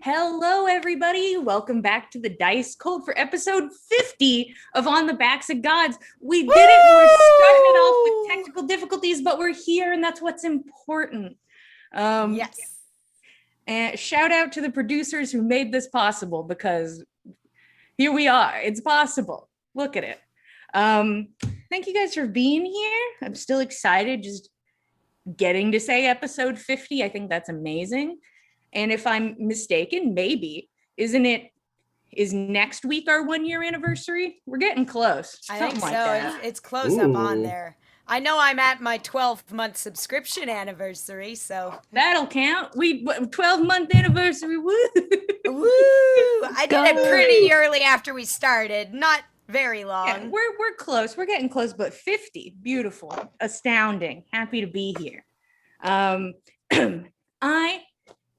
Hello, everybody. Welcome back to the Dice Cult for episode 50 of On the Backs of Gods. We did it. We're starting it off with technical difficulties, but we're here, and that's what's important. Yes. And shout out to the producers who made this possible, because here we are. It's possible. Look at it. Thank you guys for being here. I'm still excited just getting to say episode 50. I think that's amazing. And if I'm mistaken, maybe, is next week our 1 year anniversary? We're getting close. I think so. That. It's close up on there. I know I'm at my 12-month subscription anniversary, so that'll count. 12-month anniversary. Woo! Woo! I did it pretty early after we started. Not very long. Yeah, we're close. We're getting close, but 50. Beautiful. Astounding. Happy to be here. I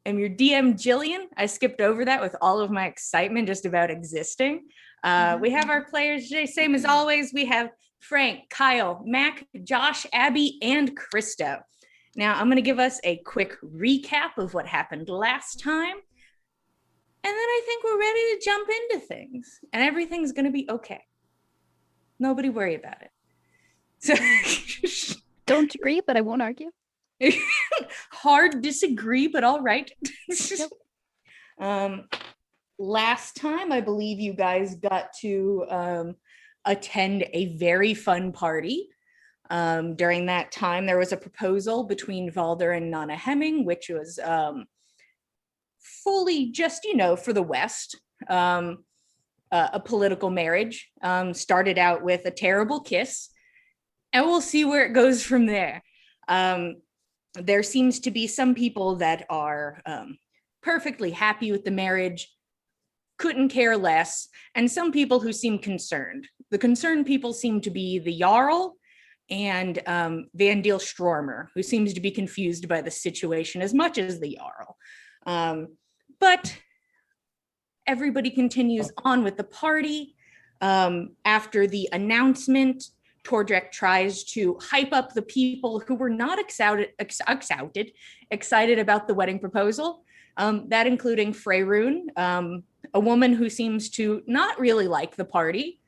am your DM, Jillian. I skipped over that with all of my excitement just about existing. We have our players today, same as always. We have Frank, Kyle, Mac, Josh, Abby, and Christo. Now, I'm going to give us a quick recap of what happened last time. And then I think we're ready to jump into things. And everything's going to be okay. Nobody worry about it. So don't agree, but I won't argue. Hard disagree, but all right. Last time, I believe you guys got to attend a very fun party. During that time, there was a proposal between Valder and Nana Hemming, which was fully just, for the West, a political marriage. Started out with a terrible kiss, and we'll see where it goes from there. There seems to be some people that are perfectly happy with the marriage, couldn't care less, and some people who seem concerned. The concerned people seem to be the Jarl and Van Deel Stromer, who seems to be confused by the situation as much as the Jarl. But everybody continues on with the party. After the announcement, Tordrek tries to hype up the people who were not excited about the wedding proposal, that including Freyroon, a woman who seems to not really like the party,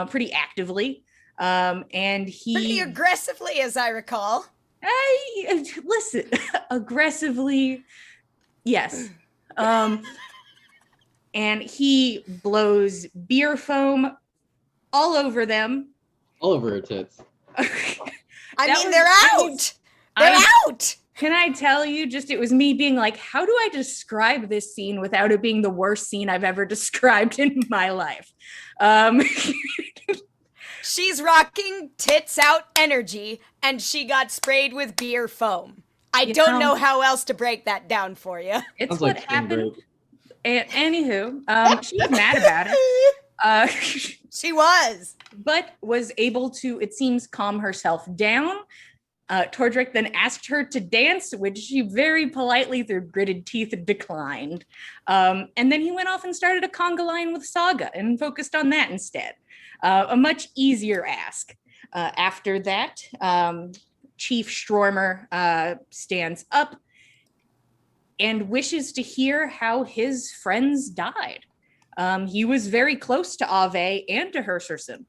pretty actively. And he... Pretty aggressively, as I recall. Listen, aggressively, yes. And he blows beer foam all over them. All over her tits. They're out. They're out. Can I tell you, it was me being like, how do I describe this scene without it being the worst scene I've ever described in my life? She's rocking tits out energy, and she got sprayed with beer foam. I don't know how else to break that down for you. It's what happened. Anywho, she was mad about it. She was. But was able to, it seems, calm herself down. Tordrek then asked her to dance, which she very politely, through gritted teeth, declined. And then he went off and started a conga line with Saga and focused on that instead. A much easier ask. After that, Chief Stromer stands up and wishes to hear how his friends died. He was very close to Ave and to Herserson.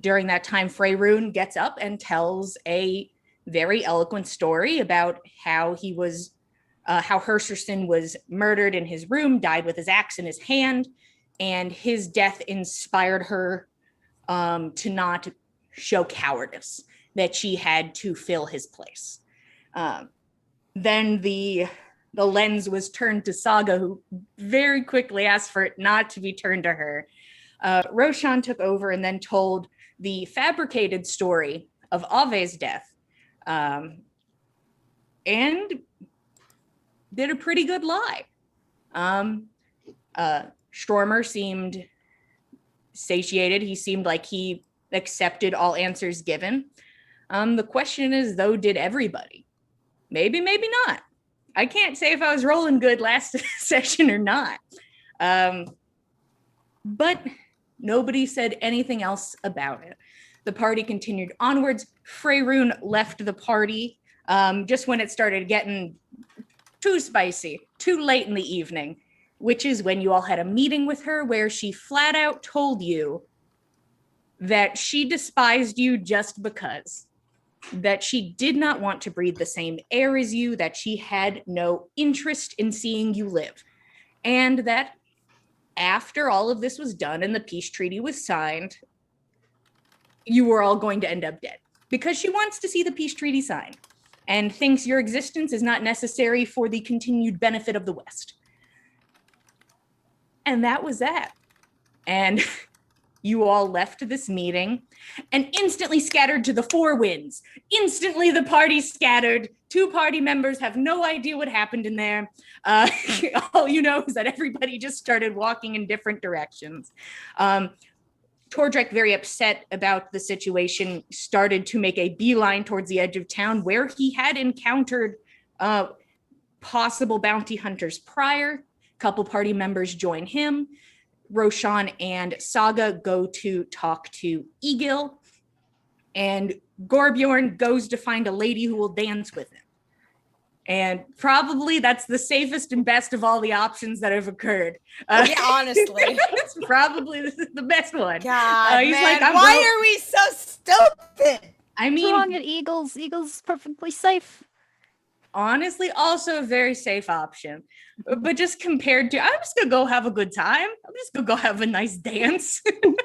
During that time, Freyroon gets up and tells a very eloquent story about how how Herserson was murdered in his room, died with his axe in his hand, and his death inspired her to not show cowardice, that she had to fill his place. Then the lens was turned to Saga, who very quickly asked for it not to be turned to her. Roshan took over and then told the fabricated story of Ave's death, and did a pretty good lie. Stromer seemed satiated. He seemed like he accepted all answers given. The question is, though, did everybody? Maybe, maybe not. I can't say if I was rolling good last session or not. But nobody said anything else about it. The party continued onwards. Freyroon left the party just when it started getting too spicy, too late in the evening, which is when you all had a meeting with her where she flat out told you that she despised you just because, that she did not want to breathe the same air as you, that she had no interest in seeing you live, and that after all of this was done and the peace treaty was signed, you were all going to end up dead because she wants to see the peace treaty signed and thinks your existence is not necessary for the continued benefit of the West. And that was that. And you all left this meeting and instantly scattered to the four winds. Instantly, the party scattered. 2 party members have no idea what happened in there. All you know is that everybody just started walking in different directions. Tordrek, very upset about the situation, started to make a beeline towards the edge of town where he had encountered possible bounty hunters prior. A couple party members join him. Roshan and Saga go to talk to Egil, and Gorbjorn goes to find a lady who will dance with him. And probably that's the safest and best of all the options that have occurred. Yeah, honestly. It's probably the best one. God, he's man, like, why are we so stupid? I What's mean, wrong at Eagles? Eagles perfectly safe. honestly, also a very safe option. But just compared to, I'm just gonna go have a good time. I'm just gonna go have a nice dance. You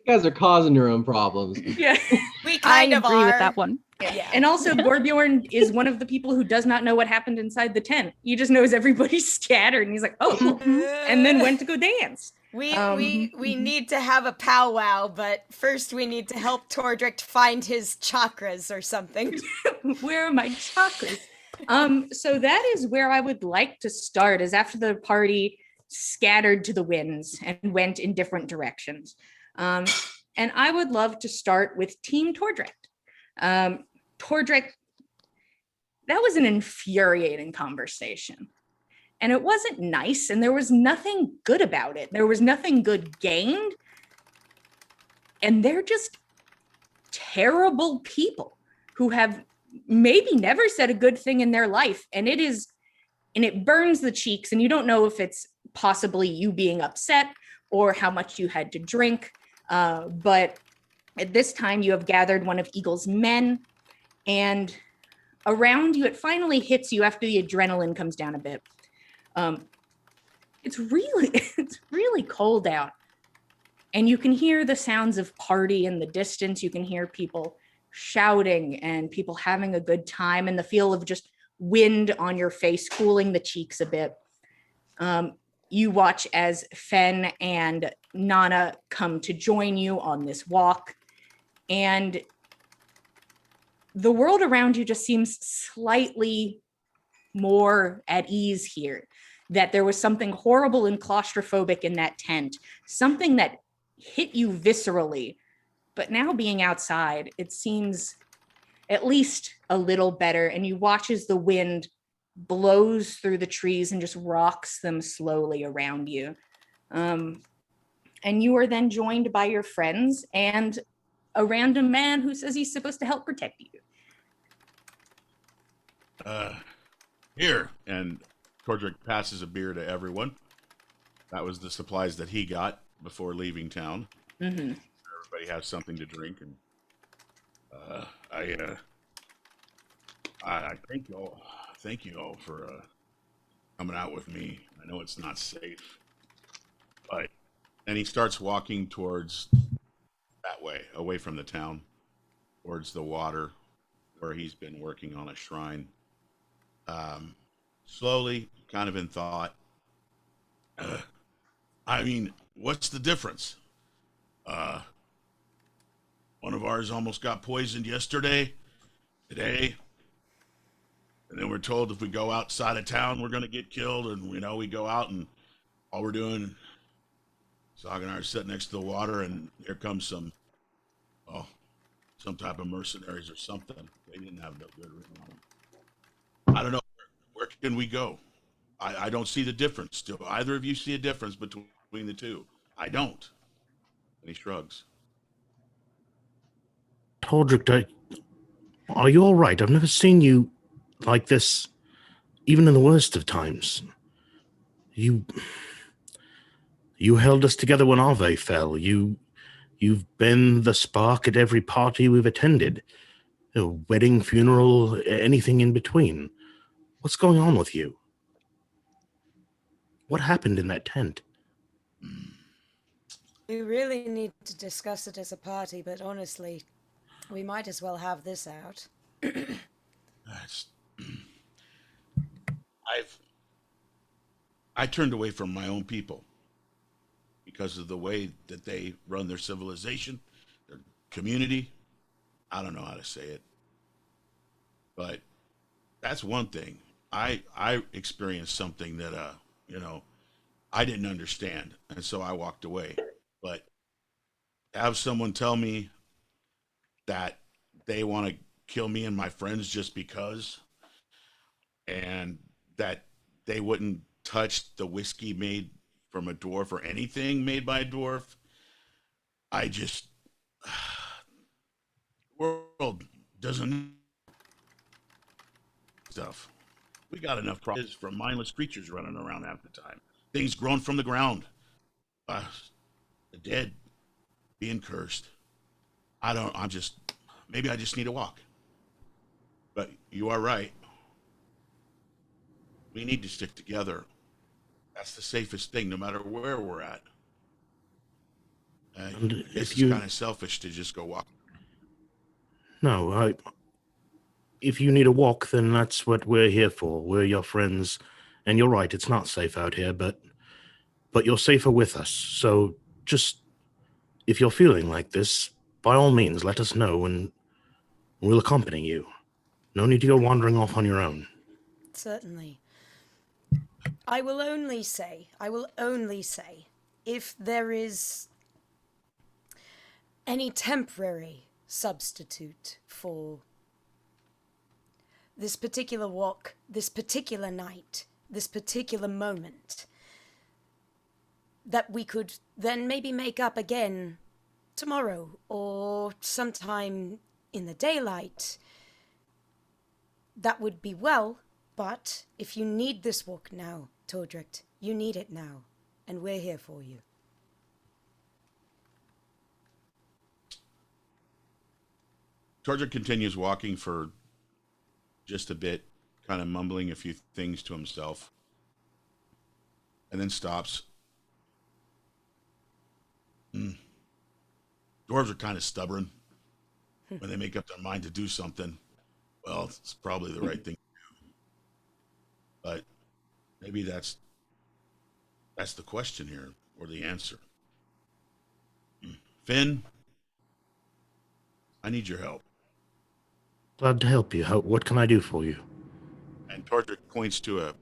guys are causing your own problems. Yeah. We I kind of agree are. with that one. Yeah. And also, Gorbjorn is one of the people who does not know what happened inside the tent. He just knows everybody's scattered, and he's like, "Oh," cool. And then went to go dance. We need to have a powwow, but first we need to help Tordrick find his chakras or something. Where are my chakras? So that is where I would like to start. Is after the party scattered to the winds and went in different directions. And I would love to start with Team Tordrick. Tordrick, that was an infuriating conversation. And it wasn't nice, and there was nothing good about it. There was nothing good gained. And they're just terrible people who have maybe never said a good thing in their life. And it burns the cheeks, and you don't know if it's possibly you being upset or how much you had to drink. But at this time, you have gathered one of Eagle's men, and around you, it finally hits you after the adrenaline comes down a bit. It's really cold out, and you can hear the sounds of party in the distance. You can hear people shouting and people having a good time, and the feel of just wind on your face cooling the cheeks a bit. You watch as Fen and Nana come to join you on this walk, and the world around you just seems slightly more at ease here. That there was something horrible and claustrophobic in that tent, something that hit you viscerally. But now being outside, it seems at least a little better. And you watch as the wind blows through the trees and just rocks them slowly around you. And you are then joined by your friends and a random man who says he's supposed to help protect you. Here. And Tordrick passes a beer to everyone. That was the supplies that he got before leaving town. Mm-hmm. Everybody has something to drink, and I thank you all for coming out with me. I know it's not safe, but and he starts walking towards that way, away from the town, towards the water, where he's been working on a shrine. Slowly, kind of in thought. I mean, what's the difference? One of ours almost got poisoned yesterday, today, and then we're told if we go outside of town, we're going to get killed, and we go out, and all we're doing, Saga and I are sitting next to the water, and here comes some type of mercenaries or something. They didn't have no good written on them. I don't know. Where can we go? I don't see the difference. Do either of you see a difference between the two? I don't. And he shrugs. Tordrick, are you all right? I've never seen you like this even in the worst of times, you held us together when Ave fell. You've been the spark at every party we've attended. A wedding, funeral, anything in between. What's going on with you? What happened in that tent? We really need to discuss it as a party, but honestly, we might as well have this out. That's, I turned away from my own people because of the way that they run their civilization, their community. I don't know how to say it, but that's one thing. I experienced something that I didn't understand, and so I walked away. But have someone tell me that they want to kill me and my friends just because, and that they wouldn't touch the whiskey made from a dwarf or anything made by a dwarf. I just, the world doesn't stuff. We got enough problems from mindless creatures running around half the time. Things grown from the ground. The dead being cursed. Maybe I just need a walk. But you are right. We need to stick together. That's the safest thing, no matter where we're at. It's kind of selfish to just go walk. No, if you need a walk, then that's what we're here for. We're your friends. And you're right, it's not safe out here, but you're safer with us. So just, if you're feeling like this, by all means, let us know and we'll accompany you. No need to go wandering off on your own. Certainly. I will only say, if there is any temporary substitute for this particular walk, this particular night, this particular moment, that we could then maybe make up again tomorrow or sometime in the daylight, that would be well. But if you need this walk now, Tordric, you need it now, and we're here for you. Tordric continues walking for just a bit, kind of mumbling a few things to himself, and then stops. Dwarves are kind of stubborn. When they make up their mind to do something, well, it's probably the right thing to do. But maybe that's the question here, or the answer. Finn, I need your help. Glad to help you. What can I do for you? And Tordric points to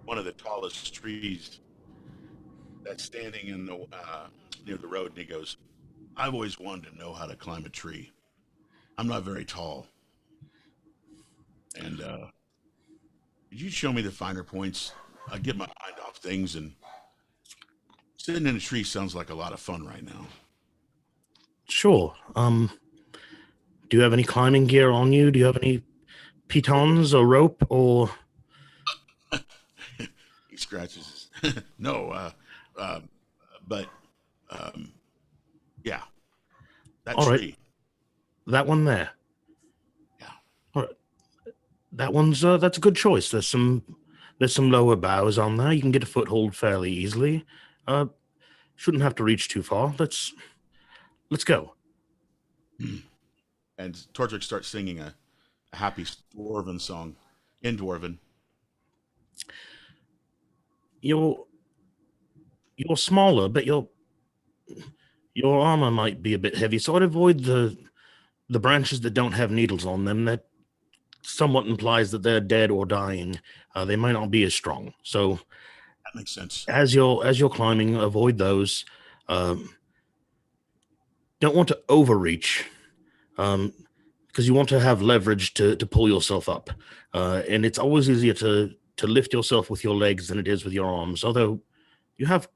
one of the tallest trees that's standing in the near the road, and he goes, I've always wanted to know how to climb a tree. I'm not very tall. And could you show me the finer points? I get my mind off things, and sitting in a tree sounds like a lot of fun right now. Sure. Do you have any climbing gear on you? Do you have any pitons or rope or? He scratches his no, but yeah, that All tree. Right. That one there. Yeah. All right. That one's that's a good choice. There's some lower boughs on there. You can get a foothold fairly easily. Shouldn't have to reach too far. Let's go. And Tordric starts singing a happy dwarven song in Dwarven. You're smaller, but your armor might be a bit heavy, so I'd avoid the branches that don't have needles on them. That somewhat implies that they're dead or dying. They might not be as strong. So that makes sense. As you're climbing, avoid those. Don't want to overreach, because you want to have leverage to pull yourself up. And it's always easier to lift yourself with your legs than it is with your arms. Although you have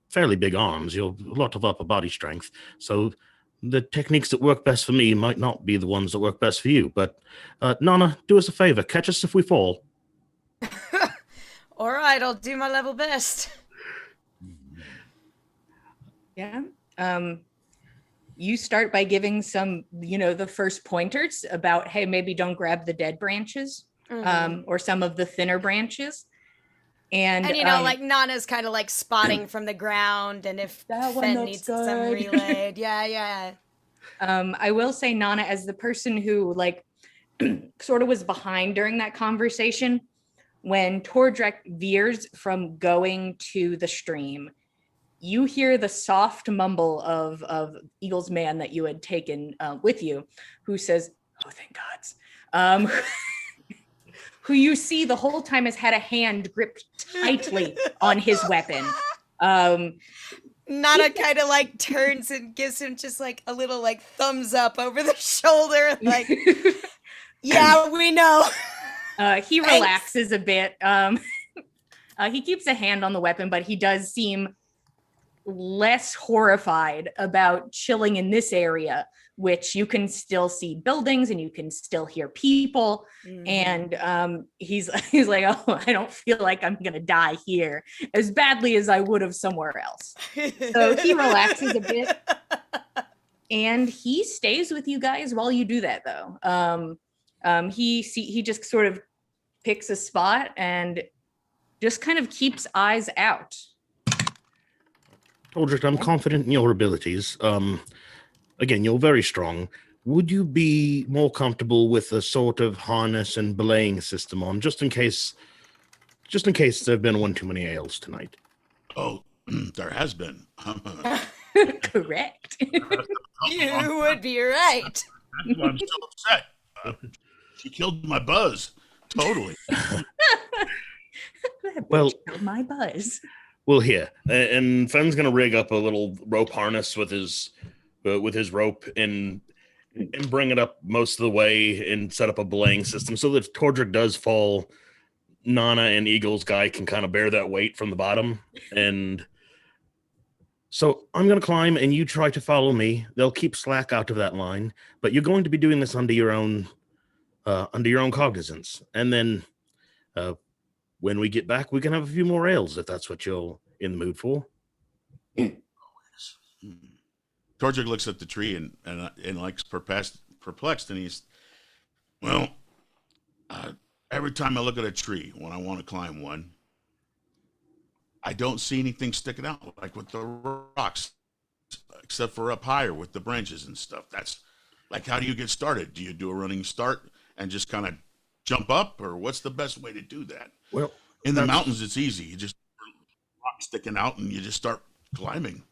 fairly big arms, you have a lot of upper body strength. So the techniques that work best for me might not be the ones that work best for you. But Nana, do us a favor. Catch us if we fall. All right, I'll do my level best. Yeah. You start by giving some, the first pointers about, hey, maybe don't grab the dead branches, or some of the thinner branches. And like Nana's kind of like spotting from the ground, and if That one Fen looks needs some good. relayed. Yeah. I will say, Nana, as the person who sort of was behind during that conversation, when Tordrek veers from going to the stream, you hear the soft mumble of Eagle's man that you had taken with you, who says, "Oh, thank gods." Who you see the whole time has had a hand gripped tightly on his weapon. Nana kind of like turns and gives him just like a little like thumbs up over the shoulder, like, yeah, we know. He relaxes a bit. He keeps a hand on the weapon, but he does seem less horrified about chilling in this area, which you can still see buildings and you can still hear people. And he's like, oh, I don't feel like I'm gonna die here as badly as I would have somewhere else. So he relaxes a bit, and he stays with you guys while you do that, though. He just sort of picks a spot and just kind of keeps eyes out. Tordrick, I'm confident in your abilities. Again, you're very strong. Would you be more comfortable with a sort of harness and belaying system on, just in case there have been one too many ales tonight? Oh, there has been. Correct. You would be right. That's why I'm so upset. She killed my buzz. Totally. Well, my buzz. Well, here, and Fen's gonna rig up a little rope harness with his rope and bring it up most of the way and set up a belaying system so that if Tordrick does fall, Nana and Eagle's guy can kind of bear that weight from the bottom. And so I'm gonna climb, and you try to follow me. They'll keep slack out of that line, but you're going to be doing this under your own cognizance. And then when we get back, we can have a few more ales if that's what you're in the mood for. Tordrick looks at the tree and like perplexed, and he's, well, every time I look at a tree when I want to climb one, I don't see anything sticking out like with the rocks, except for up higher with the branches and stuff. That's like, how do you get started? Do you do a running start and just kind of jump up, or what's the best way to do that? Well, in the mountains, it's easy. You just rock sticking out and you just start climbing.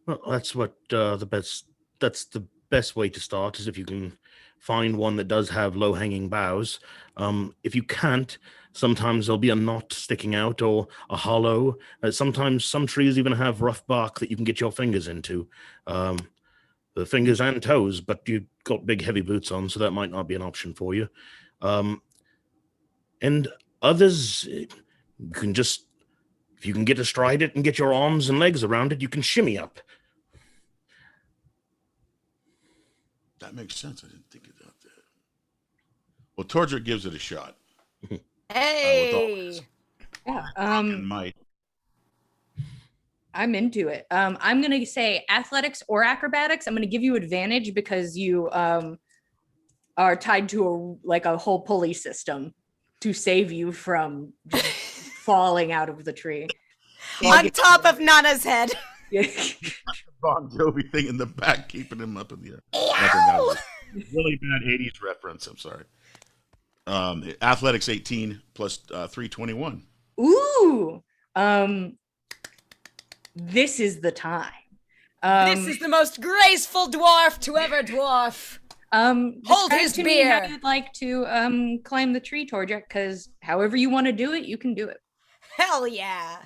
Well, that's what that's the best way to start, is if you can find one that does have low-hanging boughs. If you can't, sometimes there'll be a knot sticking out or a hollow. Sometimes some trees even have rough bark that you can get your fingers into. The fingers and toes, but you've got big, heavy boots on, so that might not be an option for you. And others, you can just, if you can get astride it and get your arms and legs around it, you can shimmy up. That makes sense. I didn't think about that. Well, Tordrick gives it a shot. Hey. Yeah. Might. I'm into it. I'm gonna say athletics or acrobatics. I'm gonna give you advantage because you are tied to a whole pulley system to save you from just falling out of the tree. On top of Nana's head. Bon Jovi thing in the back, keeping him up in the air. That really bad 80s reference. I'm sorry. Athletics 18 plus 321. Ooh. This is the time. This is the most graceful dwarf to ever dwarf. Hold his to me how beer. you'd like to climb the tree, Tordrick, because however you want to do it, you can do it. Hell yeah.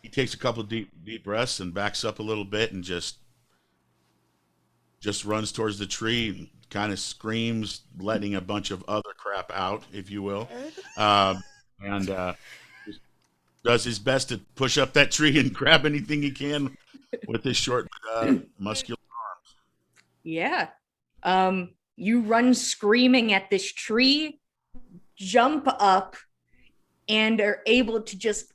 He takes a couple of deep breaths and backs up a little bit and just runs towards the tree and kind of screams, letting a bunch of other crap out, if you will. And does his best to push up that tree and grab anything he can with his short, muscular Yeah. You run screaming at this tree, jump up, and are able to just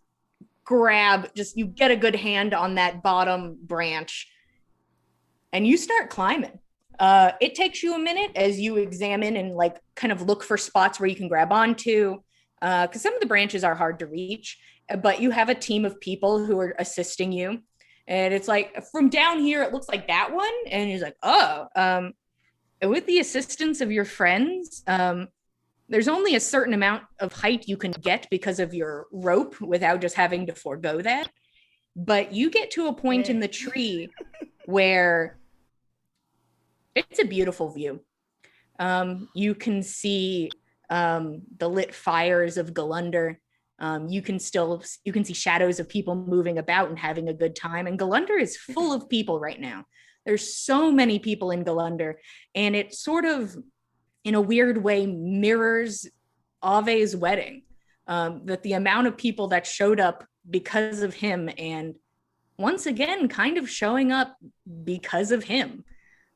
you get a good hand on that bottom branch, and you start climbing. It takes you a minute as you examine and like kind of look for spots where you can grab onto, because some of the branches are hard to reach, but you have a team of people who are assisting you. And it's like from down here, it looks like that one. And he's like, oh, with the assistance of your friends, there's only a certain amount of height you can get because of your rope without just having to forego that. But you get to a point in the tree where it's a beautiful view. You can see the lit fires of Galunder. You can see shadows of people moving about and having a good time. And Galunder is full of people right now. There's so many people in Galunder, and it sort of, in a weird way, mirrors Ave's wedding. That the amount of people that showed up because of him, and once again, kind of showing up because of him.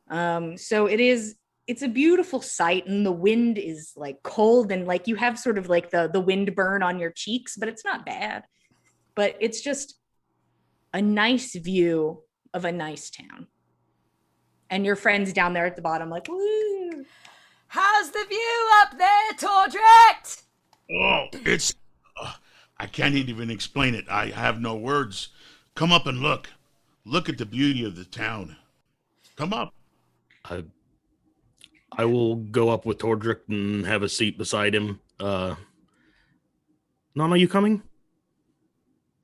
So it's a beautiful sight, and the wind is like cold, and like you have sort of like the wind burn on your cheeks, but it's not bad. But it's just a nice view of a nice town. And your friends down there at the bottom, like, woo. How's the view up there, Tordret? Oh, it's. I can't even explain it. I have no words. Come up and look. Look at the beauty of the town. Come up. I will go up with Tordrick and have a seat beside him. Nana, you coming?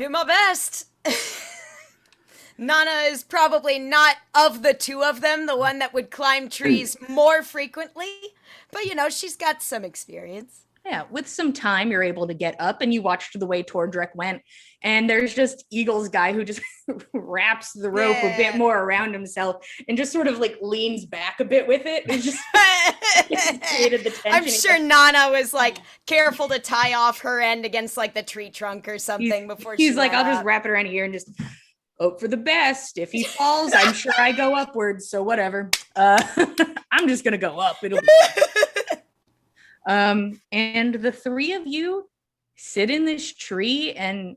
Do my best. Nana is probably not, of the two of them, the one that would climb trees more frequently. But, you know, she's got some experience. Yeah, with some time, you're able to get up, and you watched the way Tordrek went. And there's just Eagle's guy who just wraps the rope a bit more around himself and just sort of like leans back a bit with it. It just created the tension. I'm sure Nana was like careful to tie off her end against like the tree trunk or something before she he's like, I'll went just up. wrap it around here and just hope for the best. If he falls, I'm sure I go upwards. So whatever. I'm just gonna go up. It'll be and the three of you sit in this tree and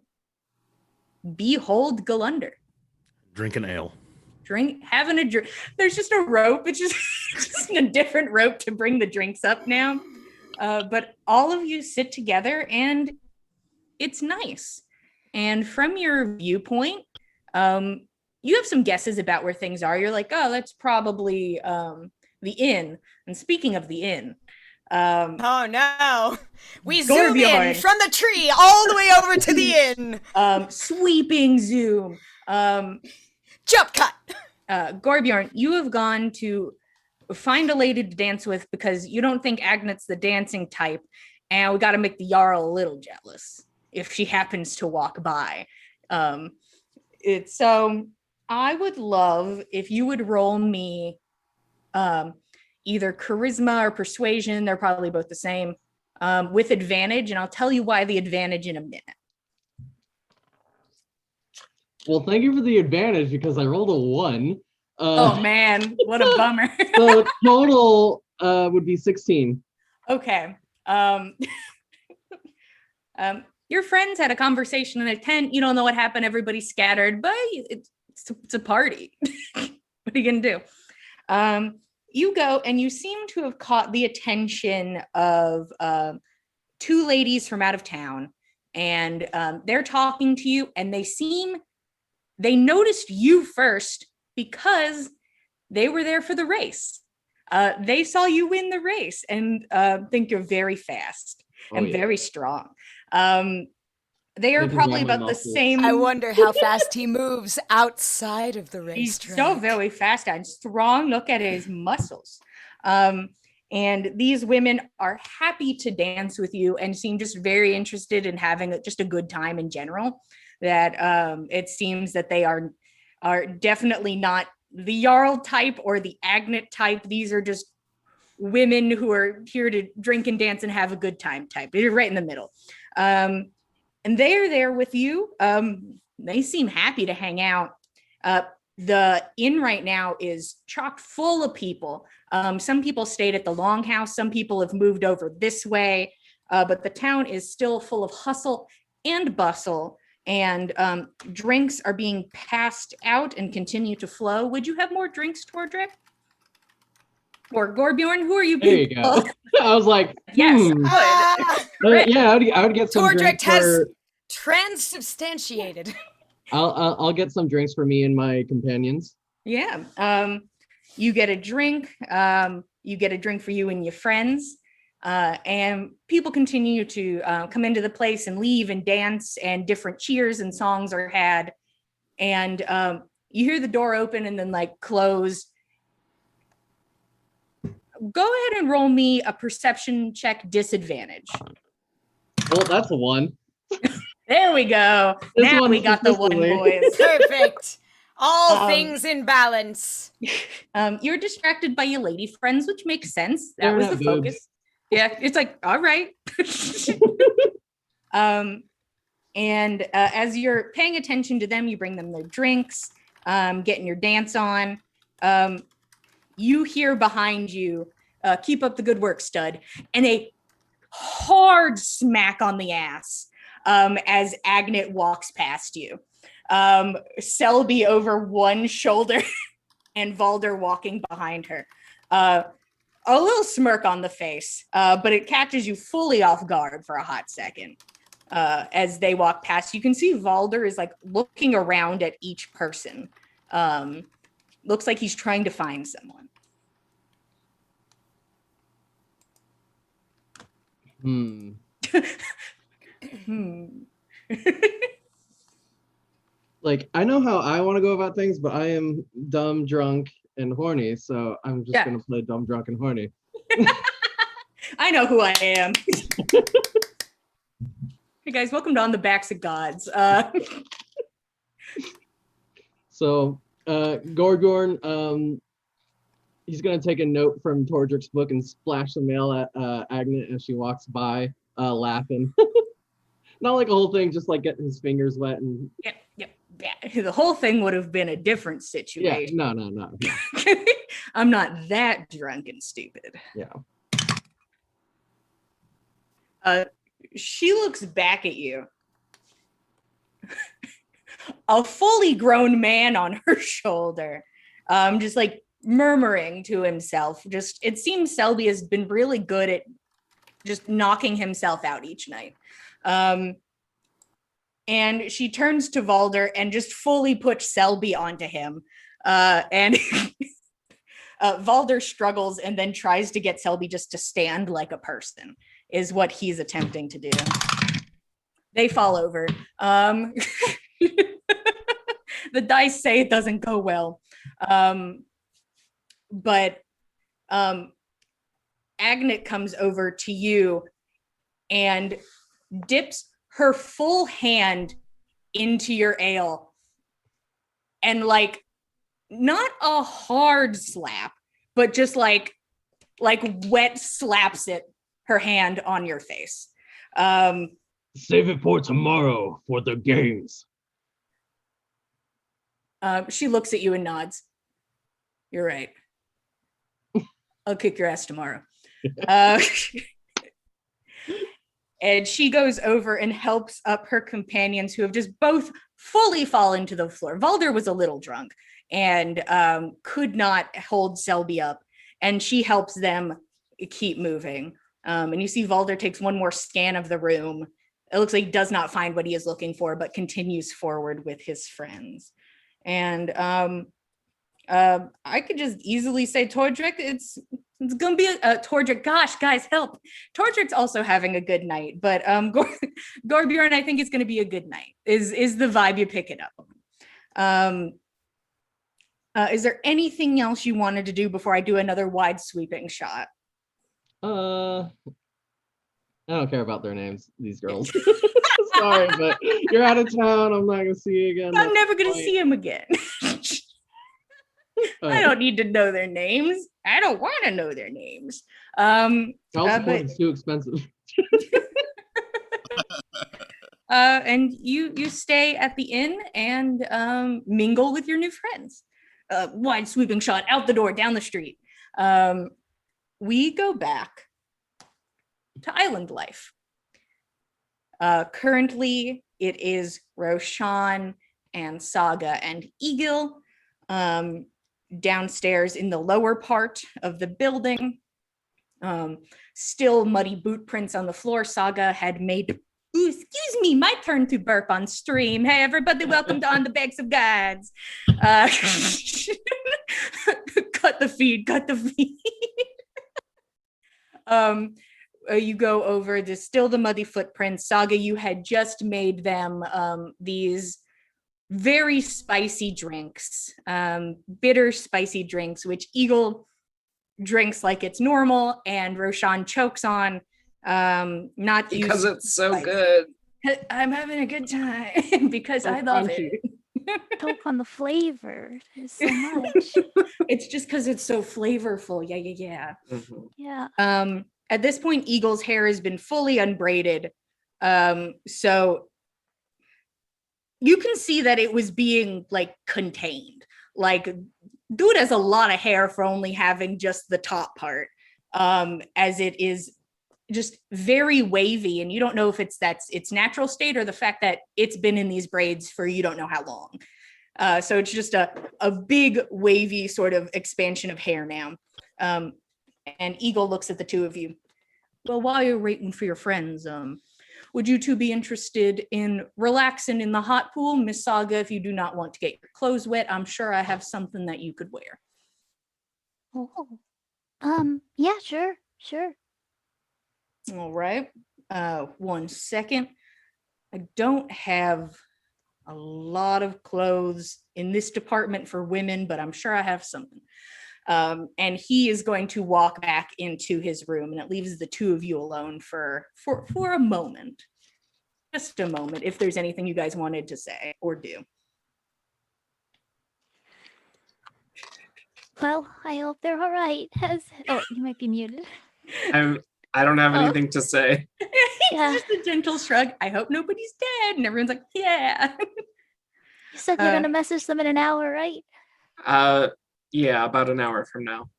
behold Galunder. Drinking ale. Having a drink. There's just a rope. It's just a different rope to bring the drinks up now. But all of you sit together and it's nice. And from your viewpoint, you have some guesses about where things are. You're like, oh, that's probably the inn. And speaking of the inn, oh no, we zoom in Gorbjorn. from the tree all the way over to the inn. Sweeping zoom. Jump cut. Gorbjorn, you have gone to find a lady to dance with because you don't think Agnet's the dancing type, and we got to make the Jarl a little jealous if she happens to walk by. So I would love if you would roll me either charisma or persuasion. They're probably both the same, with advantage, and I'll tell you why the advantage in a minute. Well, thank you for the advantage because I rolled a 1. Oh man, what a bummer. So total would be 16. Okay. Your friends had a conversation in a tent. You don't know what happened. Everybody scattered, but it's a party. What are you gonna do? You go and you seem to have caught the attention of 2 ladies from out of town, and they're talking to you, and they noticed you first because they were there for the race. They saw you win the race and think you're very fast and very strong. They are probably about the same. I wonder how fast he moves outside of the racetrack. He's so very fast and strong. Look at his muscles. And these women are happy to dance with you and seem just very interested in having just a good time in general. That it seems that they are definitely not the Jarl type or the Agnet type. These are just women who are here to drink and dance and have a good time type. They're right in the middle. And they are there with you. They seem happy to hang out. The inn right now is chock full of people. Some people stayed at the Longhouse. Some people have moved over this way, but the town is still full of hustle and bustle, and drinks are being passed out and continue to flow. Would you have more drinks, Tordrick? Or Gorbjorn? Who are you There you people? go. I was like, Yes, hmm. Ah, Yeah, I would get some Tordrick drinks has for. transubstantiated. I'll get some drinks for me and my companions. Yeah. You get a drink. You get a drink for you and your friends. And people continue to come into the place and leave and dance, and different cheers and songs are had. And you hear the door open and then like close. Go ahead and roll me a perception check disadvantage. Well, that's a one. There we go. This Now one we got the one, consistently. boys. Perfect. All Um, things in balance. You're distracted by your lady friends, which makes sense. That Staring was at the boobs. focus. Yeah, it's like, all right. And as you're paying attention to them, you bring them their drinks, getting your dance on. You hear behind you, keep up the good work, stud, and a hard smack on the ass as Agnet walks past you. Selby over one shoulder and Valder walking behind her. A little smirk on the face, but it catches you fully off guard for a hot second. As they walk past, you can see Valder is like looking around at each person. Looks like he's trying to find someone. Hmm. Like, I know how I want to go about things, but I am dumb, drunk, and horny, so I'm just gonna play dumb, drunk, and horny. I know who I am. Hey guys, welcome to On the Backs of Gods. So, Gorgorn, he's gonna take a note from Tordrick's book and splash the mail at Agnet as she walks by, laughing. Not like a whole thing, just like getting his fingers wet and. Yep. The whole thing would have been a different Yeah, situation. no. I'm not that drunk and stupid. Yeah. She looks back at you. A fully grown man on her shoulder, just like murmuring to himself. Just, it seems Selby has been really good at just knocking himself out each night. And she turns to Valder and just fully puts Selby onto him. And Valder struggles and then tries to get Selby just to stand like a person, is what he's attempting to do. They fall over. The dice say it doesn't go well. But Agnet comes over to you and dips her full hand into your ale, and like not a hard slap, but just like wet slaps her hand on your face. Save it for tomorrow for the games. She looks at you and nods. You're right. I'll kick your ass tomorrow. And she goes over and helps up her companions, who have just both fully fallen to the floor. Valder was a little drunk and could not hold Selby up, and she helps them keep moving. And you see Valder takes one more scan of the room. It looks like he does not find what he is looking for, but continues forward with his friends. And I could just easily say Tordrick, it's gonna be a Tordrick. Gosh, guys, help! Tordrick's also having a good night, but Gorbjorn, I think it's gonna be a good night. Is the vibe you pick it up? Is there anything else you wanted to do before I do another wide sweeping shot? I don't care about their names, these girls. Sorry, but you're out of town. I'm not gonna see you again. I'm never gonna see him again. I don't need to know their names. I don't want to know their names. Also, but it's too expensive. and you stay at the inn and mingle with your new friends. wide sweeping shot out the door, down the street. We go back to island life. Currently, it is Roshan and Saga and Egil downstairs in the lower part of the building. Still muddy boot prints on the floor. Saga had made, ooh, excuse me, my turn to burp on stream. Hey, everybody, welcome to On the Banks of Gods. Cut the feed, cut the feed. You go over the still the muddy footprints. Saga, you had just made them these very spicy drinks, bitter spicy drinks, which Egil drinks like it's normal and Roshan chokes on, not Because used it's so spice. good. I'm having a good time because I love it. Choke on the flavor. There's so much. It's just because it's so flavorful. Yeah. Mhm. Yeah. At this point, Eagle's hair has been fully unbraided. So you can see that it was being like contained. Like, dude has a lot of hair for only having just the top part, as it is just very wavy. And you don't know if it's its natural state or the fact that it's been in these braids for you don't know how long. So it's just a big wavy sort of expansion of hair now. And Eagle looks at the two of you. Well, while you're waiting for your friends, would you two be interested in relaxing in the hot pool? Miss Saga, if you do not want to get your clothes wet, I'm sure I have something that you could wear. Oh. Yeah, sure. Sure. All right. 1 second. I don't have a lot of clothes in this department for women, but I'm sure I have something. And he is going to walk back into his room, and it leaves the two of you alone for a moment. Just a moment, if there's anything you guys wanted to say or do. Well, I hope they're all right. Oh, you might be muted. I don't have Oh. anything to say. It's Yeah. just a gentle shrug. I hope nobody's dead. And everyone's like, yeah. You said you're gonna message them in an hour, right? Yeah, about an hour from now.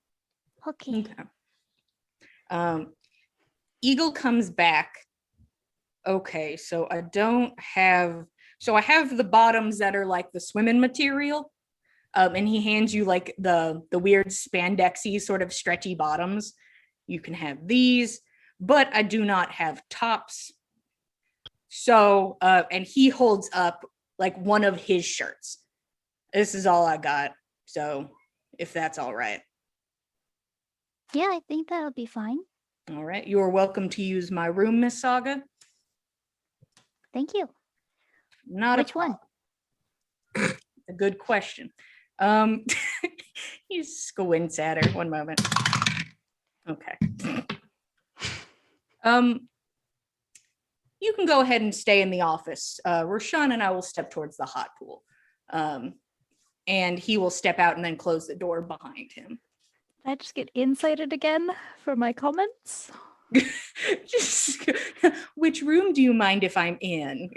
Okay. Okay. Eagle comes back. Okay, so I have the bottoms that are like the swimming material. And he hands you like the weird spandexy sort of stretchy bottoms. You can have these, but I do not have tops. So, and he holds up like one of his shirts. This is all I got. So if that's all right. Yeah, I think that'll be fine. All right. You are welcome to use my room, Miss Saga. Thank you. Not Which one? a good question. He squints at her. One moment. Okay. You can go ahead and stay in the office. Roshan and I will step towards the hot pool. And he will step out and then close the door behind him. Did I just get incited again for my comments? Just, which room do you mind if I'm in?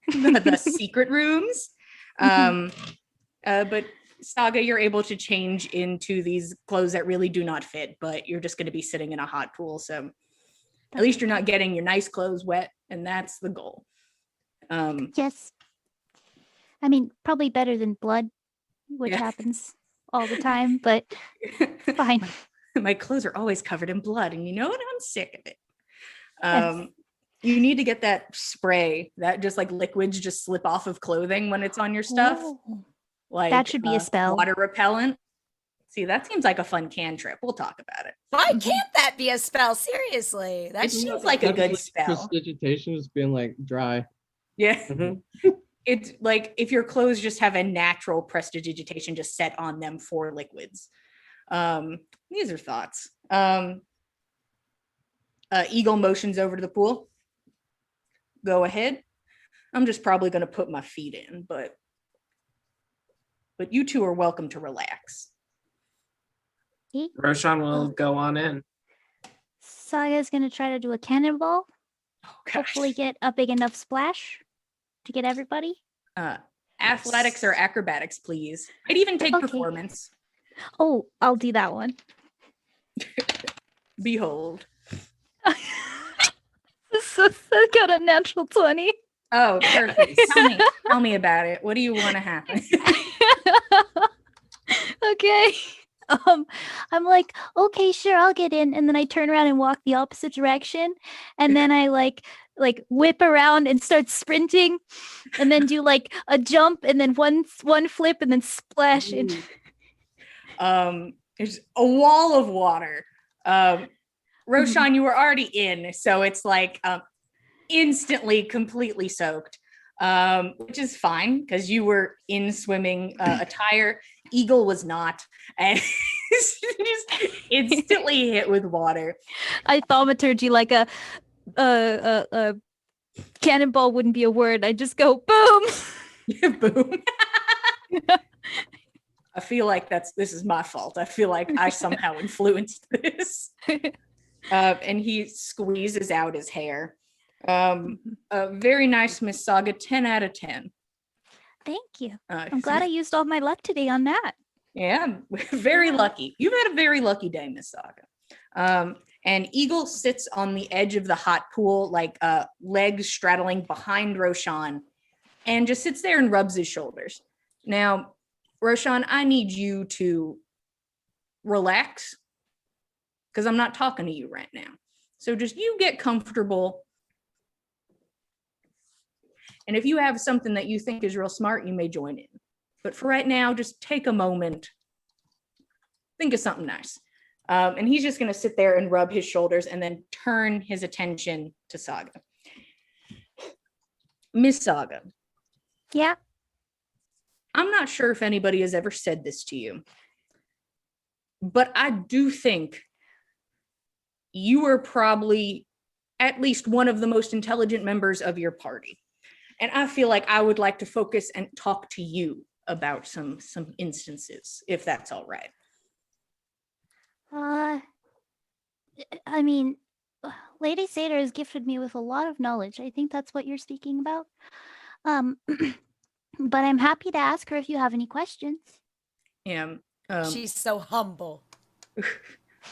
The secret rooms. But Saga, you're able to change into these clothes that really do not fit, but you're just going to be sitting in a hot pool. So at least you're not getting your nice clothes wet, and that's the goal. Yes. I mean, probably better than blood, which Yeah. happens all the time, but fine. My clothes are always covered in blood, and you know what? I'm sick of it. Yes. You need to get that spray that just like liquids just slip off of clothing when it's on your stuff. Oh. Like That should be a spell. Water repellent. See, that seems like a fun cantrip. We'll talk about it. Why can't that be a spell? Seriously, It that's seems like a That's good like spell. Prestidigitation just being like dry. Yeah. Mhm. It's like if your clothes just have a natural prestidigitation just set on them for liquids. These are thoughts. Eagle motions over to the pool. Go ahead. I'm just probably going to put my feet in, but you two are welcome to relax. Roshan will go on in. Saga's gonna try to do a cannonball. Oh, gosh. Hopefully get a big enough splash to get everybody. Athletics or acrobatics, please. I'd even take Okay. performance. Oh, I'll do that one. Behold. So I got a natural 20. Oh, perfect. Tell me about it. What do you want to happen? Okay. I'm like, okay, sure, I'll get in. And then I turn around and walk the opposite direction. And then I like whip around and start sprinting and then do like a jump and then one flip and then splash in. There's a wall of water. Roshan, you were already in, so it's like instantly completely soaked, which is fine because you were in swimming attire. Eagle was not, and just instantly hit with water. I thaumaturgy like a cannonball wouldn't be a word. I just go boom. Boom. I feel like this is my fault. I feel like I somehow influenced this. And he squeezes out his hair. Very nice, Miss Saga. 10 out of 10. Thank you. I'm glad I used all my luck today on that. Yeah, very lucky. You've had a very lucky day, Miss Saga. And Eagle sits on the edge of the hot pool, like legs straddling behind Roshan, and just sits there and rubs his shoulders. Now, Roshan, I need you to relax because I'm not talking to you right now. So just you get comfortable. And if you have something that you think is real smart, you may join in. But for right now, just take a moment. Think of something nice. And he's just going to sit there and rub his shoulders and then turn his attention to Saga. Miss Saga. Yeah. I'm not sure if anybody has ever said this to you, but I do think you are probably at least one of the most intelligent members of your party. And I feel like I would like to focus and talk to you about some instances, if that's all right. I mean, Lady Seder has gifted me with a lot of knowledge. I think that's what you're speaking about. But I'm happy to ask her if you have any questions. Yeah. She's so humble.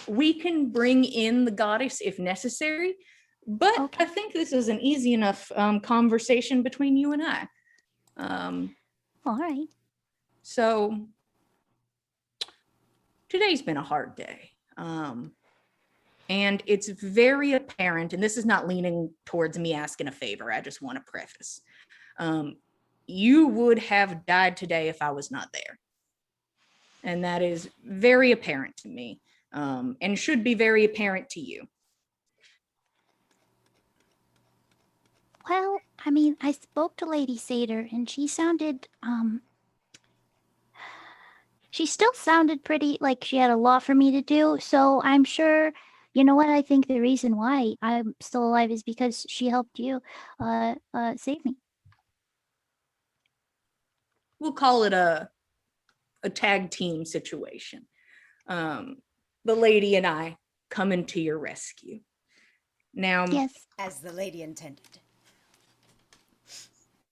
We can bring in the goddess if necessary, but Okay. I think this is an easy enough conversation between you and I. All right. So today's been a hard day. And it's very apparent, and this is not leaning towards me asking a favor, I just want to preface. You would have died today if I was not there. And that is very apparent to me, and should be very apparent to you. Well, I mean, I spoke to Lady Seder and she sounded, she still sounded pretty like she had a lot for me to do. So I'm sure, you know what? I think the reason why I'm still alive is because she helped you, save me. We'll call it a tag team situation. The lady and I coming to your rescue. Now, Yes. As the lady intended.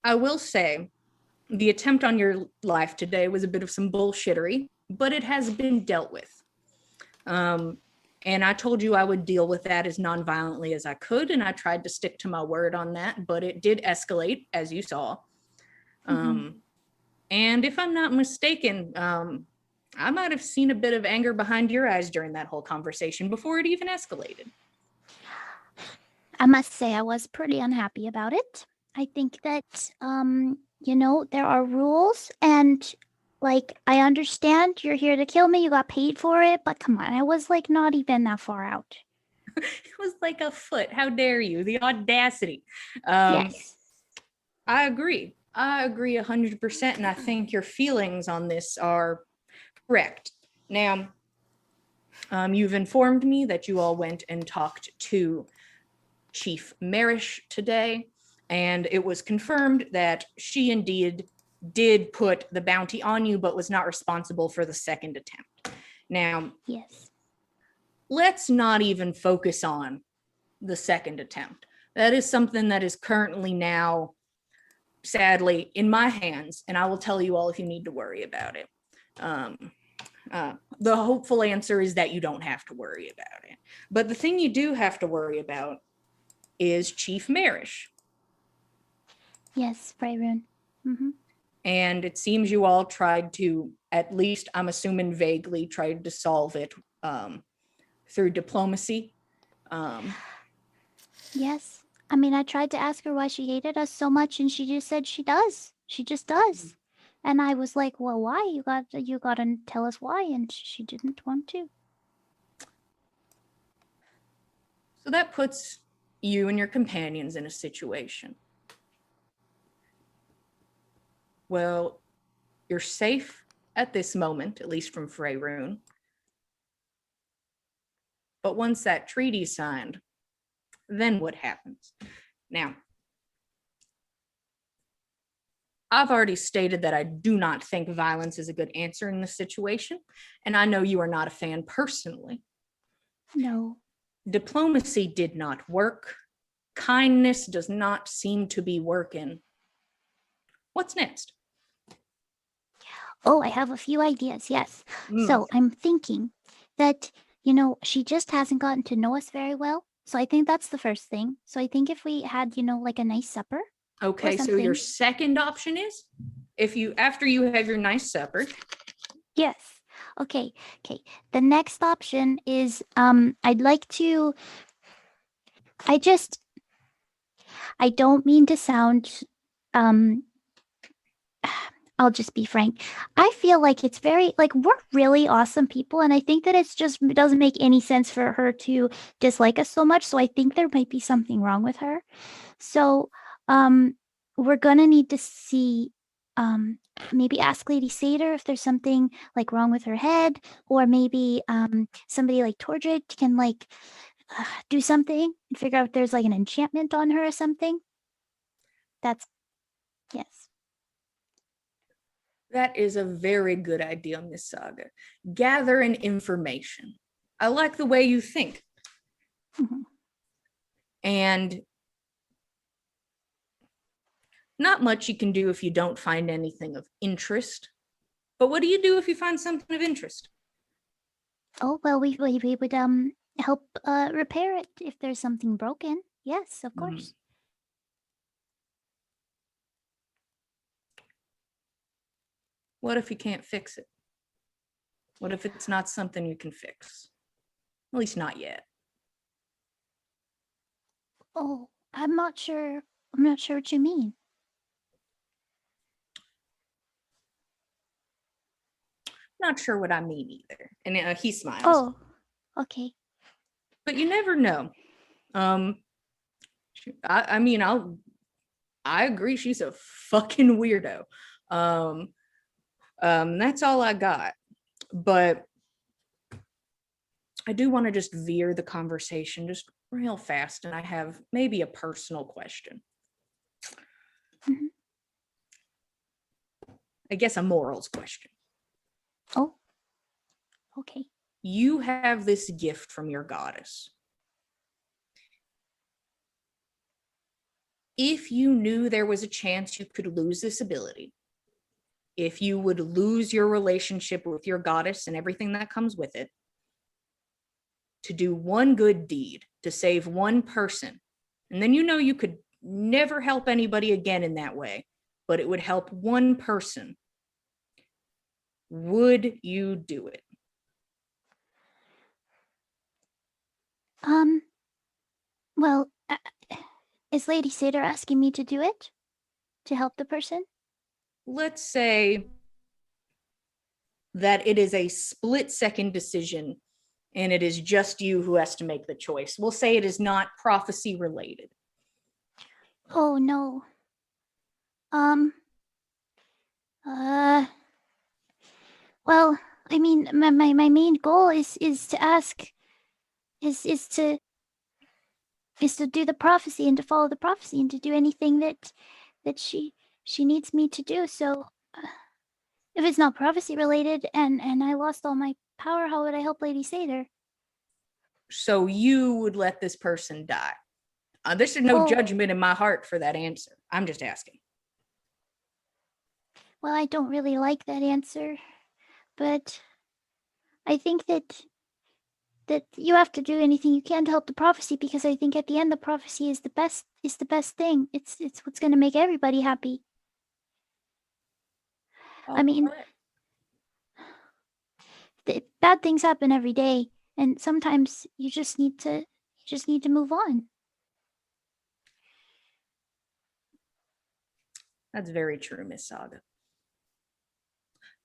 I will say the attempt on your life today was a bit of some bullshittery, but it has been dealt with. And I told you I would deal with that as nonviolently as I could, and I tried to stick to my word on that, but it did escalate, as you saw. And if I'm not mistaken, I might have seen a bit of anger behind your eyes during that whole conversation before it even escalated. I must say I was pretty unhappy about it. I think that, you know, there are rules and like, I understand you're here to kill me. You got paid for it, but come on, I was like not even that far out. It was like a foot. How dare you? The audacity. Yes. I agree. I agree 100%. And I think your feelings on this are correct. Now, you've informed me that you all went and talked to Chief Marish today, and it was confirmed that she indeed did put the bounty on you, but was not responsible for the second attempt. Now, Yes. let's not even focus on the second attempt. That is something that is currently now sadly in my hands, and I will tell you all if you need to worry about it. The hopeful answer is that you don't have to worry about it. But the thing you do have to worry about is Chief Marish. Yes, Faerun. Mm-hmm. And it seems you all tried to, at least I'm assuming vaguely, tried to solve it through diplomacy. Yes. I mean, I tried to ask her why she hated us so much, and she just said she does. She just does. And I was like, well, why? You gotta tell us why. And she didn't want to. So that puts you and your companions in a situation. Well, you're safe at this moment, at least from Faerun. But once that treaty's signed, then what happens? Now, I've already stated that I do not think violence is a good answer in this situation, and I know you are not a fan personally. No. Diplomacy did not work. Kindness does not seem to be working. What's next? Oh, I have a few ideas, yes. So I'm thinking that, she just hasn't gotten to know us very well. So I think that's the first thing. So I think if we had, like a nice supper. Okay, so your second option is after you have your nice supper. Yes. Okay. The next option is I'd like to I don't mean to sound I'll just be frank. I feel like it's very we're really awesome people, and I think that it doesn't make any sense for her to dislike us so much. So I think there might be something wrong with her. So we're gonna need to see maybe ask Lady Satyr if there's something wrong with her head, or maybe somebody like Tordred can do something and figure out if there's an enchantment on her or something. That's yes. That is a very good idea, Miss Saga. Gather an information. I like the way you think. Mhm. And not much you can do if you don't find anything of interest. But what do you do if you find something of interest? Oh well, we would help repair it if there's something broken. Yes, of course. What if you can't fix it? What if it's not something you can fix? At least not yet. Oh, I'm not sure what you mean. Not sure what I mean either. And he smiles. Oh, okay. But you never know. I mean, I agree. She's a fucking weirdo. That's all I got. But I do want to just veer the conversation just real fast, and I have maybe a personal question. Mhm. I guess a morals question. Oh, okay. You have this gift from your goddess. If you knew there was a chance you could lose this ability, if you would lose your relationship with your goddess and everything that comes with it, to do one good deed, to save one person, and then you could never help anybody again in that way, but it would help one person, would you do it? Well, is Lady Satyr asking me to do it? To help the person? Let's say that it is a split-second decision and it is just you who has to make the choice. We'll say it is not prophecy related. Oh no. Well, I mean, my main goal is to ask, is to do the prophecy and to follow the prophecy and to do anything that she needs me to do. So, if it's not prophecy related and I lost all my power, how would I help Lady Satyr? So you would let this person die. There's no Oh. judgment in my heart for that answer. I'm just asking. Well, I don't really like that answer, but I think that you have to do anything you can to help the prophecy, because I think at the end the prophecy is the best thing. It's what's going to make everybody happy. I mean, Alright. bad things happen every day, and sometimes you just need to move on. That's very true, Miss Saga.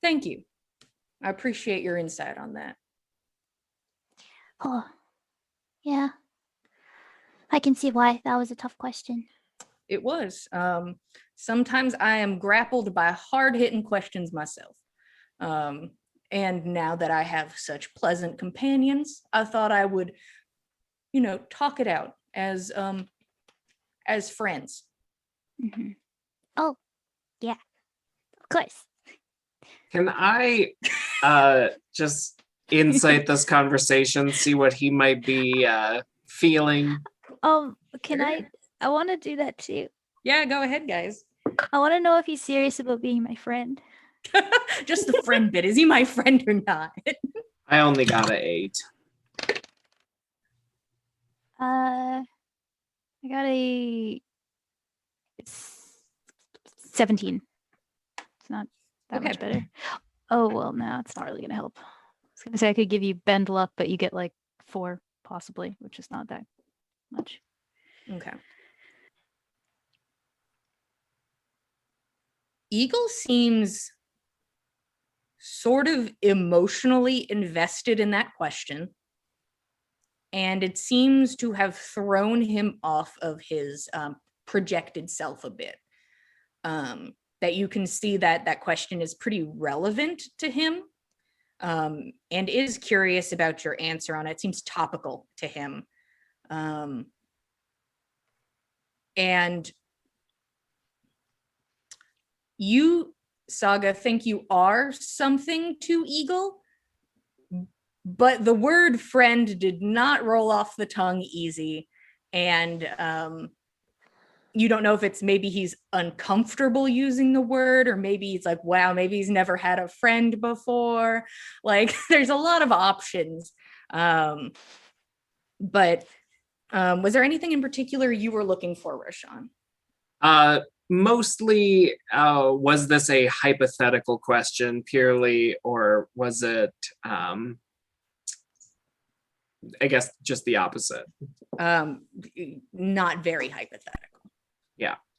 Thank you. I appreciate your insight on that. Oh, yeah. I can see why that was a tough question. It was. Sometimes I am grappled by hard-hitting questions myself. And now that I have such pleasant companions, I thought I would, talk it out as friends. Hmm. Oh, yeah, of course. Can I just insight this conversation, see what he might be feeling? Can Sure. I want to do that too. Yeah, go ahead, guys. I want to know if he's serious about being my friend. Just the friend bit. Is he my friend or not? I only got an 8. I got a 17. It's not that much Okay. better. Oh, well, no, it's not really going to help. I was going to say I could give you bend luck, but you get like 4 possibly, which is not that much. Okay. Eagle seems sort of emotionally invested in that question, and it seems to have thrown him off of his projected self a bit. That you can see that question is pretty relevant to him, and is curious about your answer on it. It seems topical to him. And you, Saga, think you are something to Eagle, but the word friend did not roll off the tongue easy. And you don't know if it's maybe he's uncomfortable using the word, or maybe he's like, wow, maybe he's never had a friend before. Like, there's a lot of options. But was there anything in particular you were looking for, Rashawn? Mostly, was this a hypothetical question purely, or was it, I guess, just the opposite? Not very hypothetical.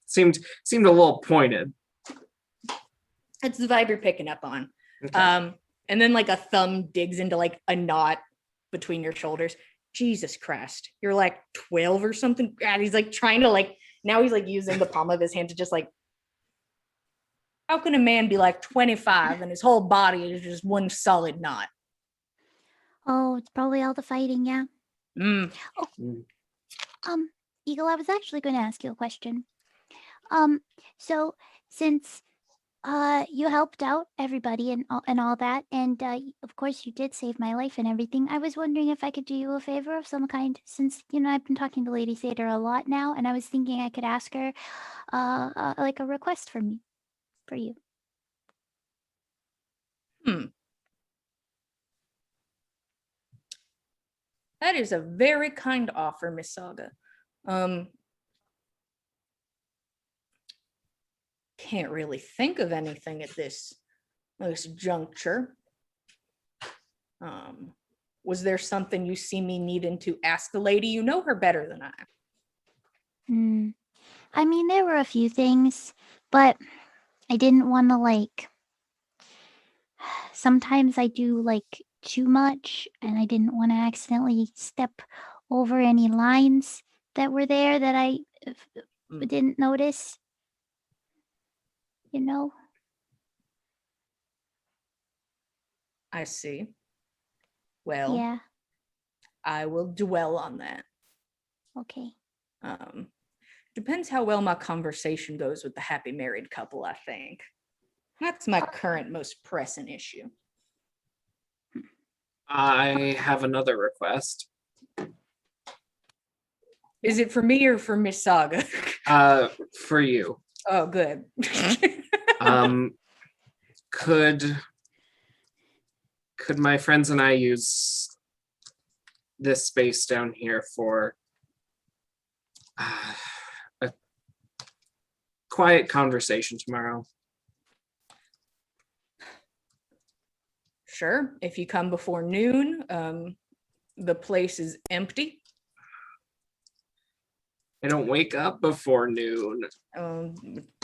Seemed a little pointed. It's the vibe you're picking up on. Okay. And then like a thumb digs into like a knot between your shoulders. Jesus Christ, you're like 12 or something. And he's like trying to like, now he's like using the palm of his hand to just like, how can a man be like 25 and his whole body is just one solid knot? Oh, it's probably all the fighting, yeah. Mm. Eagle, I was actually going to ask you a question. So since you helped out everybody and all that, and of course you did save my life and everything, I was wondering if I could do you a favor of some kind, since I've been talking to Lady Seder a lot now, and I was thinking I could ask her like a request for you. That is a very kind offer, Miss Saga. Can't really think of anything at this juncture. Was there something you see me needing to ask the lady? You know her better than I. I mean, there were a few things, but I didn't want to like. Sometimes I do like too much, and I didn't want to accidentally step over any lines that were there that I didn't notice. I see. Well, Yeah. I will dwell on that. Okay. Depends how well my conversation goes with the happy married couple, I think. That's my current most pressing issue. I have another request. Is it for me or for Miss Saga? For you. Oh, good. Could my friends and I use this space down here for a quiet conversation tomorrow? Sure, if you come before noon, the place is empty. I don't wake up before noon.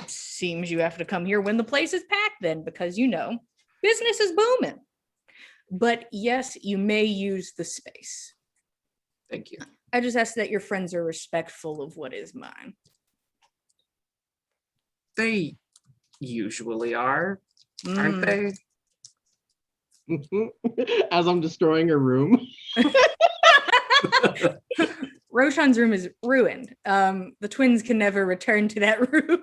Seems you have to come here when the place is packed then, because business is booming. But yes, you may use the space. Thank you. I just ask that your friends are respectful of what is mine. They usually are, aren't they? As I'm destroying her room. Roshan's room is ruined. The twins can never return to that room.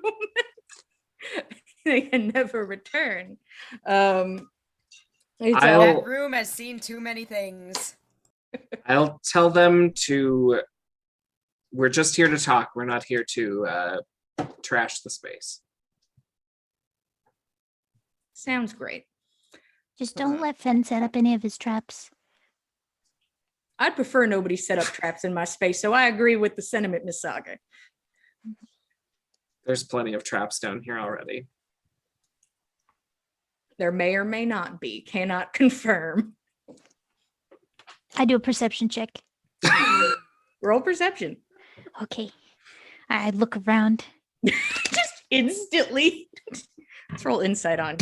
They can never return. It's I'll- That room has seen too many things. I'll tell them to. We're just here to talk. We're not here to trash the space. sounds great. Just don't let Fen set up any of his traps. I'd prefer nobody set up traps in my space, so I agree with the sentiment, Miss Saga. There's plenty of traps down here already. There may or may not be. Cannot confirm. I do a perception check. Roll perception. Okay. I look around. Just instantly. Let's roll insight on.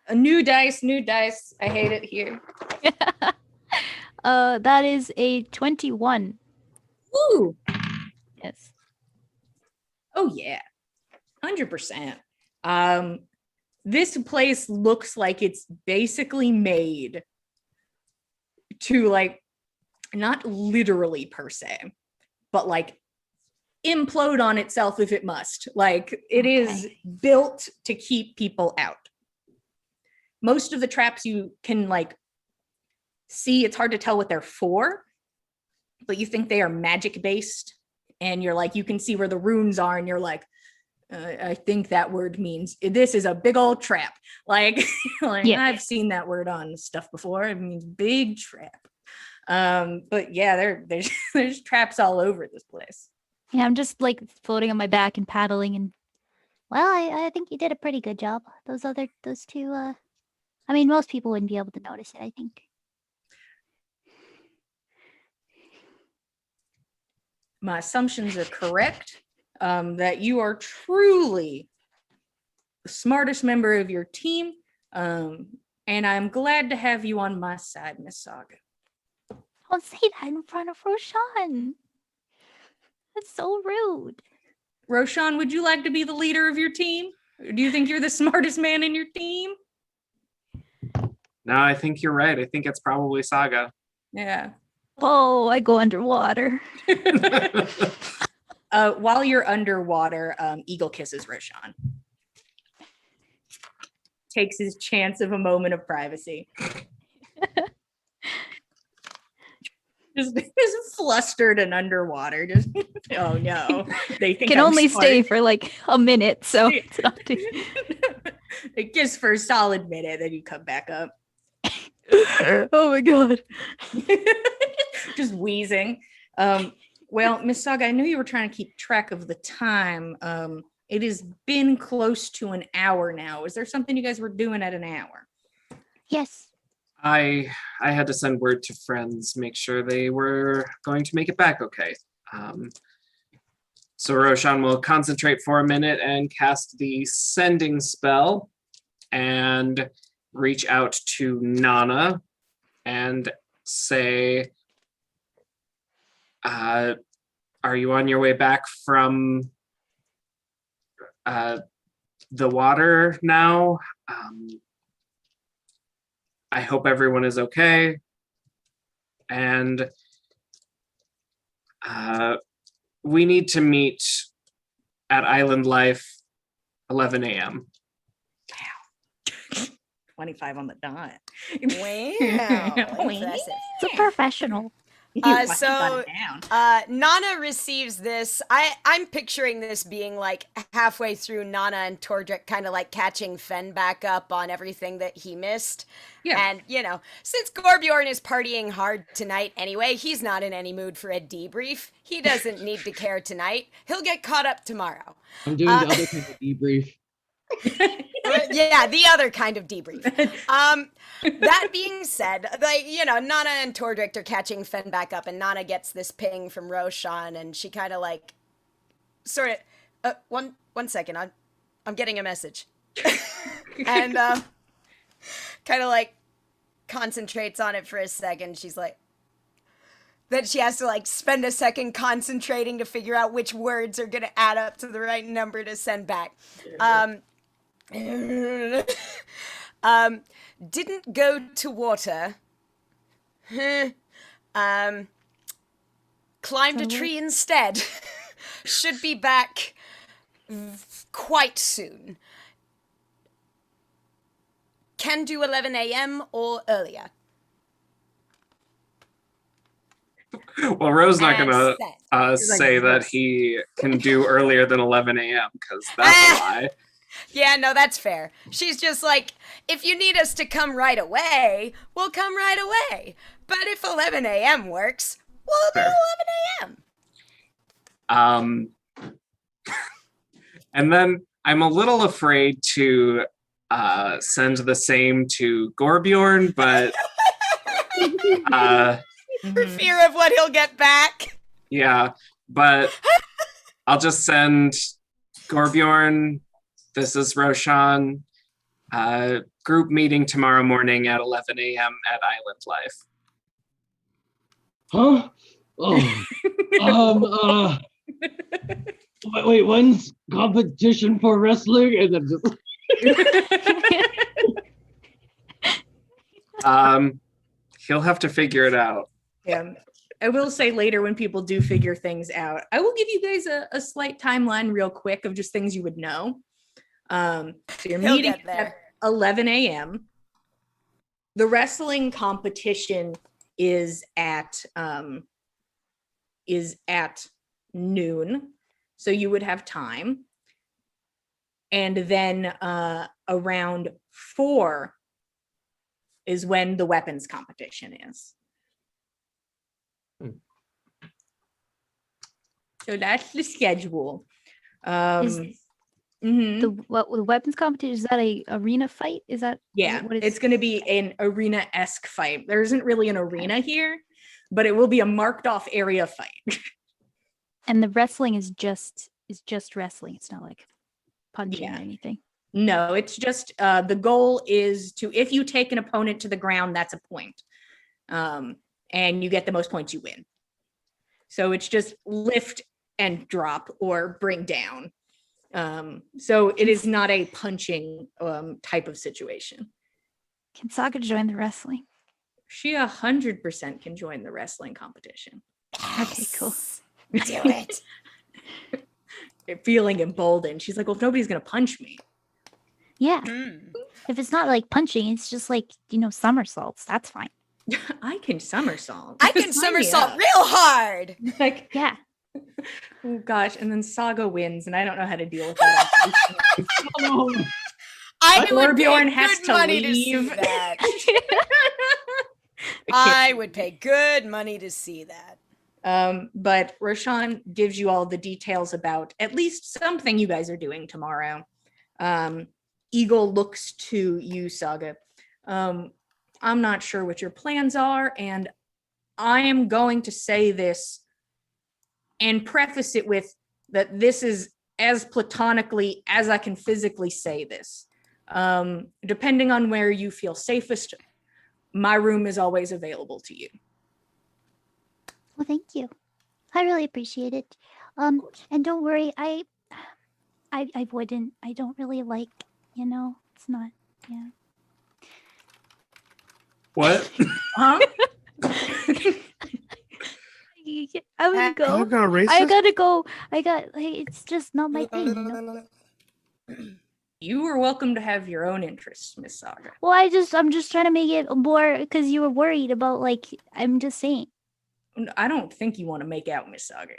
A new dice, new dice. I hate it here. That is a 21. Ooh. Yes. Oh yeah. 100%. This place looks like it's basically made to like, not literally per se, but like implode on itself if it must. Like it is Okay. built to keep people out. Most of the traps you can like see, it's hard to tell what they're for, but you think they are magic based, and you're like, you can see where the runes are, and you're like, I think that word means this is a big old trap. Like, Yeah. I've seen that word on stuff before. It means big trap. But yeah, there's traps all over this place. Yeah, I'm just like floating on my back and paddling, and well, I think you did a pretty good job. Those two, I mean, most people wouldn't be able to notice it, I think. My assumptions are correct, that you are truly the smartest member of your team. And I'm glad to have you on my side, Miss Saga. Don't say that in front of Roshan. That's so rude. Roshan, would you like to be the leader of your team? Or do you think you're the smartest man in your team? No, I think you're right. I think it's probably Saga. Yeah. Oh, I go underwater. While you're underwater, Eagle kisses Roshan. Takes his chance of a moment of privacy. just flustered and underwater. Just oh no, they think Can I'm only smart. stay for like a minute, so it's not too. It gives for a solid minute, then you come back up. Oh my god. Just wheezing. Well, Miss Saga, I knew you were trying to keep track of the time. It has been close to an hour now. Is there something you guys were doing at an hour? Yes. I had to send word to friends, make sure they were going to make it back okay. So Roshan will concentrate for a minute and cast the sending spell and reach out to Nana and say, are you on your way back from the water now? I hope everyone is okay. And we need to meet at Island Life, 11 a.m. 25 on the dot. Wow, impressive. It's a professional. You Uh, fucking so- got it down. Nana receives this. I'm picturing this being like halfway through Nana and Tordrick kind of like catching Fen back up on everything that he missed. Yeah. And, since Gorbjorn is partying hard tonight anyway, he's not in any mood for a debrief. He doesn't need to care tonight. He'll get caught up tomorrow. I'm doing the other kind of debrief. Yeah, the other kind of debrief. That being said, Nana and Tordrick are catching Fen back up, and Nana gets this ping from Roshan, and she kind of like, sort of, one second, I'm getting a message, and kind of like concentrates on it for a second. She's like, then she has to like spend a second concentrating to figure out which words are gonna add up to the right number to send back. Didn't go to water. Climbed a tree instead. Should be back quite soon. Can do 11 a.m. or earlier. Well, Ro's not And gonna send. He's like, say that "Yes." he can do earlier than 11 a.m. because that's a lie. Yeah, no, that's fair. She's just like, if you need us to come right away, we'll come right away. But if 11 a.m. works, we'll do Fair. 11 a.m. And then I'm a little afraid to send the same to Gorbjorn, but For fear of what he'll get back. yeah, but I'll just send Gorbjorn. This is Roshan. Group meeting tomorrow morning at 11 a.m. at Island Life. Huh? Oh. Wait, when's competition for wrestling? And then just He'll have to figure it out. Yeah. I will say later when people do figure things out, I will give you guys a slight timeline real quick of just things you would know. So your He'll meeting get there. at 11 a.m. The wrestling competition is at noon. So you would have time. And then around 4 is when the weapons competition is. So that's the schedule. Is Mhm. the weapons competition, is that a arena fight? Is that Yeah, what it's going to be an arena-esque fight. There isn't really an arena here, but it will be a marked off area fight. and the wrestling is just wrestling. It's not like punching Yeah. or anything. No, it's just the goal is to, if you take an opponent to the ground, that's a point. And you get the most points, you win. So it's just lift and drop or bring down. So it is not a punching type of situation. Can Saga join the wrestling? She 100% can join the wrestling competition. Okay, cool. Do it. Feeling emboldened. She's like, well, if nobody's going to punch me. Yeah. Mm. If it's not like punching, it's just like, somersaults. That's fine. I can somersault. I can Sign me somersault up. real hard. Like, Yeah. oh gosh, and then Saga wins, and I don't know how to deal with that. I Or would pay Bjorn has good to money to see leave. that. I I would pay good money to see that. But Roshan gives you all the details about at least something you guys are doing tomorrow. Eagle looks to you, Saga. I'm not sure what your plans are, and I am going to say this and preface it with that this is as platonically as I can physically say this. Depending on where you feel safest, my room is always available to you. Well, thank you. I really appreciate it. And don't worry, I wouldn't. I don't really like, it's not, yeah. What? Huh? I'm gonna go. Saga racist? I gotta go. It's just not my thing. You are welcome to have your own interests, Miss Saga. Well, I'm just trying to make it more because you were worried about, I'm just saying. I don't think you want to make out, Miss Saga.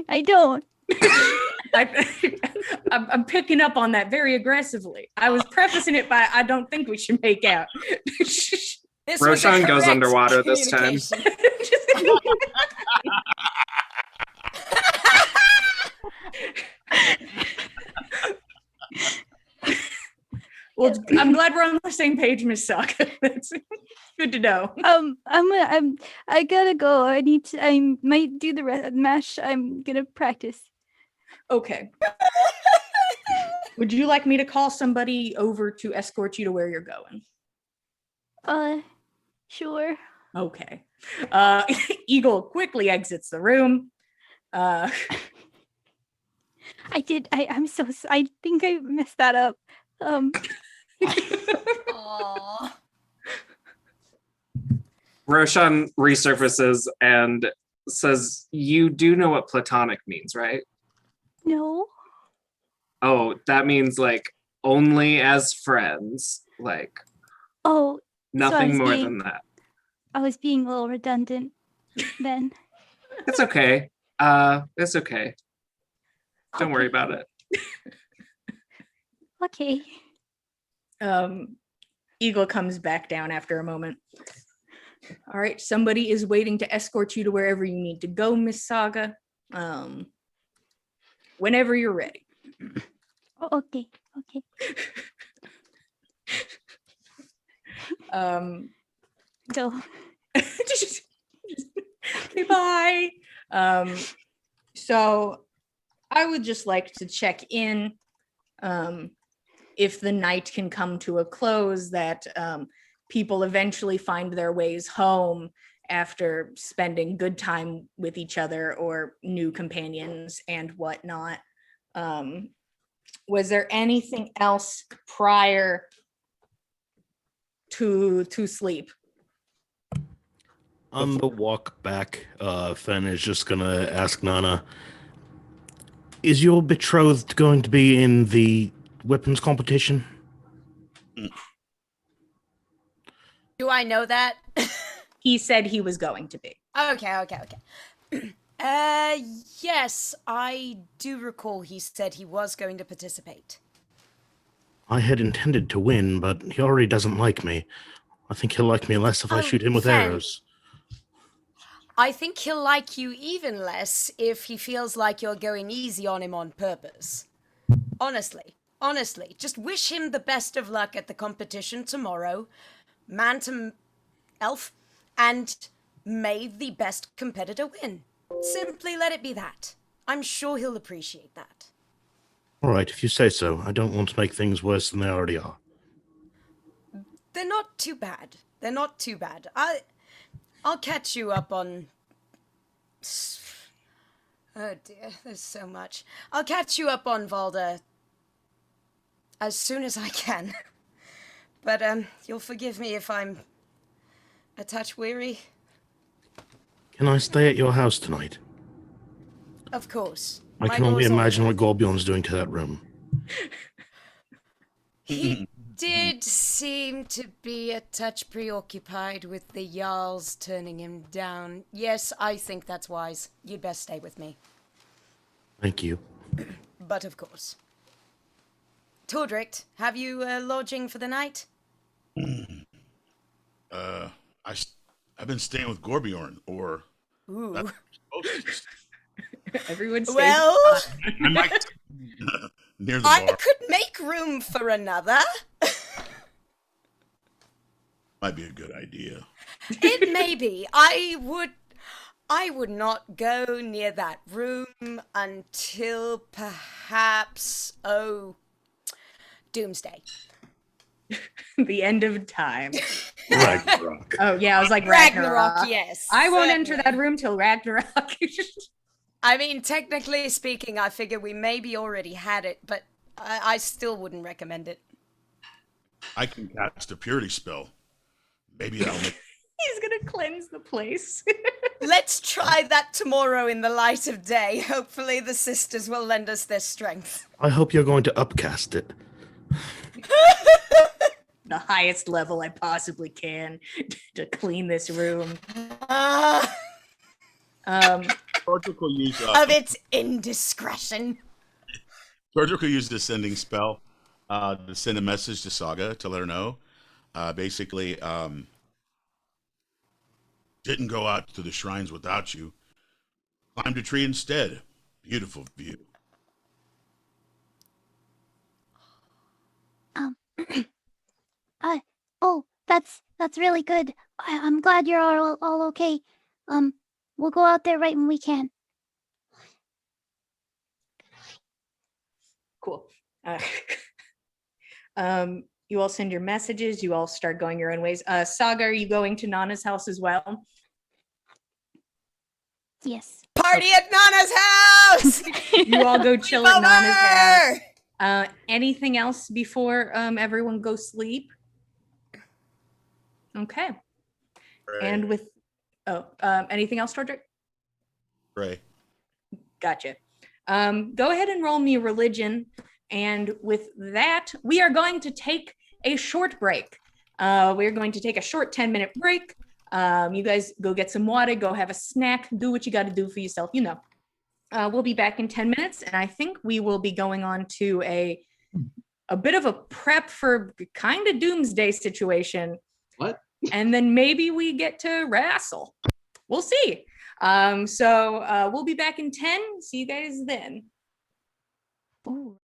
I don't. I'm picking up on that very aggressively. I was prefacing it by I don't think we should make out. This was a Roshan goes correct underwater this time. communication. Well, I'm glad we're on the same page, Miss Saga. That's good to know. I gotta go. I might do the mash. I'm gonna practice. Okay. Would you like me to call somebody over to escort you to where you're going? Sure. Okay. Eagle quickly exits the room. I'm so. I think I messed that up. Aw. Roshan resurfaces and says, "You do know what platonic means, right?" No. Oh, that means like only as friends, like Oh, nothing was more being- than that. I was being a little redundant then. It's okay. It's okay. Don't worry about it. Okay. Eagle comes back down after a moment. All right, somebody is waiting to escort you to wherever you need to go, Miss Saga. Whenever you're ready. Oh, okay. Okay. Go. Okay, bye. So I would just like to check in if the night can come to a close, that people eventually find their ways home after spending good time with each other or new companions and whatnot. Was there anything else prior to sleep? On the walk back, Fen is just gonna ask Nana, is your betrothed going to be in the weapons competition? Do I know that? He said he was going to be. Okay. Yes, I do recall he said he was going to participate. I had intended to win, but he already doesn't like me. I think he'll like me less if I Oh, shoot him with Fen. arrows. I think he'll like you even less if he feels like you're going easy on him on purpose. Honestly, just wish him the best of luck at the competition tomorrow, man to elf, and may the best competitor win. Simply let it be that. I'm sure he'll appreciate that. All right, if you say so. I don't want to make things worse than they already are. They're not too bad. I'll catch you up on... Oh dear, there's so much. I'll catch you up on Valda as soon as I can. But, you'll forgive me if I'm a touch weary. Can I stay at your house tonight? Of course. I My can only door's imagine open. what Gorbjorn's doing to that room. He did seem to be a touch preoccupied with the Jarls turning him down. Yes, I think that's wise. You'd best stay with me. Thank you. But of course. Tordrict, have you lodging for the night? I've been staying with Gorbjorn, or Ooh. that's supposed to. Everyone stays. Well, I might near the I bar. could make room for another. Might be a good idea. It may be. I would not go near that room until perhaps, Doomsday. The end of time. Ragnarok. Oh yeah, I was like Ragnarok. Yes. I won't enter certainly. that room till Ragnarok. I mean, technically speaking, I figure we maybe already had it, but I still wouldn't recommend it. I can cast a purity spell. Maybe that'll make. He's gonna cleanse the place. Let's try that tomorrow in the light of day. Hopefully the sisters will lend us their strength. I hope you're going to upcast it. The highest level I possibly can to clean this room. Torchic will use Of its indiscretion. Torchic will use the sending spell to send a message to Saga to let her know. Basically, didn't go out to the shrines without you. Climbed a tree instead. Beautiful view. Oh, that's really good. I'm glad you're all okay. We'll go out there right when we can. Cool. You all send your messages. You all start going your own ways. Saga, are you going to Nana's house as well? Yes. Party at Nana's house! You all go chill at Over! Nana's house. Anything else before everyone goes sleep? Okay. And with anything else, Tordrick? Ray. Gotcha. Go ahead and roll me religion. And with that, we are going to take a short break. We're going to take a short 10-minute break. You guys go get some water, go have a snack, do what you got to do for yourself, you know. We'll be back in 10 minutes, and I think we will be going on to a bit of a prep for kind of doomsday situation. What? And then maybe we get to wrestle. We'll see. So we'll be back in 10. See you guys then. Ooh.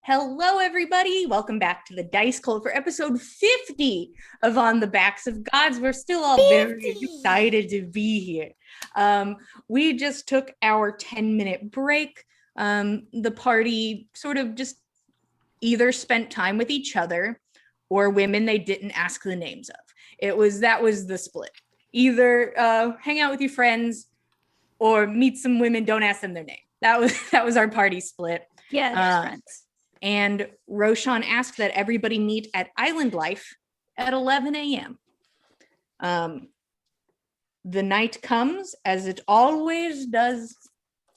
Hello, everybody. Welcome back to the Dice Cult for episode 50 of On the Backs of Gods. We're still all very 50. excited to be here. We just took our 10-minute break. The party sort of just either spent time with each other or women they didn't ask the names of. That was the split. Either hang out with your friends or meet some women, don't ask them their name. That was our party split. Yeah, just friends. And Roshan asked that everybody meet at Island Life at 11 a.m. The night comes as it always does.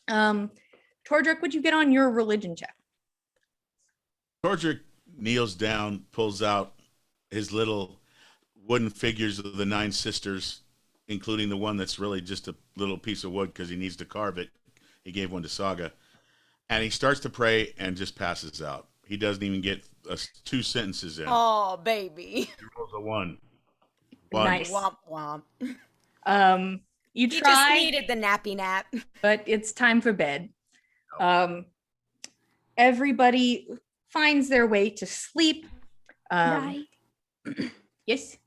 Tordrick, would you get on your religion check? Tordrick kneels down, pulls out his little wooden figures of the 9 sisters, including the one that's really just a little piece of wood because he needs to carve it. He gave one to Saga. And he starts to pray and just passes out. He doesn't even get 2 sentences in. Oh, baby. He rolls a 1. Nice. Womp womp. You He just try, needed the nappy nap. but it's time for bed. Everybody finds their way to sleep. Right. Yes.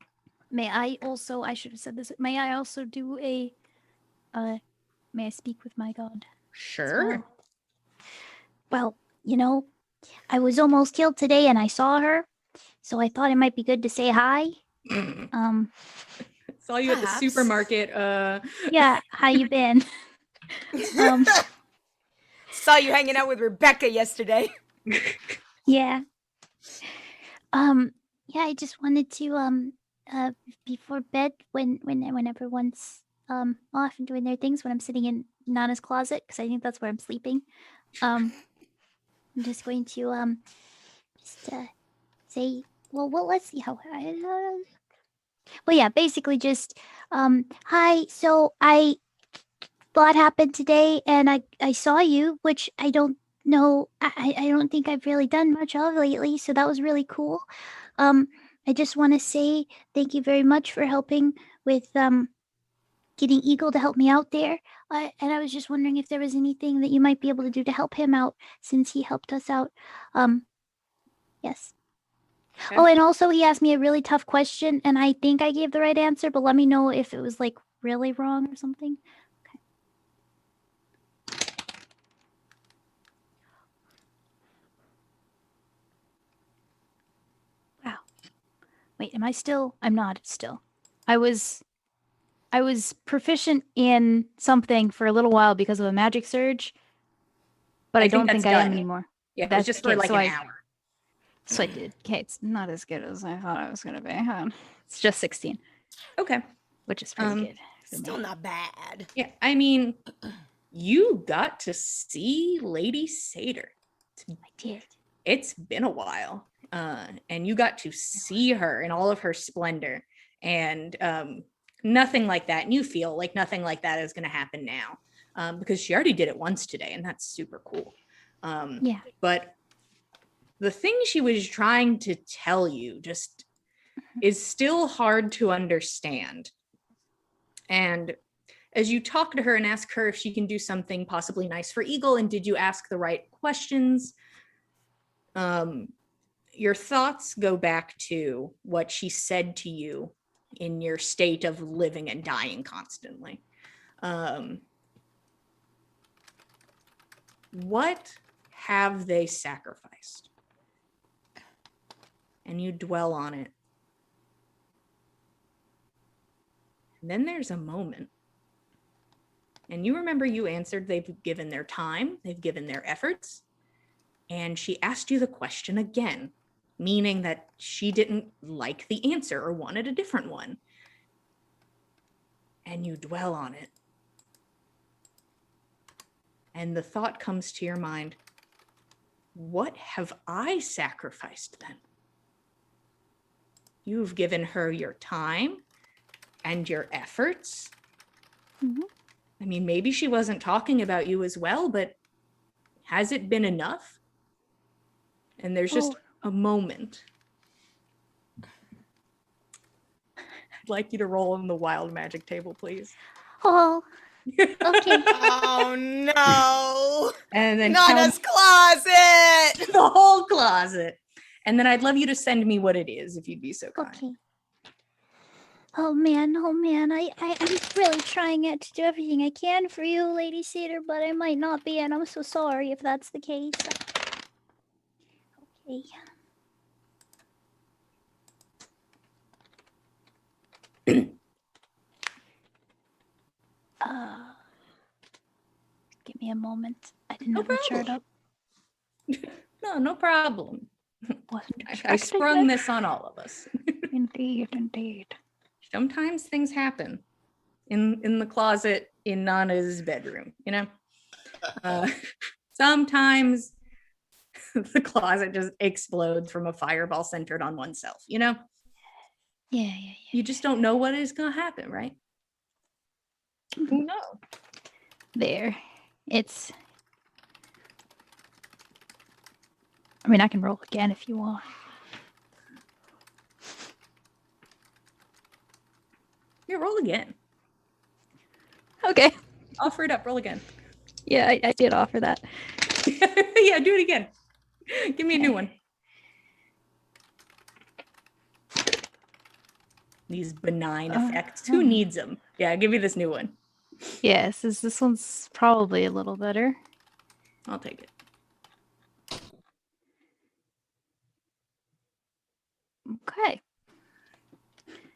May I also, I should have said this, may I also do may I speak with my god? Sure. Well, you know, I was almost killed today and I saw her, so I thought it might be good to say hi. Saw you at the Perhaps. supermarket. Yeah, how you been? um, Saw you hanging out with Rebecca yesterday. yeah. Yeah, I just wanted to before bed when everyone's off and doing their things, when I'm sitting in Nana's closet, because I think that's where I'm sleeping. I'm just going to say, well, let's see how well, yeah, basically just hi. So a lot happened today, and I saw you, which I don't know. I don't think I've really done much of lately, so that was really cool. I just want to say thank you very much for helping with getting Eagle to help me out there. And I was just wondering if there was anything that you might be able to do to help him out, since he helped us out. Yes. Okay. Oh, and also he asked me a really tough question, and I think I gave the right answer, but let me know if it was like really wrong or something. Wow. Wait, am I still? I'm not still. I was proficient in something for a little while because of a magic surge, but I don't think I am done. anymore. Yeah, That's it's just for okay, like so an I- hour. So I did. Okay, it's not as good as I thought it was gonna be. It's just 16, Okay. which is pretty good. for Still me. not bad. Yeah, I mean, you got to see Lady Satyr. I did. It's been a while. And you got to see her in all of her splendor. And nothing like that. And you feel like nothing like that is going to happen now. Because she already did it once today, and that's super cool. Yeah. But the thing she was trying to tell you just is still hard to understand. And as you talk to her and ask her if she can do something possibly nice for Eagle, and did you ask the right questions, your thoughts go back to what she said to you in your state of living and dying constantly. What have they sacrificed? And you dwell on it. And then there's a moment. And you remember you answered they've given their time, they've given their efforts. And she asked you the question again, meaning that she didn't like the answer or wanted a different one. And you dwell on it. And the thought comes to your mind, what have I sacrificed then? You've given her your time and your efforts. Mhm. I mean, maybe she wasn't talking about you as well, but has it been enough? And there's just a moment. I'd like you to roll on the wild magic table, please. Oh, Okay. Oh no! And then tell Nana's closet! the whole closet. And then I'd love you to send me what it is if you'd be so kind. Okay. Oh man, I'm really trying to do everything I can for you, Lady Cedar, but I might not be, and I'm so sorry if that's the case. Okay. Give me a moment. I didn't No have the chart problem. up. No problem. Wasn't I expecting sprung it. this on all of us. Indeed. Sometimes things happen in the closet in Nana's bedroom, you know? Sometimes the closet just explodes from a fireball centered on oneself, you know? Yeah. You just don't know what is going to happen, right? Who knows? There. It's. I mean, I can roll again if you want. Yeah, roll again. Okay. Offer it up, roll again. Yeah, I did offer that. Yeah, do it again. Give me a new one. These benign effects. Who needs them? Yeah, give me this new one. Yes, this one's probably a little better. I'll take it. Okay.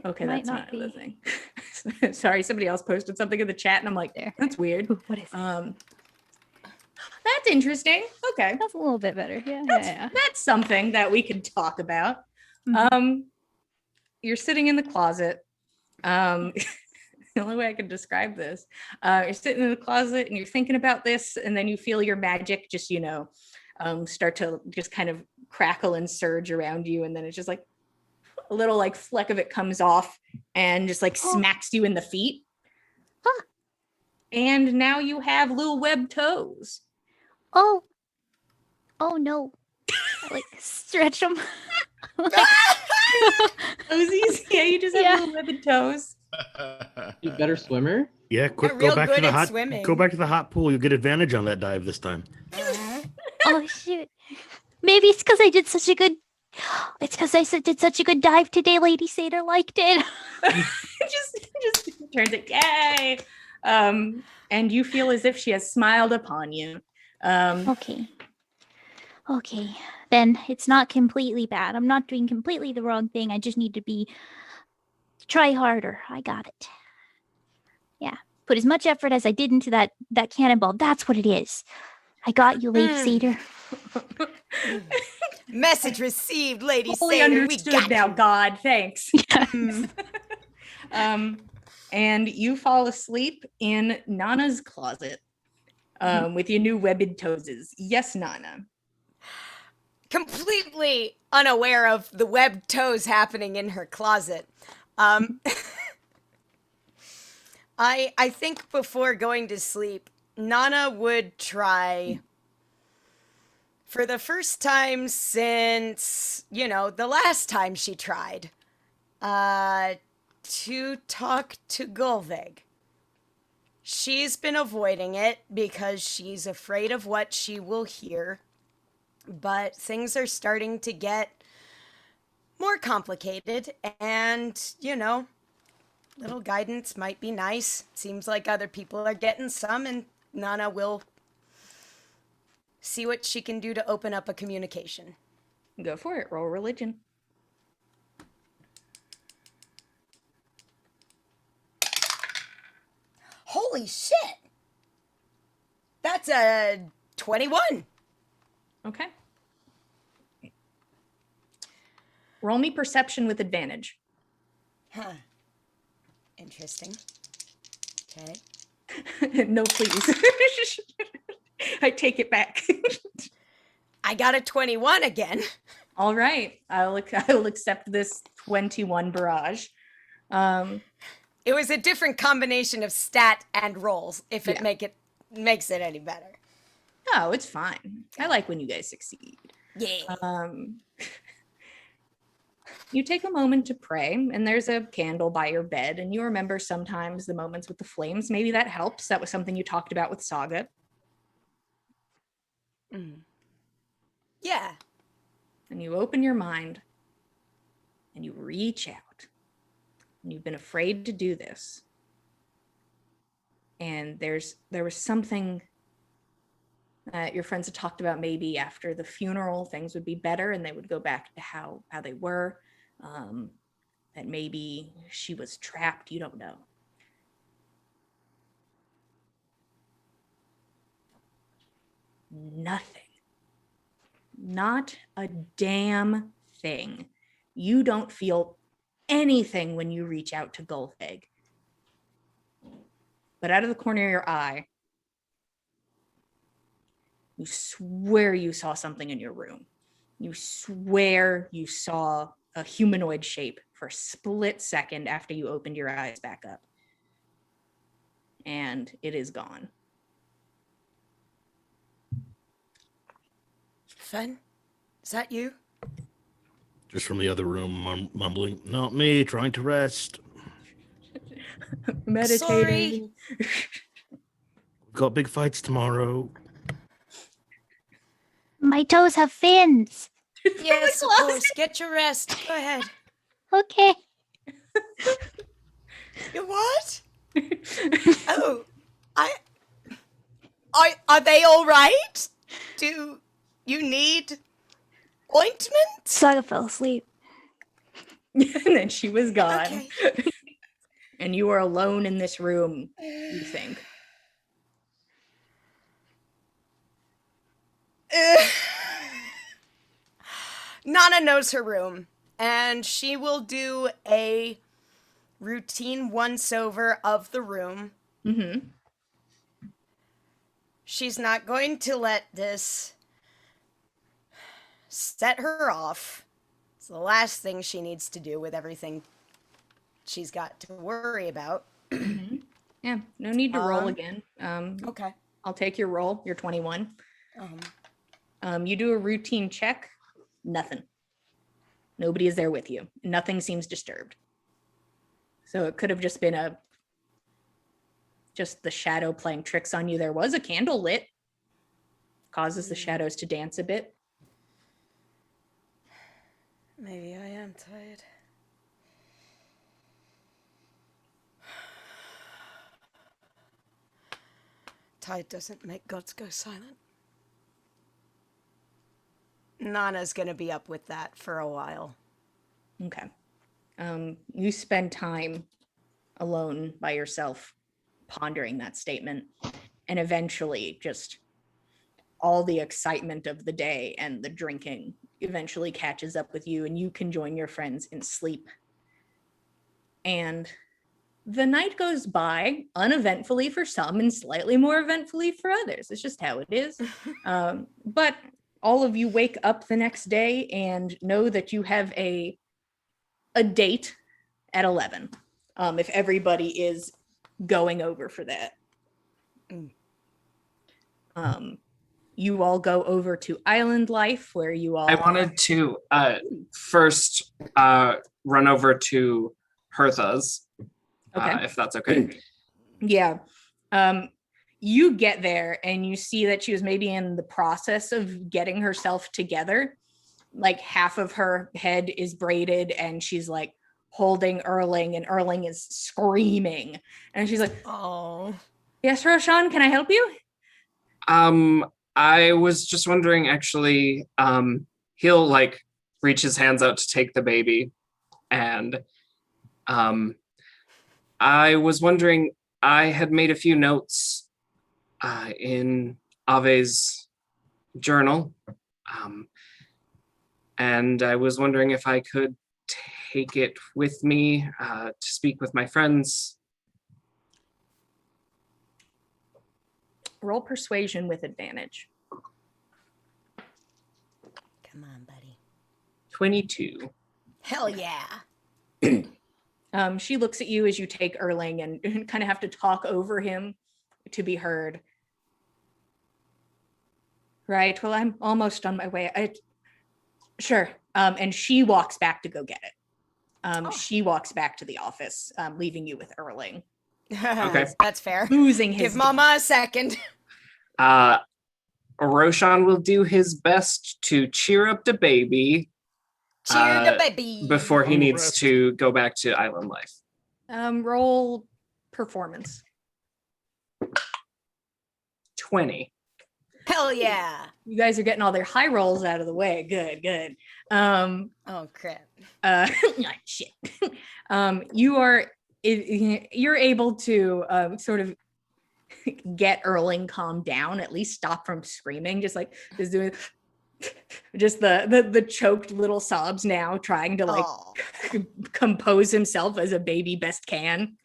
Okay, Might that's not not the be. thing. Sorry, somebody else posted something in the chat, and I'm like, There. that's weird. Ooh, what is it? That's interesting. Okay, That's a little bit better. Yeah, that's something that we could talk about. Mhm. You're sitting in the closet. The only way I could describe this, you're sitting in the closet and you're thinking about this, and then you feel your magic just, start to just kind of crackle and surge around you, and then it's just like a little like fleck of it comes off and just like smacks you in the feet. Huh. And now you have little web toes. Oh no. I like stretch them. Toesies? Yeah, you just have Yeah. little webbed toes. You better swimmer. Yeah, quick, real go back to good the at hot. swimming. Go back to the hot pool. You'll get advantage on that dive this time. Oh shoot. Maybe it's because I did such a good. It's because I did such a good dive today. Lady Satyr liked it. just turns it, yay. And you feel as if she has smiled upon you. Okay. Then it's not completely bad. I'm not doing completely the wrong thing. I just need to try harder. I got it. Yeah. Put as much effort as I did into that cannonball. That's what it is. I got you, Lady Satyr. Message received, Lady Fully Satyr. We understood got now, you. God. Thanks. And you fall asleep in Nana's closet with your new webbed toeses. Yes, Nana. Completely unaware of the webbed toes happening in her closet. I think before going to sleep, Nana would try, for the first time since, the last time she tried, to talk to Gulvig. She's been avoiding it because she's afraid of what she will hear, but things are starting to get more complicated, and, little guidance might be nice. Seems like other people are getting some, and Nana will see what she can do to open up a communication. Go for it. Roll religion. Holy shit! That's a 21. Okay. Roll me perception with advantage. Huh. Interesting. Okay. No, please. I take it back. I got a 21 again. All right. I will accept this 21 barrage. It was a different combination of stat and rolls, if it Yeah. makes it any better. Oh, it's fine. I like when you guys succeed. Yeah. you take a moment to pray, and there's a candle by your bed, and you remember sometimes the moments with the flames. Maybe that helps. That was something you talked about with Saga. Yeah. And you open your mind and you reach out. And you've been afraid to do this. And there was something that your friends had talked about, maybe after the funeral things would be better and they would go back to how they were. That maybe she was trapped, you don't know. Nothing. Not a damn thing. You don't feel anything when you reach out to Gulfegg. But out of the corner of your eye, you swear you saw something in your room. You swear you saw a humanoid shape for a split second after you opened your eyes back up. And it is gone. Fen, is that you? Just from the other room, mumbling, "Not me, trying to rest. Meditating. We've got big fights tomorrow." My toes have fins. Yes, of course. Get your rest. Go ahead. Okay. You what? Oh, are they all right? Do you need ointment? Saga fell asleep. And then she was gone. Okay. And you are alone in this room, you think. Nana knows her room, and she will do a routine once-over of the room. Mm-hmm. She's not going to let this set her off. It's the last thing she needs to do with everything she's got to worry about. Mm-hmm. Yeah, no need to roll again. Okay. I'll take your roll. You're 21. You do a routine check. Nothing. Nobody is there with you. Nothing seems disturbed. So it could have just been just the shadow playing tricks on you. There was a candle lit. Causes the shadows to dance a bit. Maybe I am tired. Tide doesn't make gods go silent. Nana's gonna be up with that for a while. Okay. You spend time alone by yourself pondering that statement, and eventually just all the excitement of the day and the drinking eventually catches up with you, and you can join your friends in sleep. And the night goes by uneventfully for some and slightly more eventfully for others. It's just how it is. But all of you wake up the next day and know that you have a date at 11. If everybody is going over for that. You all go over to Island Life, where you all... I wanted to first run over to Hertha's, Okay. if that's okay. Yeah. You get there and you see that she was maybe in the process of getting herself together. Like half of her head is braided and she's like holding Erling, and Erling is screaming. And she's like, Oh. "Yes, Roshan, can I help you?" I was just wondering, actually, he'll like reach his hands out to take the baby. And I was wondering, I had made a few notes in Ave's journal. And I was wondering if I could take it with me to speak with my friends. Roll persuasion with advantage. Come on, buddy. 22. Hell yeah. She looks at you as you take Erling and kind of have to talk over him to be heard. Right, well, I'm almost on my way. Sure. And she walks back to go get it. Oh. She walks back to the office, leaving you with Erling, Okay. That's fair. losing his Give Mama a second. Roshan will do his best to cheer up the baby Cheer the baby. before he Long needs rest. to go back to island life. roll performance. 20. Hell yeah. You guys are getting all their high rolls out of the way. Good. Oh crap. Shit. You're able to sort of get Erling calmed down, at least stop from screaming, just doing just the choked little sobs now, trying to like Oh. compose himself as a baby best can.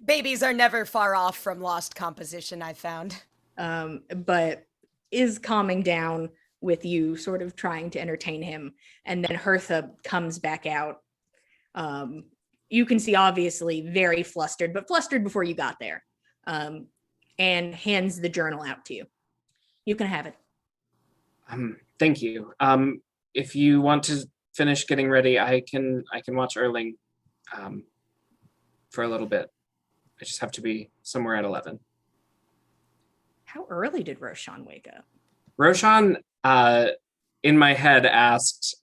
Babies are never far off from lost composition, I found. But is calming down with you sort of trying to entertain him. And then Hertha comes back out. You can see obviously very flustered, but flustered before you got there. And hands the journal out to you. You can have it. Thank you. If you want to finish getting ready, I can watch Erling for a little bit. I just have to be somewhere at 11. How early did Roshan wake up? Roshan, in my head, asked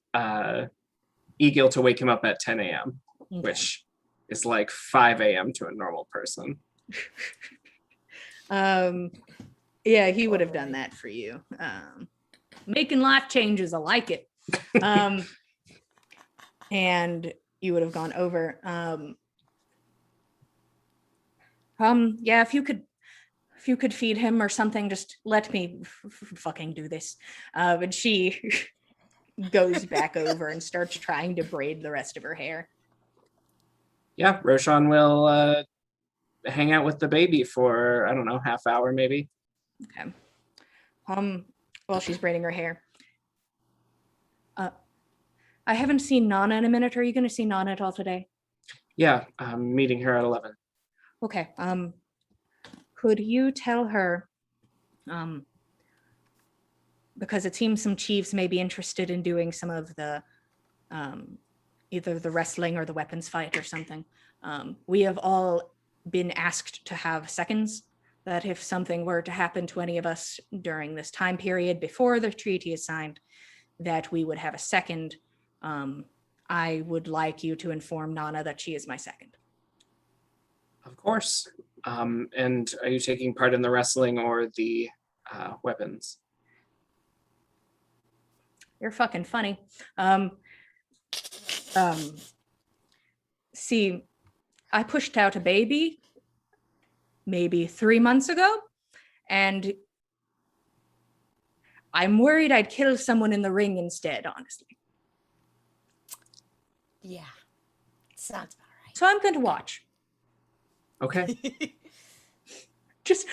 Egil to wake him up at 10 a.m., Okay. which is like 5 a.m. to a normal person. Yeah, he would have done that for you. Making life changes, I like it. And you would have gone over. Yeah, if you could feed him or something, just let me fucking do this. And she goes back over and starts trying to braid the rest of her hair. Yeah, Roshan will hang out with the baby for, I don't know, half hour maybe. Okay. While she's braiding her hair. I haven't seen Nana in a minute. Are you going to see Nana at all today? Yeah, I'm meeting her at 11. Okay. Could you tell her, because it seems some chiefs may be interested in doing some of the, either the wrestling or the weapons fight or something. We have all been asked to have seconds, that if something were to happen to any of us during this time period before the treaty is signed, that we would have a second. I would like you to inform Nana that she is my second. Of course. And are you taking part in the wrestling or the weapons? You're fucking funny. See, I pushed out a baby maybe 3 months ago, and I'm worried I'd kill someone in the ring instead, honestly. Yeah. Sounds about right. So I'm going to watch. Okay. Just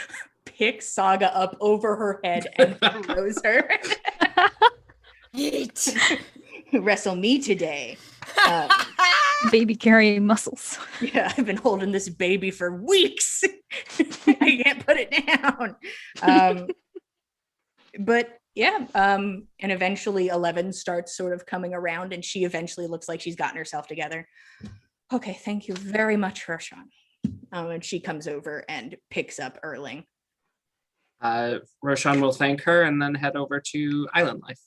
pick Saga up over her head and throws her. Yeet. Wrestle me today. Baby carrying muscles. Yeah, I've been holding this baby for weeks. I can't put it down. But yeah, and eventually 11 starts sort of coming around, and she eventually looks like she's gotten herself together. Okay, thank you very much, Roshan. And she comes over and picks up Erling. Roshan will thank her and then head over to Island Life.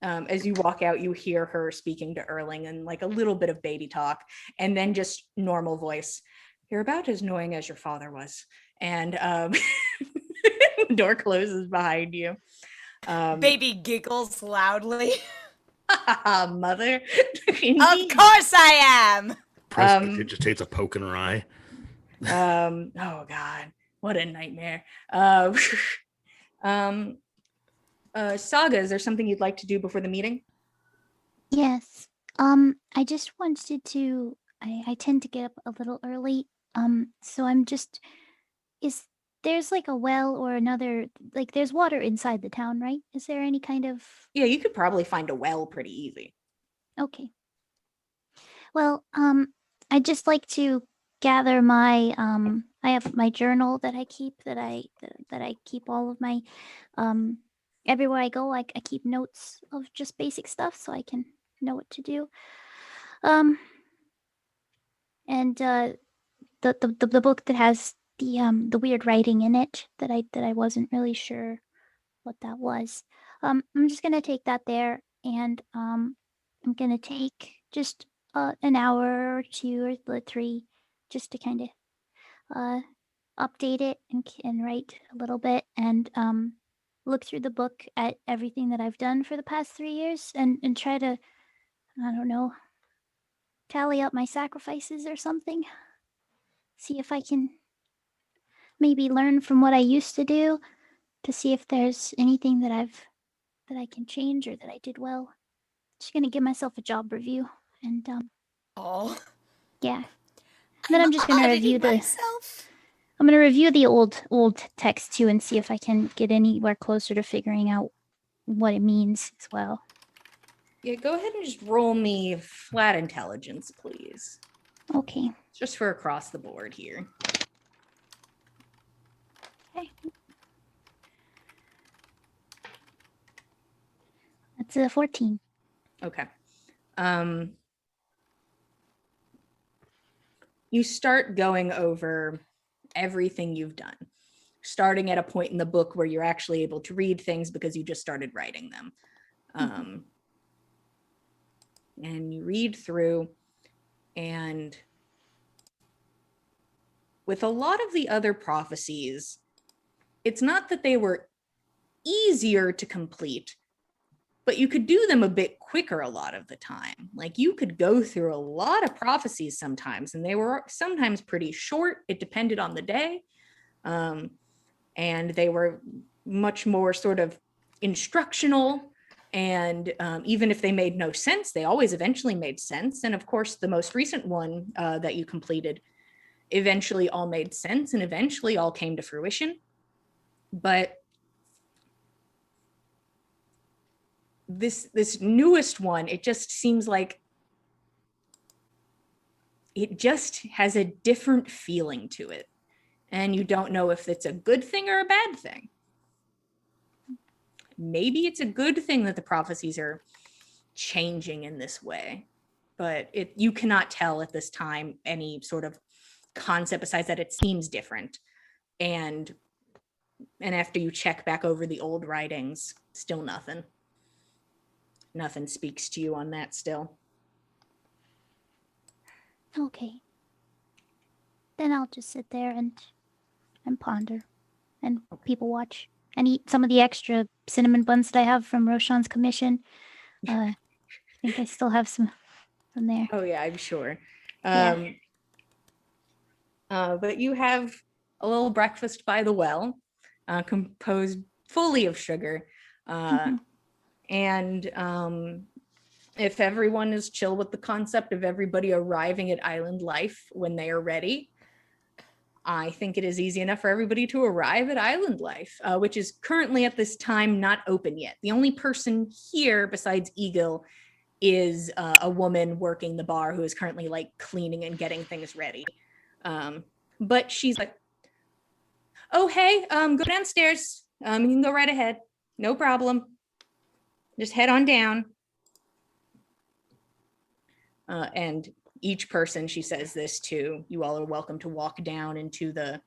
As you walk out, you hear her speaking to Erling and like a little bit of baby talk, and then just normal voice. You're about as annoying as your father was. And door closes behind you. Baby giggles loudly. Mother. Of course I am. Prestidigitates a poke in her eye. Oh God, what a nightmare. Saga, is there something you'd like to do before the meeting? Yes. I just wanted to. I tend to get up a little early. So I'm just. There's like a well or another, like there's water inside the town, right? Is there any kind of? Yeah, you could probably find a well pretty easy. Okay. Well, I'd just like to gather my I have my journal that I keep that I keep all of my everywhere I go I keep notes of just basic stuff so I can know what to do. And the book that has the weird writing in it that I wasn't really sure what that was. I'm just gonna take that there, and I'm gonna take just an hour or two or three just to kind of uh update it and write a little bit and look through the book at everything that I've done for the past 3 years and try to, I don't know, tally up my sacrifices or something. See if I can maybe learn from what I used to do to see if there's anything that I can change or that I did well. Just gonna give myself a job review and Oh, yeah. Then I'm just gonna auditing review the myself. I'm gonna review the old text too and see if I can get anywhere closer to figuring out what it means as well. Yeah, go ahead and just roll me flat intelligence, please. Okay. Just for across the board here. Okay. That's a 14. Okay. You start going over everything you've done, starting at a point in the book where you're actually able to read things because you just started writing them. And you read through, and with a lot of the other prophecies, it's not that they were easier to complete, but you could do them a bit quicker a lot of the time. Like you could go through a lot of prophecies sometimes, and they were sometimes pretty short. It depended on the day. And they were much more sort of instructional. And even if they made no sense, they always eventually made sense. And of course, the most recent one that you completed eventually all made sense and eventually all came to fruition. But this newest one, it just seems like it just has a different feeling to it. And you don't know if it's a good thing or a bad thing. Maybe it's a good thing that the prophecies are changing in this way, but you cannot tell at this time any sort of concept besides that it seems different. And after you check back over the old writings, still nothing. Nothing speaks to you on that still. Okay. Then I'll just sit there and ponder and people watch and eat some of the extra cinnamon buns that I have from Roshan's commission. I think I still have some from there. Oh yeah, I'm sure. Yeah. But you have a little breakfast by the well, composed fully of sugar. And if everyone is chill with the concept of everybody arriving at Island Life when they are ready, I think it is easy enough for everybody to arrive at Island Life, which is currently at this time not open yet. The only person here besides Eagle is a woman working the bar who is currently like cleaning and getting things ready. But she's like, oh, hey, go downstairs. You can go right ahead. No problem. Just head on down. And each person she says this to, you all are welcome to walk down into the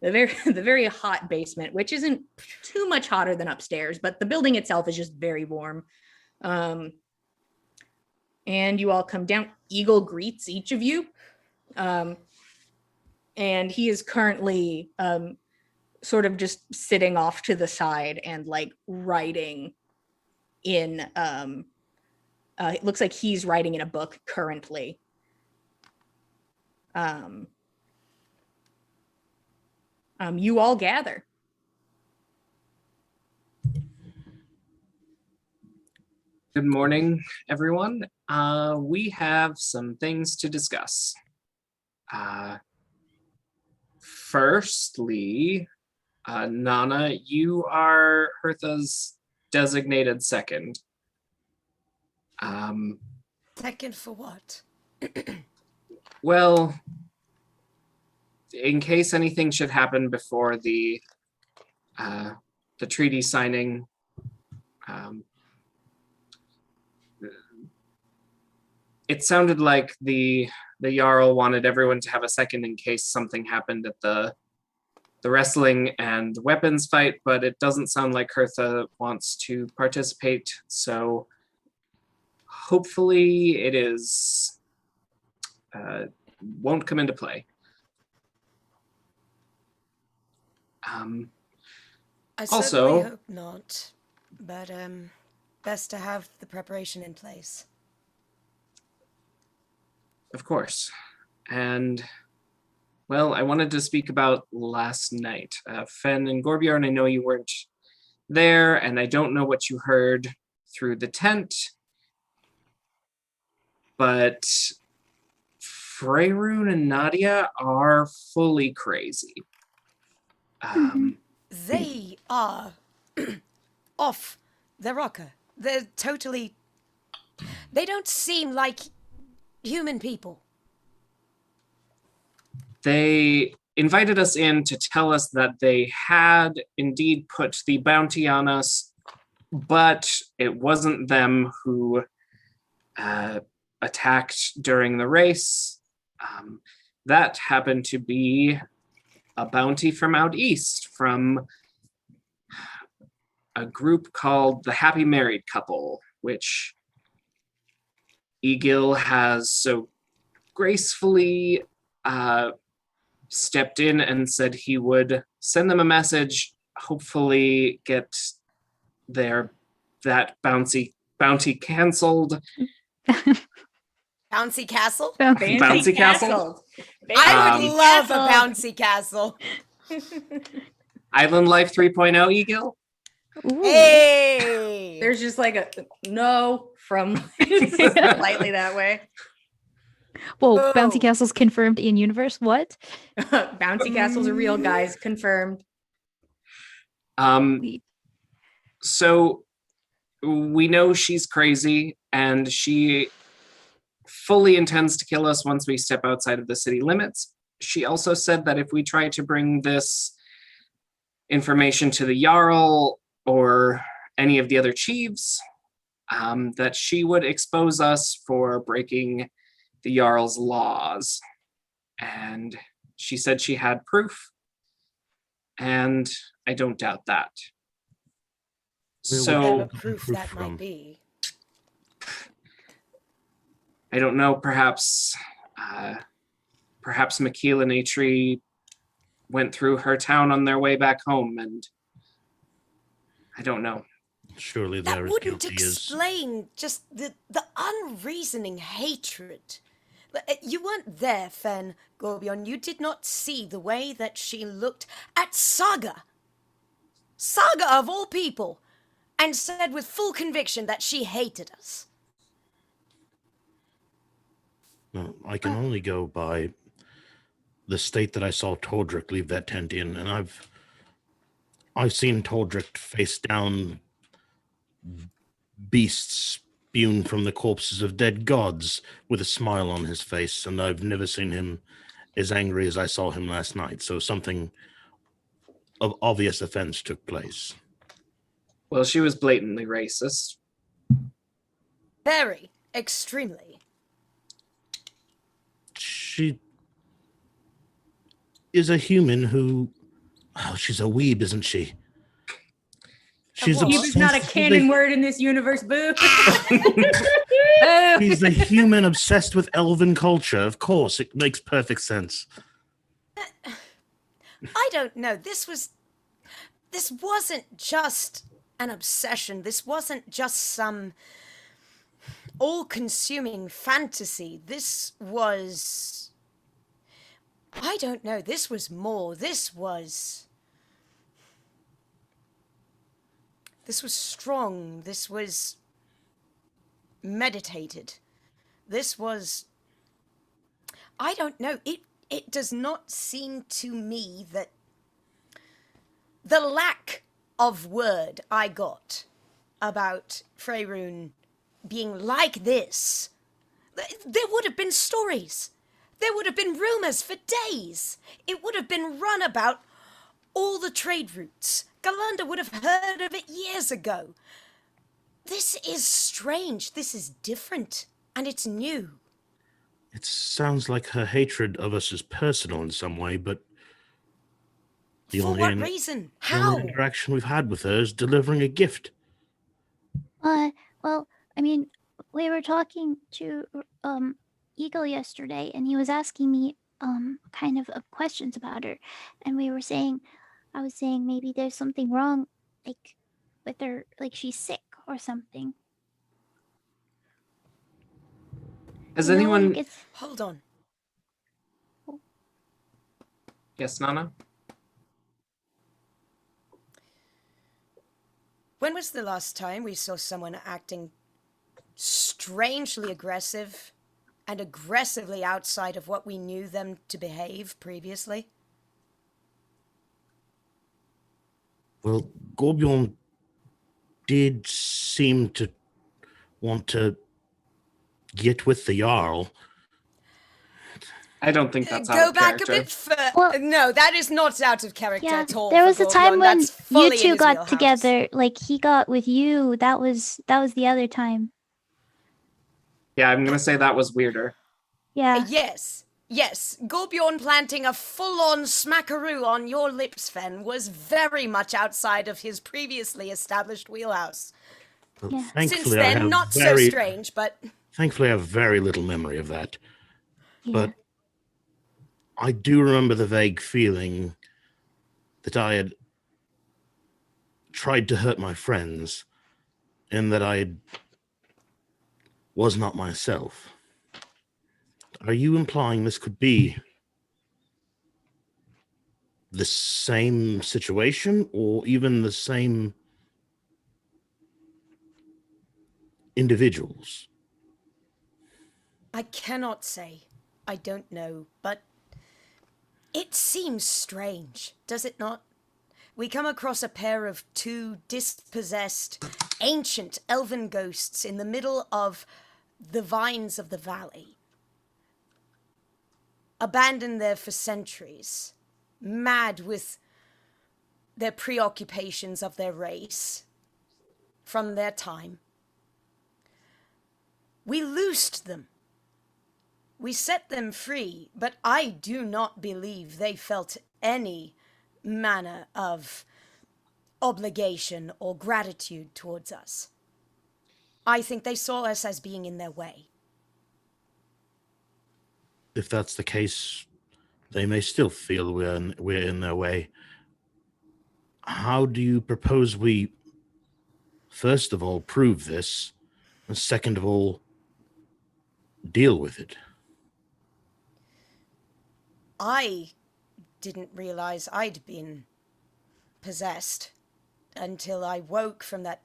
very hot basement, which isn't too much hotter than upstairs, but the building itself is just very warm. And you all come down. Eagle greets each of you. And he is currently sort of just sitting off to the side and like writing in, it looks like he's writing in a book currently. You all gather. Good morning, everyone. We have some things to discuss. Firstly, Nana, you are Hertha's designated second. Second for what? Well, in case anything should happen before the treaty signing, it sounded like the Jarl wanted everyone to have a second in case something happened at the wrestling and weapons fight, but it doesn't sound like Hertha wants to participate, so hopefully it is won't come into play. I Also- certainly hope not, but best to have the preparation in place. Of course. And, well, I wanted to speak about last night. Fen and Gorbjorn, I know you weren't there, and I don't know what you heard through the tent, but Freyroon and Nadia are fully crazy. They are off their rocker. They're totally... They don't seem like human people. They invited us in to tell us that they had indeed put the bounty on us, but it wasn't them who attacked during the race. That happened to be a bounty from out east, from a group called the Happy Married Couple, which Egil has so gracefully stepped in and said he would send them a message, hopefully get that bounty canceled. Bouncy castle? Bouncy castle? I would love Castle. a bouncy castle. Island Life 3.0, Egil? Ooh. Hey! There's just like a no from slightly that way. Whoa, Boom. bouncy castles confirmed in universe. What? Bouncy castles are real, guys. Confirmed. Sweet. So we know she's crazy, and she fully intends to kill us once we step outside of the city limits. She also said that if we try to bring this information to the Jarl or any of the other chiefs, that she would expose us for breaking the Jarl's laws. And she said she had proof, and I don't doubt that. Where would So Whatever you- proof proof that from? might be. I don't know, perhaps Makeel and Atri went through her town on their way back home, and I don't know. Surely That they're as wouldn't guilty as. explain just the unreasoning hatred. You weren't there, Fen, Gorbjorn. You did not see the way that she looked at Saga. Saga of all people. And said with full conviction that she hated us. No, I can only go by the state that I saw Tordrick leave that tent in, and I've seen Tordrick face down beasts spewed from the corpses of dead gods with a smile on his face, and I've never seen him as angry as I saw him last night. So something of obvious offense took place. Well, she was blatantly racist. Very. Extremely. She is a human who, oh, she's a weeb, isn't she? She's what? He was not a obsessed with canon the- word in this universe, boo. She's a human obsessed with elven culture. Of course, it makes perfect sense. I don't know. This wasn't just an obsession. This wasn't just some all-consuming fantasy. This was... I don't know. This was more. This was strong. This was meditated. This was... I don't know. It does not seem to me that the lack of word I got about Freyroon being like this, there would have been stories. There would have been rumors for days. It would have been run about all the trade routes. Galanda would have heard of it years ago. This is strange. This is different. And it's new. It sounds like her hatred of us is personal in some way, but the For only, what reason? the only How? interaction we've had with her is delivering a gift. Well, I mean, we were talking to Eagle yesterday, and he was asking me kind of questions about her, and I was saying maybe there's something wrong, like with her, like she's sick or something. Has You know, anyone? like it's Hold on. Yes, Nana? When was the last time we saw someone acting strangely aggressive and aggressively outside of what we knew them to behave previously? Well, Gorbjorn did seem to want to get with the Jarl. I don't think that's out Go of back character. a bit further. Well- No, that is not out of character yeah. at all. There for was a Gorbjorn. time when That's you fully in two his got wheelhouse. together. Like he got with you. That was the other time. Yeah, I'm gonna say that was weirder. Yeah. Yes, Gorbjorn planting a full-on smackaroo on your lips, Fen, was very much outside of his previously established wheelhouse. But Yeah. Since thankfully, I then, have not very, so strange, but Thankfully, I have very little memory of that. Yeah. But I do remember the vague feeling that I had tried to hurt my friends and that I was not myself. Are you implying this could be the same situation or even the same individuals? I cannot say. I don't know, but it seems strange, does it not? We come across a pair of two dispossessed, ancient elven ghosts in the middle of the vines of the valley. Abandoned there for centuries, mad with their preoccupations of their race from their time. We loosed them. We set them free, but I do not believe they felt any manner of obligation or gratitude towards us. I think they saw us as being in their way. If that's the case, they may still feel we're in their way. How do you propose we, first of all, prove this, and second of all, deal with it? I didn't realize I'd been possessed until I woke from that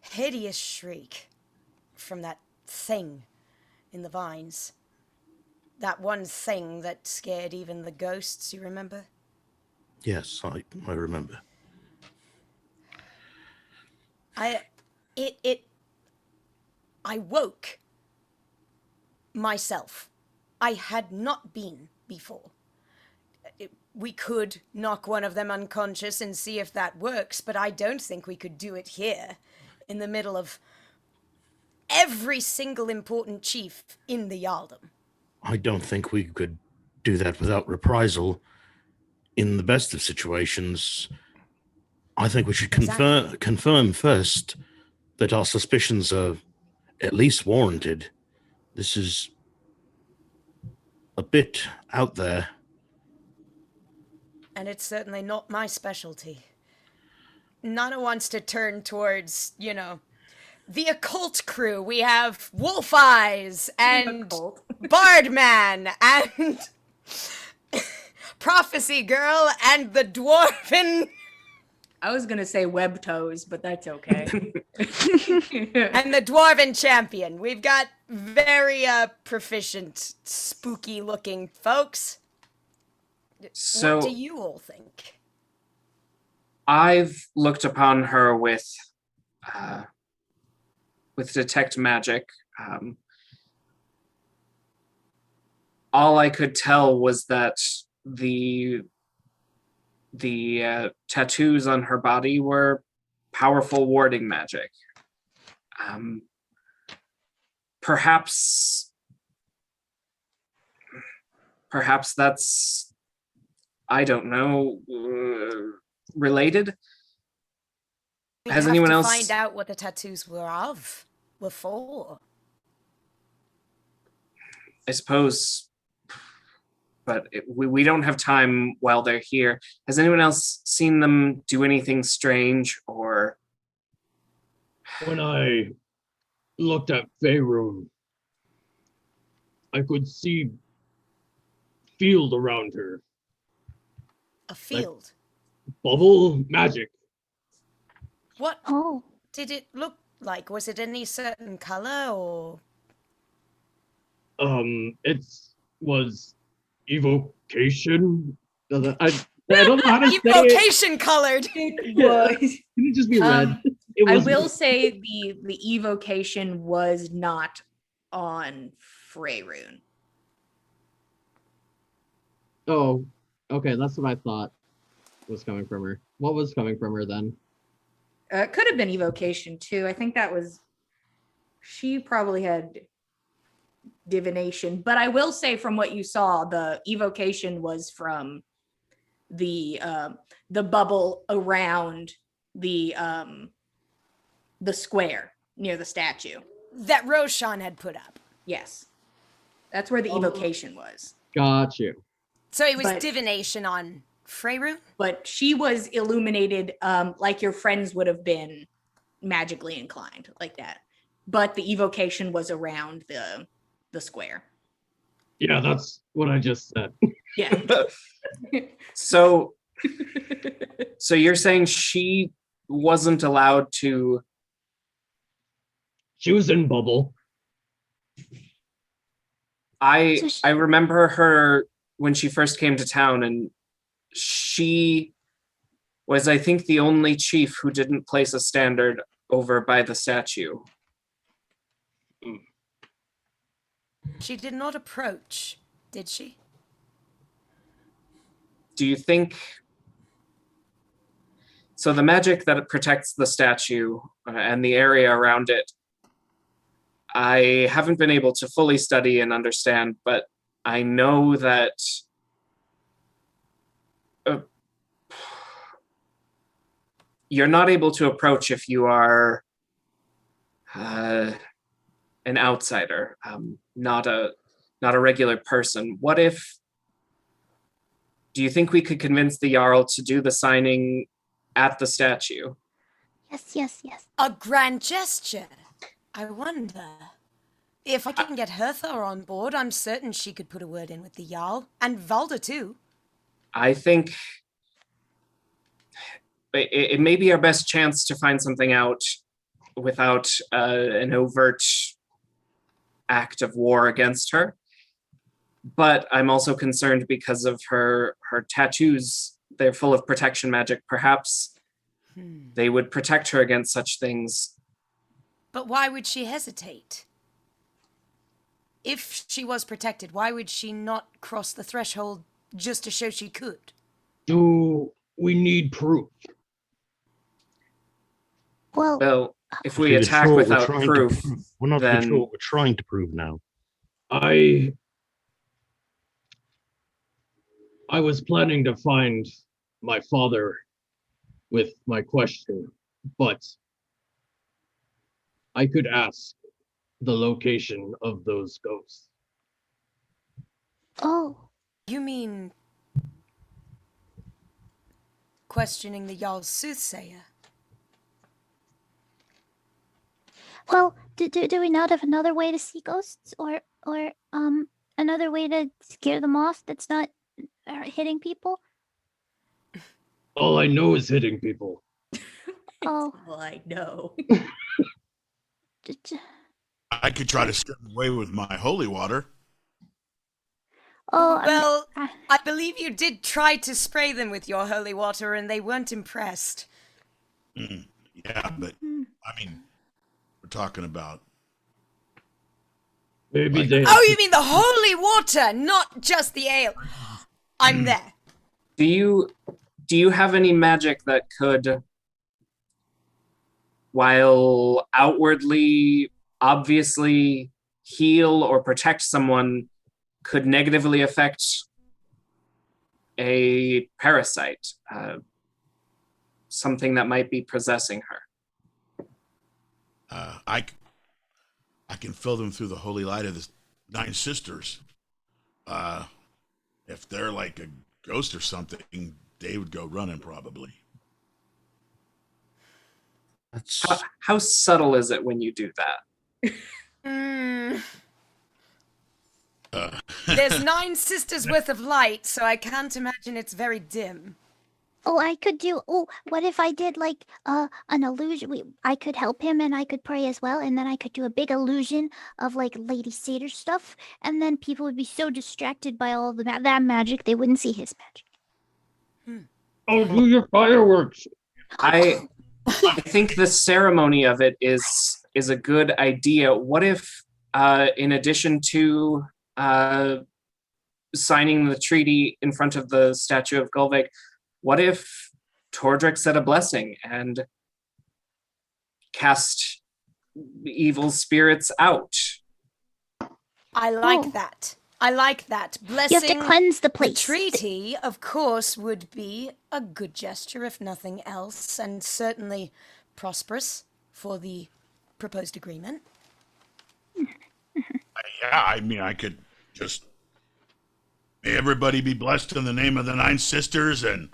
hideous shriek from that thing in the vines. That one thing that scared even the ghosts, you remember? Yes, I remember. I woke myself. I had not been before. We could knock one of them unconscious and see if that works, but I don't think we could do it here, in the middle of every single important chief in the Jarldom. I don't think we could do that without reprisal. In the best of situations, I think we should confirm first that our suspicions are at least warranted. This is a bit out there. And it's certainly not my specialty. Nana wants to turn towards, the occult crew. We have Wolf Eyes and Occult. Bardman and Prophecy Girl and the Dwarven I was gonna say web toes, but that's okay. and the Dwarven Champion. We've got very proficient, spooky looking folks. So What do you all think? I've looked upon her with detect magic. All I could tell was that the tattoos on her body were powerful warding magic. perhaps that's, I don't know, related? We Has have anyone to else- find out what the tattoos were for. I suppose, but we don't have time while they're here. Has anyone else seen them do anything strange or? When I looked at Faerun, I could see field around her. A field. Bubble magic. What Oh, did it look like? Was it any certain color or? It was evocation. I don't know how to say it. Evocation colored. It Yeah. was. Can it just be red? Um, It I was will say the evocation was not on Faerun. Oh, okay. That's what I thought was coming from her. What was coming from her then? It could have been evocation too. I think that was. She probably had divination, but I will say from what you saw, the evocation was from the bubble around the square near the statue. That Roshan had put up. Yes, that's where the evocation was. Got you. So it was But- divination on Faerun? But she was illuminated like your friends would have been magically inclined like that. But the evocation was around the square. Yeah, that's what I just said. Yeah. So you're saying she wasn't allowed to? She was in bubble. So I remember her when she first came to town, and she was, I think, the only chief who didn't place a standard over by the statue. She did not approach, did she? Do you think? So the magic that protects the statue and the area around it, I haven't been able to fully study and understand, but I know that you're not able to approach if you are an outsider, not a regular person. What if? Do you think we could convince the Jarl to do the signing at the statue? yes. A grand gesture. I wonder. If I can get Hertha on board, I'm certain she could put a word in with the Jarl. And Valda too. I think it may be our best chance to find something out without an overt act of war against her. But I'm also concerned because of her tattoos. They're full of protection magic. Perhaps they would protect her against such things. But why would she hesitate? If she was protected, why would she not cross the threshold just to show she could? Do we need proof? Well, Well, if we We're attack sure we're without trying to proof, prove- we're not even then- sure what we're trying to prove now. I was planning to find my father with my question, but I could ask the location of those ghosts. oh, You mean questioning the Jarl's soothsayer? well, do we not have another way to see ghosts, or another way to scare them off that's not hitting people? All I know is hitting people. Oh, Well, I know. I could try to scare them away with my holy water. oh, Well, I- I believe you did try to spray them with your holy water and they weren't impressed. Yeah, but I mean, we're talking about. Maybe Like- they. Oh, you mean the holy water, not just the ale. I'm there. do you have any magic that could, while outwardly obviously heal or protect someone could negatively affect a parasite, something that might be possessing her. I can fill them through the holy light of the 9 sisters. If they're like a ghost or something, they would go running probably. That's How subtle is it when you do that? Mm, Uh, there's 9 sisters worth of light, so I can't imagine it's very dim. Oh, I could do. Oh, what if I did like an illusion? I could help him, and I could pray as well, and then I could do a big illusion of like Lady Seder stuff, and then people would be so distracted by all the that magic they wouldn't see his magic. Oh, do your fireworks. I think the ceremony of it is a good idea. What if, in addition to signing the treaty in front of the statue of Gulvik, what if Tordric said a blessing and cast evil spirits out? I like Oh. that. I like that. You have Blessing to cleanse the the place. treaty, of course, would be a good gesture, if nothing else, and certainly prosperous for the proposed agreement. yeah, I mean, I could just may everybody be blessed in the name of the 9 sisters and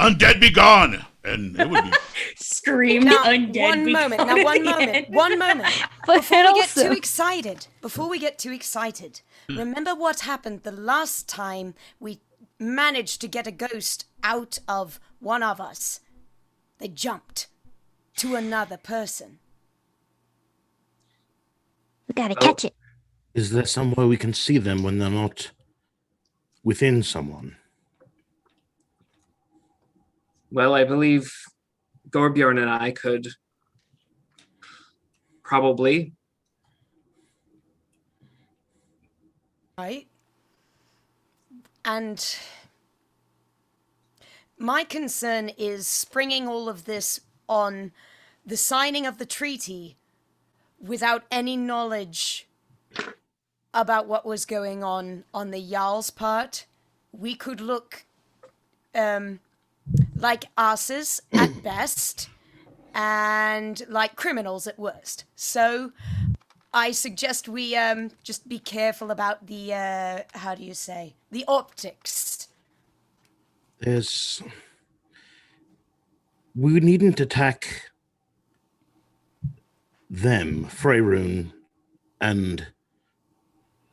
undead be gone, and it would be. Scream Now, undead. one be moment. gone Now, at one the moment. end. One moment. But Before we get also- too excited, remember what happened the last time we managed to get a ghost out of one of us? They jumped to another person. We gotta Oh. catch it. Is there somewhere we can see them when they're not within someone? Well, I believe Gorbjorn and I could probably. Right? And my concern is springing all of this on the signing of the treaty without any knowledge about what was going on the Jarl's part. We could look like asses at best and like criminals at worst. So I suggest we just be careful about the how do you say, the optics. We needn't attack them, Freyrun and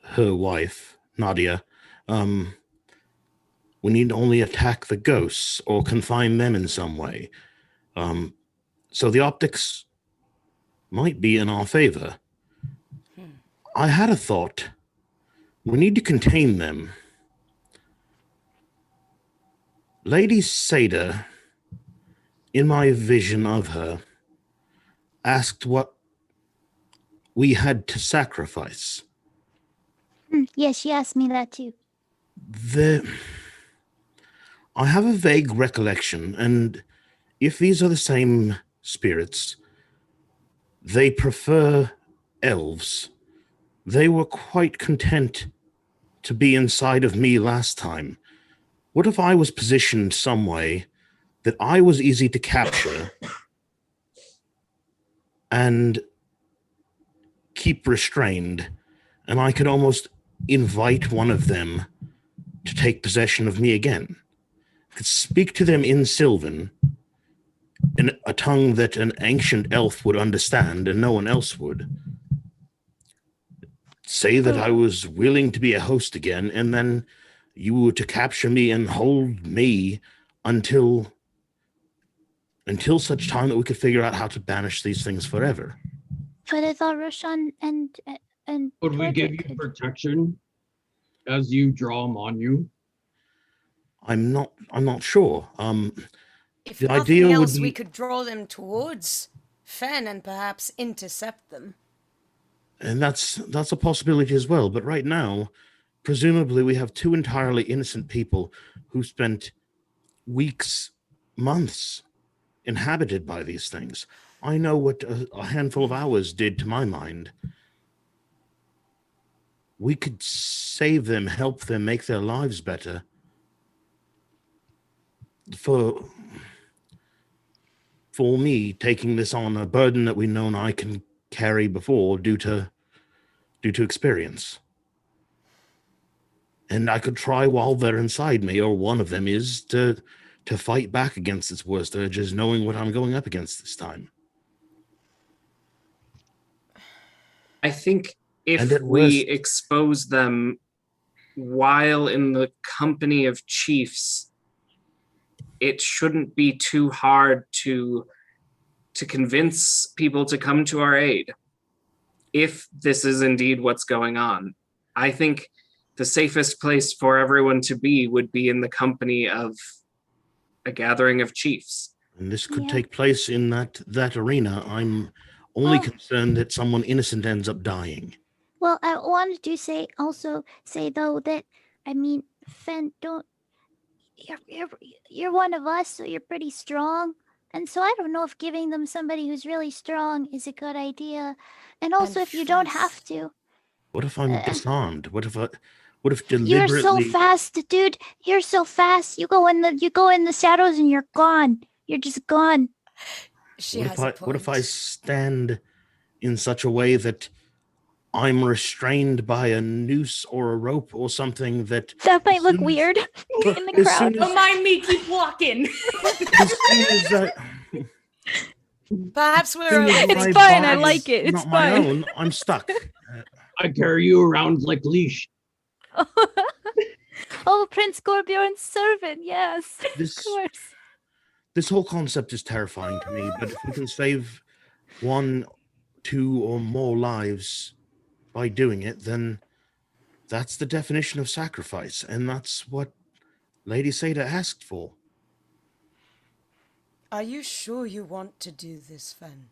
her wife, Nadia. We need only attack the ghosts or confine them in some way. So the optics might be in our favor. I had a thought. We need to contain them. Lady Seder, in my vision of her, asked what we had to sacrifice. Yes, she asked me that too. I have a vague recollection, and if these are the same spirits, they prefer elves. They were quite content to be inside of me last time. What if I was positioned some way that I was easy to capture and keep restrained, and I could almost invite one of them to take possession of me again? I could speak to them in Sylvan, in a tongue that an ancient elf would understand and no one else would. Say that I was willing to be a host again, and then you were to capture me and hold me until such time that we could figure out how to banish these things forever. But I thought Roshan and Would we give you Tordric could- protection as you draw them on you? I'm not sure. If The nothing idea would else, we be- could draw them towards Fen and perhaps intercept them. And that's a possibility as well. But right now, presumably we have 2 entirely innocent people who spent weeks, months inhabited by these things. I know what a handful of hours did to my mind. we could save them, help them, make their lives better. For me, taking this on, a burden that we've known I can carry before due to experience. And I could try while they're inside me, or one of them is, to fight back against its worst urges, knowing what I'm going up against this time. I think And if at we worst- expose them while in the company of chiefs, it shouldn't be too hard to convince people to come to our aid. If this is indeed what's going on, I think the safest place for everyone to be would be in the company of a gathering of chiefs. And this could Yeah. take place in that arena. I'm only Oh. concerned that someone innocent ends up dying. Well, I wanted to say though that, I mean, Fen, don't, you're one of us, so you're pretty strong. And so I don't know if giving them somebody who's really strong is a good idea. And also, if you don't Fence. have to. What if I'm disarmed? What if You're deliberately? so fast, dude. You're so fast. You go in the shadows and you're gone. You're just gone. She What has if a I point. what if I stand in such a way that I'm restrained by a noose or a rope or something that That might As look soon as- weird Well, in the as crowd. soon as- Don't mind me, keep walking. as soon as that Perhaps we're soon as overthinking my It's fine, I body's like it, it's not my fine. own, I'm stuck. I carry you around like leash. Oh, Prince Gorbjorn's servant. Yes, of This course. this whole concept is terrifying to me, but if we can save 1, 2, or more lives by doing it, then that's the definition of sacrifice, and that's what Lady Seda asked for. Are you sure you want to do this, Fen?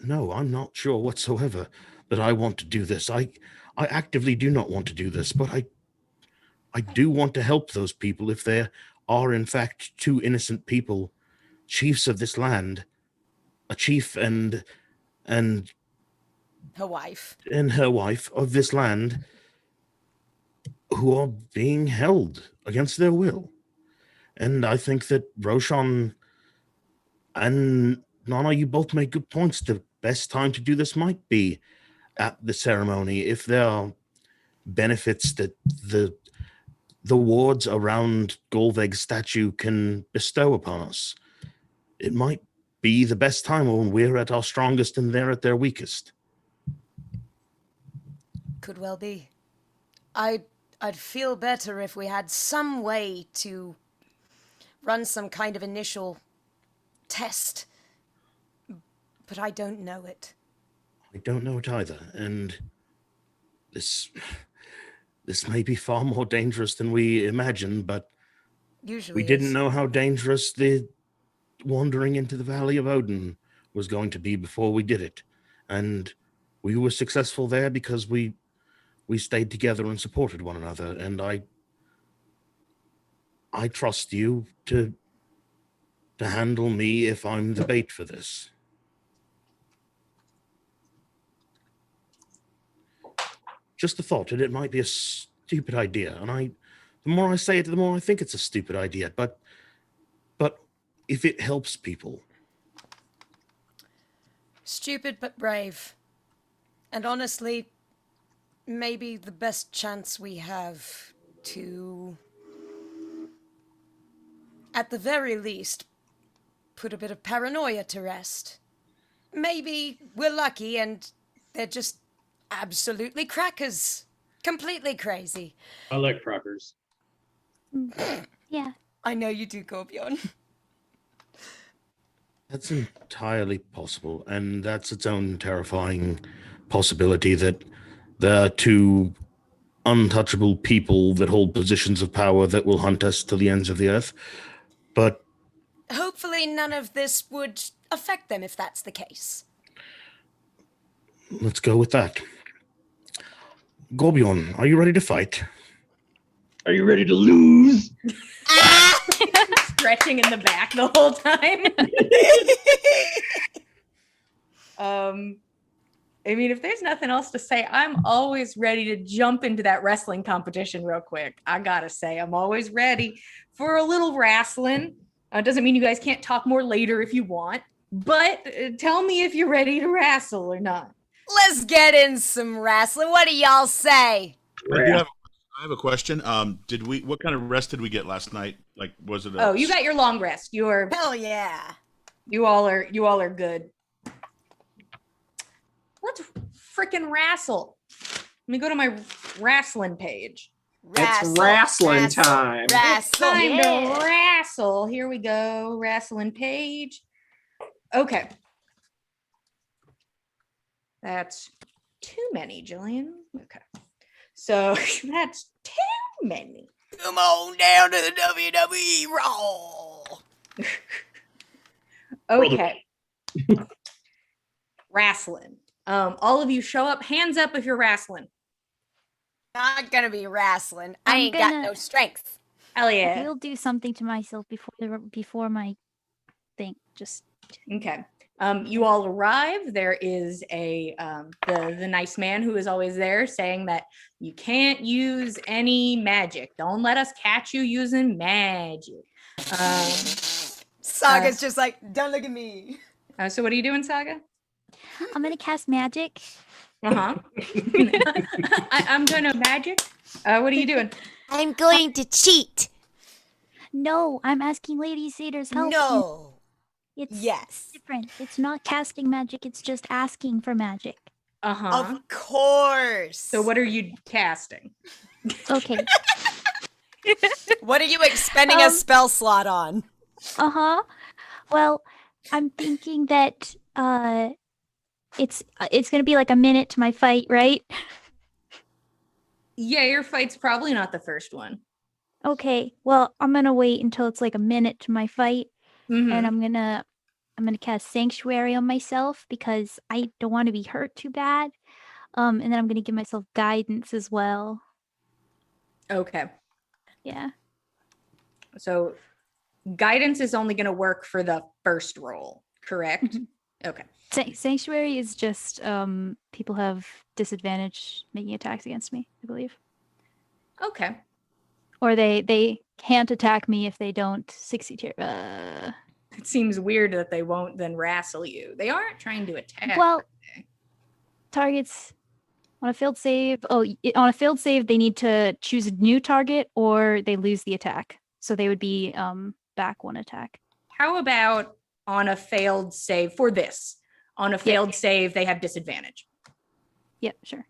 No, I'm not sure whatsoever that I want to do this. I actively do not want to do this, but I do want to help those people if there are in fact 2 innocent people, chiefs of this land, a chief and Her wife. her wife of this land, who are being held against their will. And I think that Roshan and Nana, you both make good points. The best time to do this might be at the ceremony, if there are benefits that the wards around Golveg's statue can bestow upon us. It might be the best time when we're at our strongest and they're at their weakest. Could well be. I'd feel better if we had some way to run some kind of initial test. But I don't know it. I don't know it either, and this may be far more dangerous than we imagined, but Usually we didn't is. know how dangerous the wandering into the Valley of Odin was going to be before we did it. And we were successful there because we stayed together and supported one another. And I trust you to handle me if I'm the bait for this. Just a thought, and it might be a stupid idea. And the more I say it, the more I think it's a stupid idea. But if it helps people, Stupid but brave. And honestly, maybe the best chance we have to, at the very least, put a bit of paranoia to rest. Maybe we're lucky and they're just absolutely crackers. Completely crazy. I like crackers. Yeah. I know you do, Gorbjorn. that's entirely possible. And that's its own terrifying possibility that there are 2 untouchable people that hold positions of power that will hunt us to the ends of the earth. But Hopefully none of this would affect them if that's the case. let's go with that. Gorbjorn, are you ready to fight? Are you ready to lose? Stretching in the back the whole time. I mean, if there's nothing else to say, I'm always ready to jump into that wrestling competition real quick. I gotta say, I'm always ready for a little wrestling. Doesn't mean you guys can't talk more later if you want, but tell me if you're ready to wrestle or not. Let's get in some wrestling. What do y'all say? I have a question. What kind of rest did we get last night? Like, was it? Oh, you got your long rest. You Hell yeah. all are good. Let's freaking wrestle. Let me go to my wrestling page. It's wrestling time. It's Wrestle. time Yeah. to wrestle. Here we go. Wrestling page. Okay. That's too many, Jillian. Okay. So that's too many. Come on down to the WWE Raw. Okay. Wrestling. All of you show up. Hands up if you're wrestling. Not gonna be wrestling. I I'm ain't got gonna- no strength. Hell I yeah. will do something to myself before my thing. Just Okay. You all arrive. There is the nice man who is always there saying that you can't use any magic. Don't let us catch you using magic. Saga's just like, don't look at me. So what are you doing, Saga? I'm gonna cast magic. Uh-huh. I'm gonna magic. What are you doing? I'm going to cheat. No, I'm asking Lady Sator's help. No. It's Yes. different. It's not casting magic. It's just asking for magic. Uh-huh. Of course. So what are you casting? Okay. What are you expending a Um, spell slot on? Uh-huh. Well, I'm thinking that it's gonna be like a minute to my fight, right? Yeah, your fight's probably not the first one. Okay. Well, I'm gonna wait until it's like a minute to my fight, Mhm. and I'm gonna cast Sanctuary on myself because I don't want to be hurt too bad. And then I'm gonna give myself guidance as well. Okay. Yeah. So guidance is only going to work for the first roll, correct? Mhm. Okay. Sanctuary is just people have disadvantage making attacks against me, I believe. Okay. Or they can't attack me if they don't succeed here. It seems weird that they won't then wrestle you. They aren't trying to attack. Well, targets on a failed save. On a failed save, they need to choose a new target or they lose the attack. So they would be back one attack. how about on a failed save for this? On a failed save, they have disadvantage Yep, sure.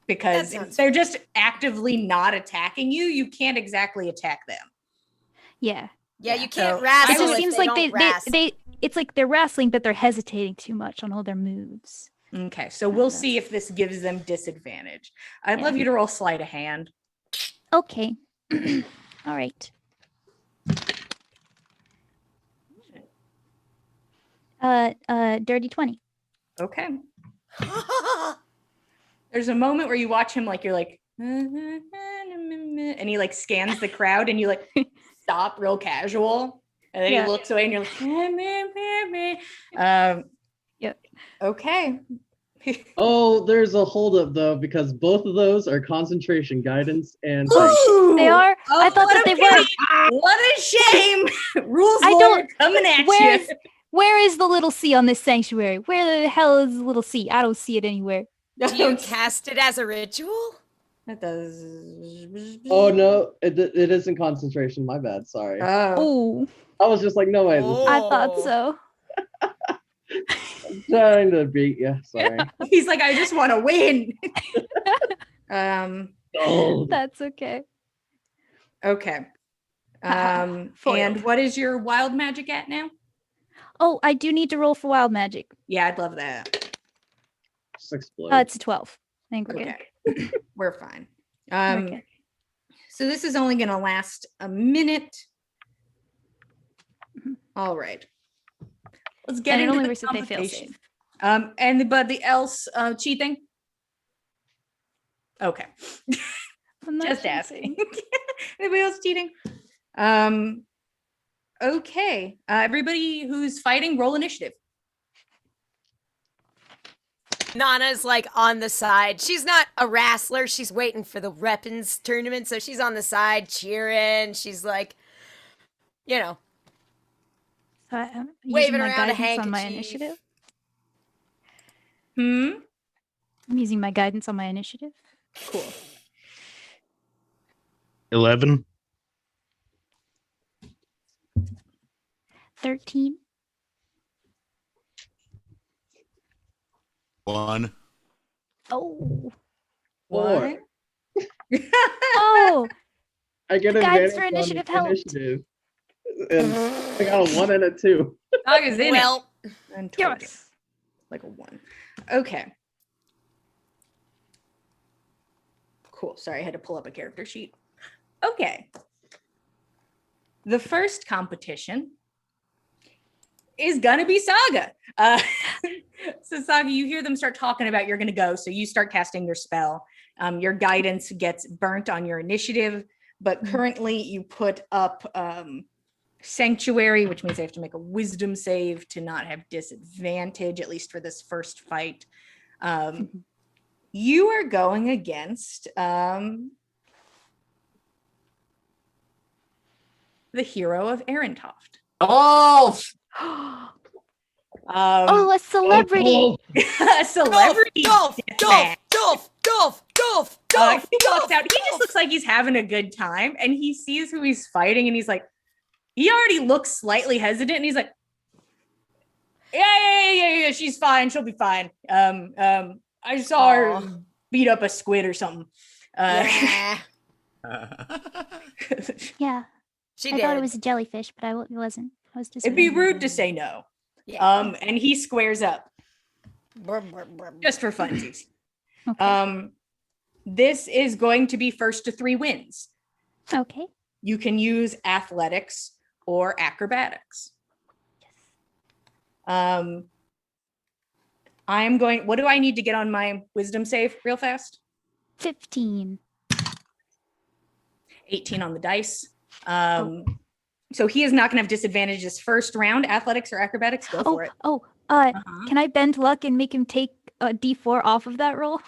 because That if sounds they're just actively not attacking you, you can't exactly attack them. Yeah. Yeah, Yeah, you can't so wrestle. It just if seems they like don't wrestle. they it's like they're wrestling, but they're hesitating too much on all their moves. Okay, so we'll see if this gives them disadvantage. I'd Yeah. love you to roll sleight of hand. Okay. All right. Dirty 20. Okay. There's a moment where you watch him like you're like and he like scans the crowd and you like stop real casual and then Yeah. he looks away and you're like Yep. okay. Oh, there's a holdup though, because both of those are concentration guidance and They are? I thought what that a they were. pity. What a shame. Rules I lawyer don't- coming at Where's you. where is the little C on this sanctuary? Where the hell is the little C? I don't see it anywhere. Do you cast it as a ritual? That does. oh no, it isn't concentration. My bad. Sorry. Oh. Oh, I was just like, no way. This is I thought Oh. so. trying to beat you. Sorry. He's like, I just want to win. Oh, That's okay. Okay. Foiled. And what is your wild magic at now? Oh, I do need to roll for wild magic. Yeah, I'd love that. explode. It's a 12. I think we're good. Okay. We're fine. Okay. So this is only going to last a minute. Mhm. All right. Let's get And it into only the works if they fail conversation. save. But the else cheating? Okay. I'm not Just cheating. asking. Anybody else cheating? Okay. Everybody who's fighting, roll initiative. Nana's like on the side. She's not a wrestler. She's waiting for the weapons tournament, so she's on the side cheering. She's like, you know, So I'm waving using my around a guidance on my handkerchief. initiative. Hmm. I'm using my guidance on my initiative. Cool. 11. 13. 1. Oh. Four. Oh. I get Guidance advantage for on initiative helped. initiative. And I got a 1 and a 2. Dog is in Well, it. And told you. Yes. Like a 1. Okay. Cool. Sorry, I had to pull up a character sheet. Okay. The first competition is gonna be Saga. So Saga, you hear them start talking about you're gonna go, so you start casting your spell. Your guidance gets burnt on your initiative, but currently you put up Sanctuary, which means they have to make a wisdom save to not have disadvantage, at least for this first fight. You are going against the hero of Erentoft. Oh, Oh, a celebrity. A celebrity. Dolph, deathmatch. Dolph. He walks out. He just looks like he's having a good time, and he sees who he's fighting, and he's like, he already looks slightly hesitant, and he's like, yeah, she's fine. She'll be fine. I saw her beat up a squid or something. Yeah, Yeah. she I did. thought it was a jellyfish, but it wasn't. I was It'd be disappointed. rude to say no. Yeah. And he squares up Brr, brr, brr, brr. just for funsies. Okay. This is going to be first to 3 wins. Okay. You can use athletics or acrobatics. I'm going, what do I need to get on my wisdom save real fast? 15. 18 on the dice. So he is not going to have disadvantage this first round. Athletics or acrobatics, go for it. Can I bend luck and make him take a D4 off of that roll?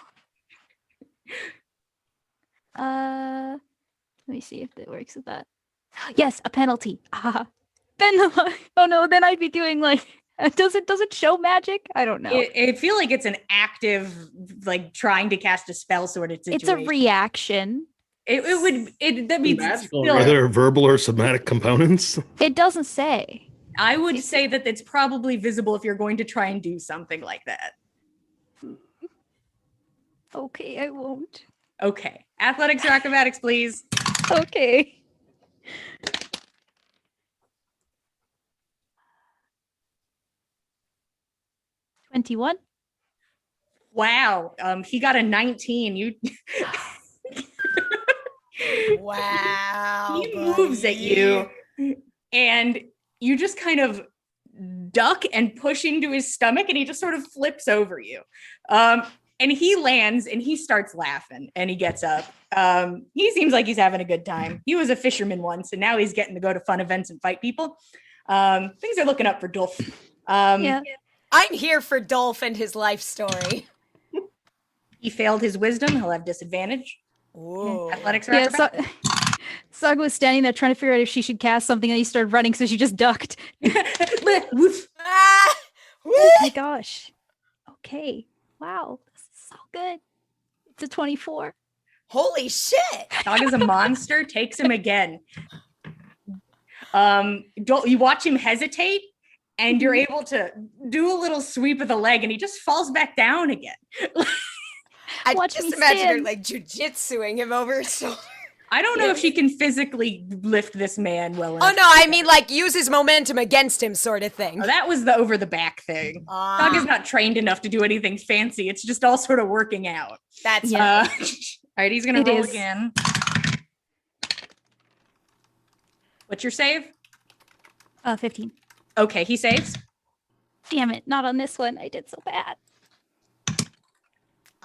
Let me see if it works with that. Yes, a penalty. Bend the luck. Oh no, then I'd be doing like does it show magic? I don't know. I feel like it's an active, like trying to cast a spell sort of situation. It's a reaction. That means it's Magical, still, Are there verbal or somatic components? It doesn't say. I would say that it's probably visible if you're going to try and do something like that. Okay, I won't. Okay. Athletics or acrobatics, please. Okay. $21. Wow. He got a 19. You Wow. he moves at you and you just kind of duck and push into his stomach and he just sort of flips over you. And he lands and he starts laughing and he gets up. He seems like he's having a good time. He was a fisherman once and now he's getting to go to fun events and fight people. Things are looking up for Dolph. Yeah. I'm here for Dolph and his life story. He failed his wisdom. He'll have disadvantage. Whoa. Athletics or Yeah, acrobatics? Saga was standing there trying to figure out if she should cast something and he started running, so she just ducked. Woof. Ah! Woo! Oh my gosh. Okay. Wow. This is so good. It's a 24. Holy shit. Dog is a monster, takes him again. You watch him hesitate, and you're able to do a little sweep of the leg, and he just falls back down again. I Watch just me imagine her stand. like jujitsuing him over his shoulder. I don't know if she can physically lift this man well Oh enough. no, I mean like use his momentum against him sort of thing. Oh, that was the over the back thing. Dog is not trained enough to do anything fancy. It's just all sort of working out. That's Yeah. All right, he's gonna It roll is. again. What's your save? 15. Okay, he saves. Damn it. Not on this one. I did so bad.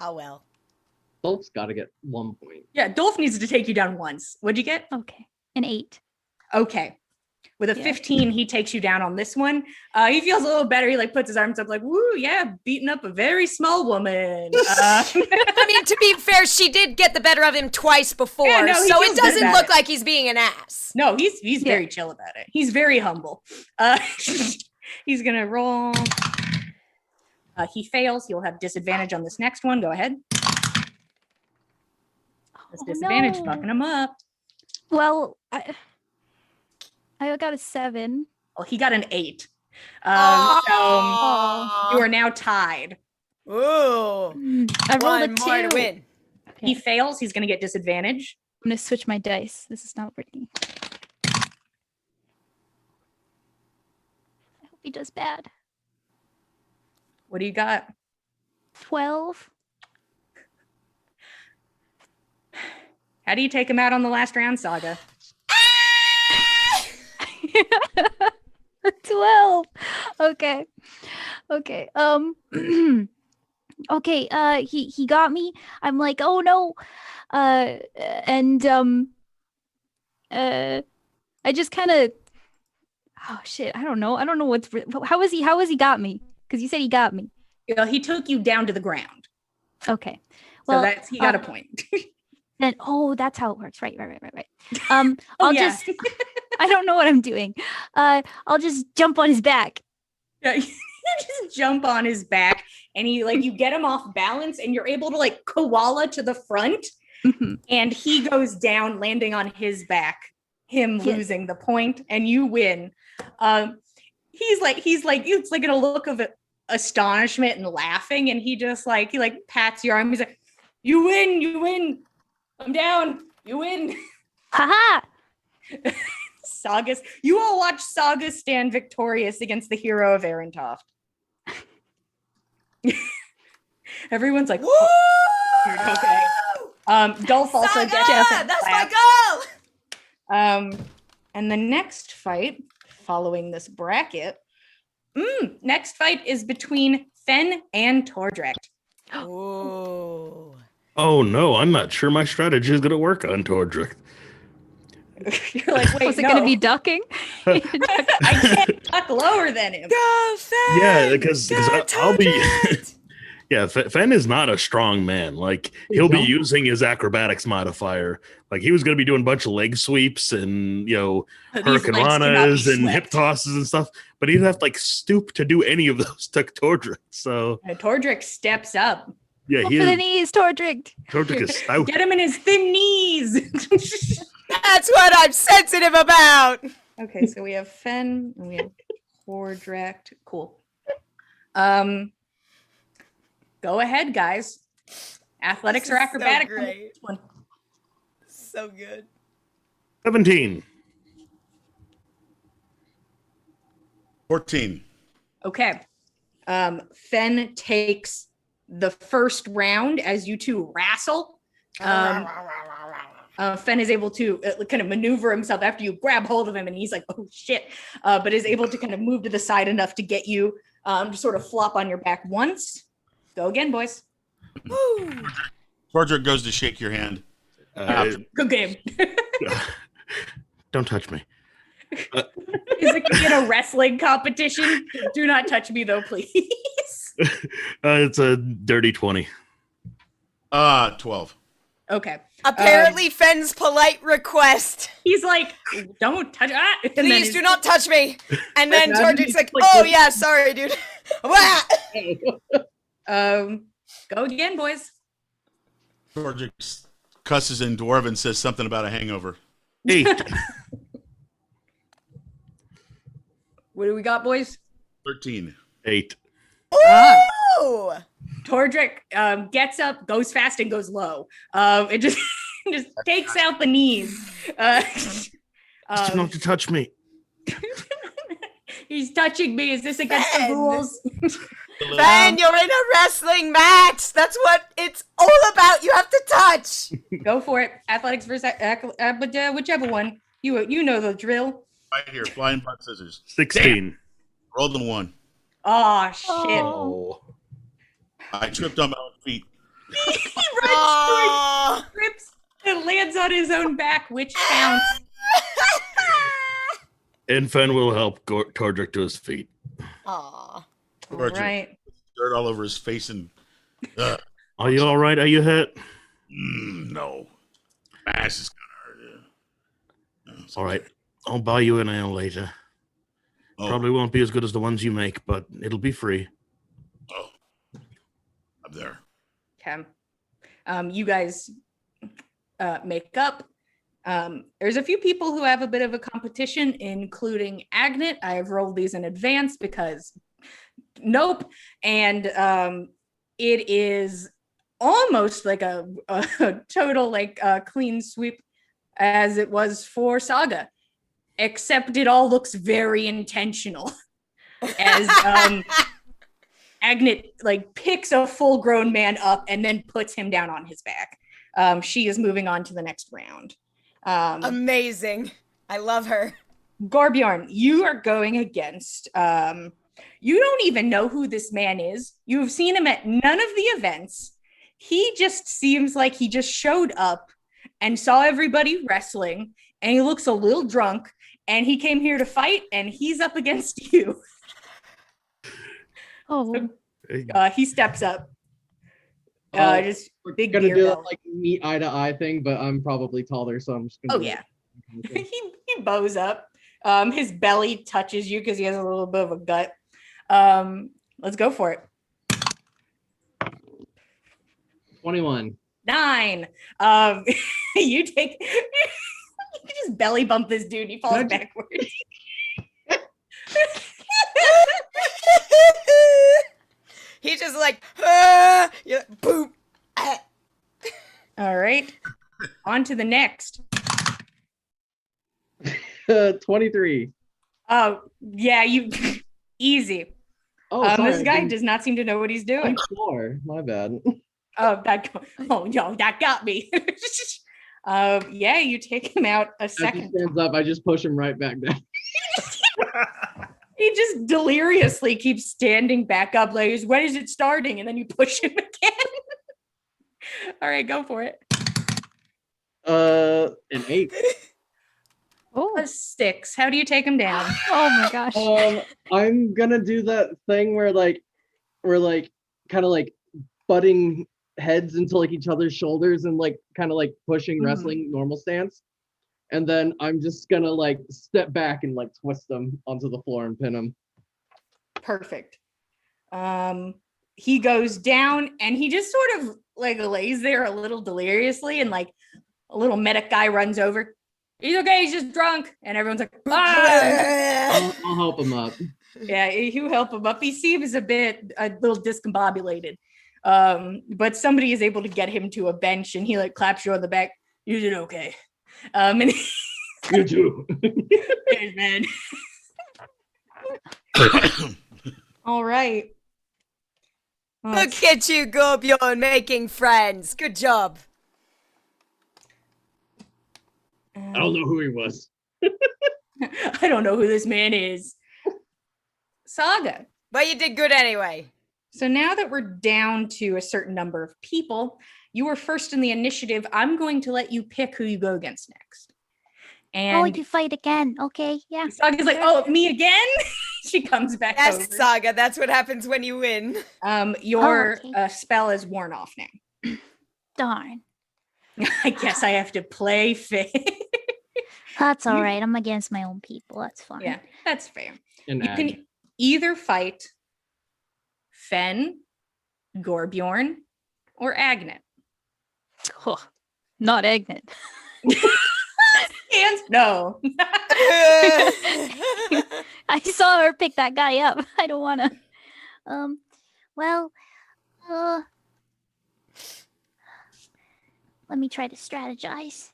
Oh well. Dolph's got to get 1 point. Yeah, Dolph needs to take you down once. What'd you get? Okay. An 8. Okay. With a Yeah. 15, he takes you down on this one. He feels a little better. He like puts his arms up like, woo, yeah, beating up a very small woman. I mean, to be fair, she did get the better of him twice before, Yeah, no, he so feels it good doesn't about look it. like he's being an ass. No, he's Yeah. very chill about it. He's very humble. He's gonna roll. He fails. You'll have disadvantage on this next one. Go ahead. This Oh, disadvantage no. fucking him up. Well, I got a 7. Well, he got an 8. Oh. So you are now tied. Ooh. I rolled a One 2. more to win. He fails. He's gonna get disadvantage. I'm gonna switch my dice. This is not working. I hope he does bad. What do you got? 12. How do you take him out on the last round, Saga? 12. Okay. Okay. Okay, he got me. I'm like, "Oh no." And I just kind of oh shit, I don't know. I don't know how was he got me? Cuz you said he got me. You know, he took you down to the ground. Okay. So Well, that's he got a point. then that's how it works. Right. Oh, I'll yeah. just I don't know what I'm doing. I'll just jump on his back. Yeah, you just jump on his back and you get him off balance and you're able to like koala to the front Mhm. and he goes down landing on his back, him Yes. losing the point and you win. He's like it's like in a look of astonishment and laughing and he pats your arm. He's like, you win. I'm down. You win. Haha. Sagas. You all watch Saga stand victorious against the hero of Arentoft. Everyone's like, Woo! "Oh, okay." Dolph also Saga! gets That's my goal! And the next fight following this bracket, next fight is between Fen and Tordrecht. Ooh. Oh no, I'm not sure my strategy is gonna work on Tordrick. You're like, wait, Was it no, going to be ducking? I can't duck lower than him. Go, Fen! Yeah, because Go, I'll be. Tordrick! Yeah, Fen is not a strong man. Like he'll be using his acrobatics modifier. Like he was going to be doing a bunch of leg sweeps and These legs hurricane cannot be ranas and hip swept. tosses and stuff. But he'd have to like stoop to do any of those to Tordrick. So Tordrecht steps up. yeah, Go for the knees, Tordrick. Tordrick is stout. Get him in his thin knees. That's what I'm sensitive about! Okay, so we have Fen and we have Tordrecht. Cool. Go ahead, guys. Athletics or This is so acrobatics? on great. this one? So good. 17. 14. Okay. Fen takes the first round as you two wrestle. Fen is able to kind of maneuver himself after you grab hold of him and he's like, oh shit, but is able to kind of move to the side enough to get you to sort of flop on your back once. Go again, boys. Woo. Tordrick goes to shake your hand. Good game. Don't touch me. Is it in a wrestling competition? Do not touch me though, please. It's a dirty 20. 12. Okay. Apparently, Fen's polite request. He's like, don't touch that. And then Please his- do not touch me. And then And then Tordrick's he's like, like, oh yeah, sorry, dude. Wah! Go again, boys. Tordrick cusses in Dwarven and says something about a hangover. 8. What do we got, boys? 13. 8. Ooh. Tordrick gets up, goes fast, and goes low. It just just takes out the knees. Not to touch me. He's touching me. Is this against the Ben! rules? Fen, you're in a wrestling match. That's what it's all about. You have to touch. Go for it. Athletics versus whichever one. You know the drill. Right here, flying butt scissors. 16. Roll them 1. Oh shit! Oh. I tripped on my own feet. He runs Aw. trips and lands on his own back, which counts. And Fen will help Tordrick to his feet. Aw. All Torture. right. Dirt all over his face and. Are you all right? Are you hurt? No. My ass is kind of hurt. Yeah. All right. I'll buy you an ale later. Oh, Probably won't be as good as the ones you make, but it'll be free. oh. Up there. Okay. You guys make up. There's a few people who have a bit of a competition, including Agnet. I've rolled these in advance because nope. And it is almost like a total like clean sweep as it was for Saga, except it all looks very intentional. As Agnet like picks a full-grown man up and then puts him down on his back. She is moving on to the next round. Amazing. I love her. Gorbjorn, you are going against. You don't even know who this man is. You've seen him at none of the events. He just seems like he just showed up and saw everybody wrestling, and he looks a little drunk, and he came here to fight, and he's up against you. Oh, He steps up. Just We're big gonna beer do belly. that like meet eye to eye thing, but I'm probably taller, so I'm just gonna. Oh yeah. He bows up. His belly touches you because he has a little bit of a gut. Let's go for it. 21. 9. You take you just belly bump this dude. He falls Can I backwards. He just like, ah! You're like, boop. Ah. All right. On to the next. 23. Oh, yeah, you easy. Oh, sorry. This guy does not seem to know what he's doing. 24. My bad. Oh, that got me. Yeah, you take him out a As he second. stands up, I just push him right back down. He just deliriously keeps standing back up, like, when is it starting? And then you push him again. All right, go for it. An 8. oh, A 6. How do you take him down? oh my gosh. I'm gonna do that thing where we're like kind of like butting heads into like each other's shoulders and like kind of like pushing Mhm. wrestling normal stance. And then I'm just gonna like step back and like twist them onto the floor and pin them. Perfect. He goes down and he just sort of like lays there a little deliriously, and like a little medic guy runs over. He's okay, he's just drunk. And everyone's like, ah! I'll help him up. Yeah, you help him up. He seems a little discombobulated. But somebody is able to get him to a bench, and he like claps you on the back. You did okay. And You too. Cheers, man. All right. Look at you, Gorbjorn, making friends. Good job. I don't know who he was. I don't know who this man is. Saga. But you did good anyway. So now that we're down to a certain number of people, you were first in the initiative. I'm going to let you pick who you go against next. And Oh, you fight again. Okay, yeah. Saga's like, oh, me again? She comes back over. Yes, Saga, that's what happens when you win. Your okay. spell is worn off now. Darn. I guess I have to play fair. That's all right. I'm against my own people. That's fine. Yeah, that's fair. And You can either fight Fen, Gorbjorn, or Agnet. Oh, not Agnet. And no. I saw her pick that guy up. I don't want to. Well, let me try to strategize.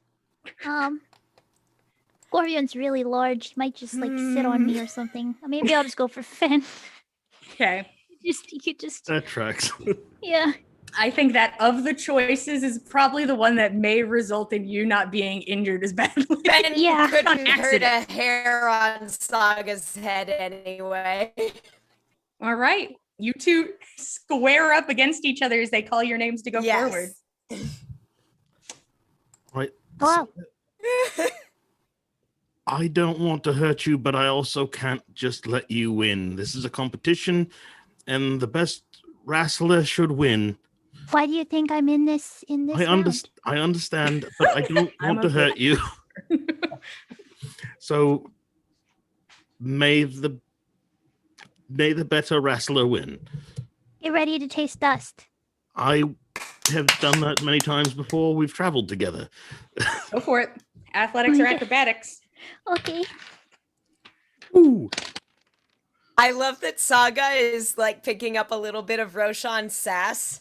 Gorbjorn's really large. He might just like sit on me or something. Maybe I'll just go for Fen. Okay. You just, That tracks. yeah. I think that of the choices is probably the one that may result in you not being injured as badly. Ben Yeah. couldn't On hurt a accident. hair on Saga's head anyway. All right. You two square up against each other as they call your names to go forward. Right. Wow. I don't want to hurt you, but I also can't just let you win. This is a competition, and the best wrestler should win. Why do you think I'm in this round? I understand, but I don't I'm want to okay. hurt you. So may the better wrestler win. Get ready to taste dust. I have done that many times before. We've traveled together. Go for it. Athletics or Okay. acrobatics. Okay. Ooh, I love that Saga is like picking up a little bit of Roshan's sass.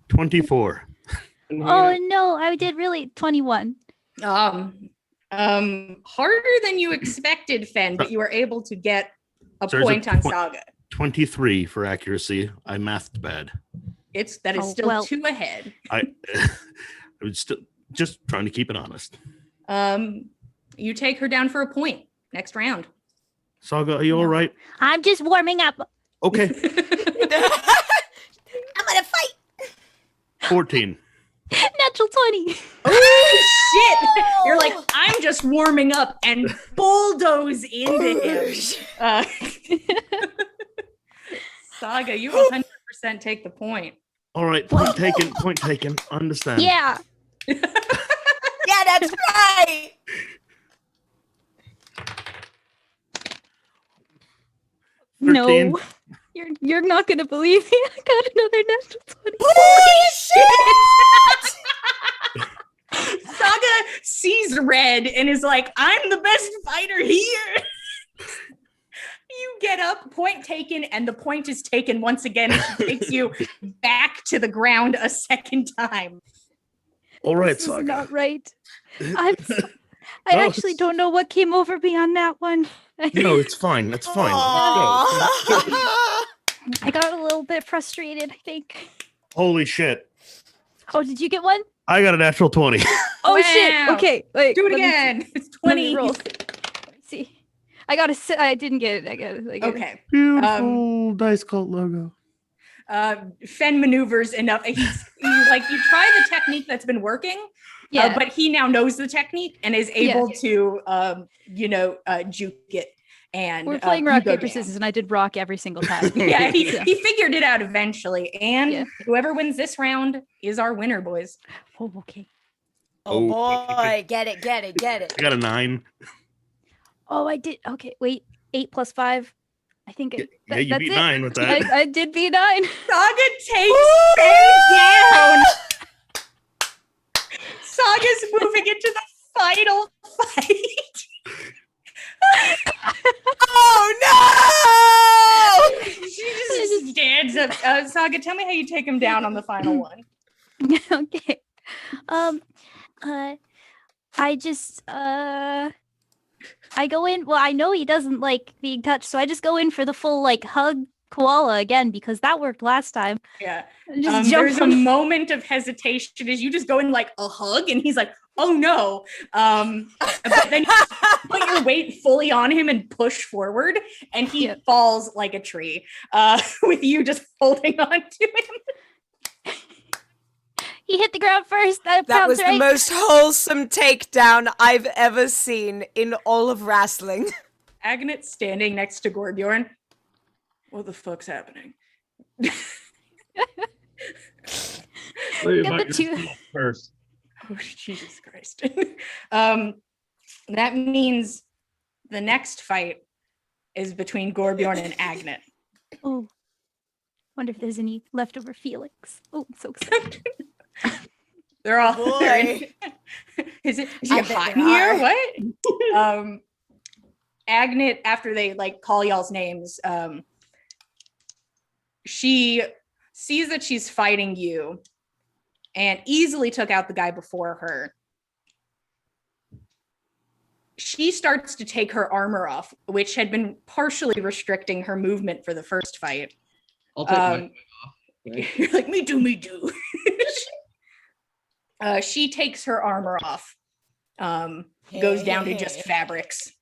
24. Oh no, I did really 21. Harder than you expected, Fen, but you were able to get a So there's a point on point- Saga. 23 for accuracy. I mathed bad. That is Oh, still well. 2 ahead. I was still just trying to keep it honest. You take her down for a point next round. Saga, are you all right? I'm just warming up. Okay, I'm gonna fight. 14. Natural 20. Oh shit! You're like, I'm just warming up and bulldoze into him. Saga, you 100% take the point. All right, point taken, point taken. Understand. Yeah. Yeah, that's right. No. 13. You're not gonna believe me. I got another natural 20. Holy shit! Saga sees red and is like, I'm the best fighter here. You get up, point taken, and the point is taken once again. And she takes you back to the ground a second time. All right, This is Saga. not right. I No, actually it's- don't know what came over me on that one. No, it's fine. That's fine. Let's Aw. I got a little bit frustrated, I think. go. Holy shit. Oh, did you get one? I got a natural 20. Oh shit. Wow. Okay, wait. Do it let me see. again. It's Let me 20. roll. Let me see. I got a. I didn't get it. I got it. Okay. Beautiful Dice Cult logo. Fen maneuvers enough. You try the technique that's been working, Yeah. but he now knows the technique and is able to, juke it. And We're playing you rock, go paper, down. scissors, and I did rock every single time. Yeah, he Yeah. figured it out eventually. And Yeah. whoever wins this round is our winner, boys. Oh, okay. Oh boy, get it. I got a 9. Oh, I did. Okay, wait. 8 plus 5. I think it, Yeah, you that's beat it. 9 with that. I did beat 9. Saga takes Fen down. Saga's moving into the final fight. Oh no! She just stands up. Saga, tell me how you take him down on the final one. Okay. I just I go in. Well, I know he doesn't like being touched, so I just go in for the full like hug koala again because that worked last time. Yeah. Just jump There's a from moment of hesitation as you just go in like a hug, and he's like, "Oh no!" But then you put your weight fully on him and push forward, and he Yeah. falls like a tree. With you just holding on to him. he hit the ground first. That That sounds was right. the most wholesome takedown I've ever seen in all of wrestling. Agnet standing next to Gorbjorn. What the fuck's happening? Get the two. First. Oh, Jesus Christ. That means the next fight is between Gorbjorn and Agnet. Oh, wonder if there's any leftover Felix. Oh, I'm so excited. They're all they're in- Boy. is it I hot bet in there here? What? Agnet, after they like call y'all's names, she sees that she's fighting you and easily took out the guy before her. She starts to take her armor off, which had been partially restricting her movement for the first fight. I'll take my Um, You're like, me too. She takes her armor off, goes down to just fabrics,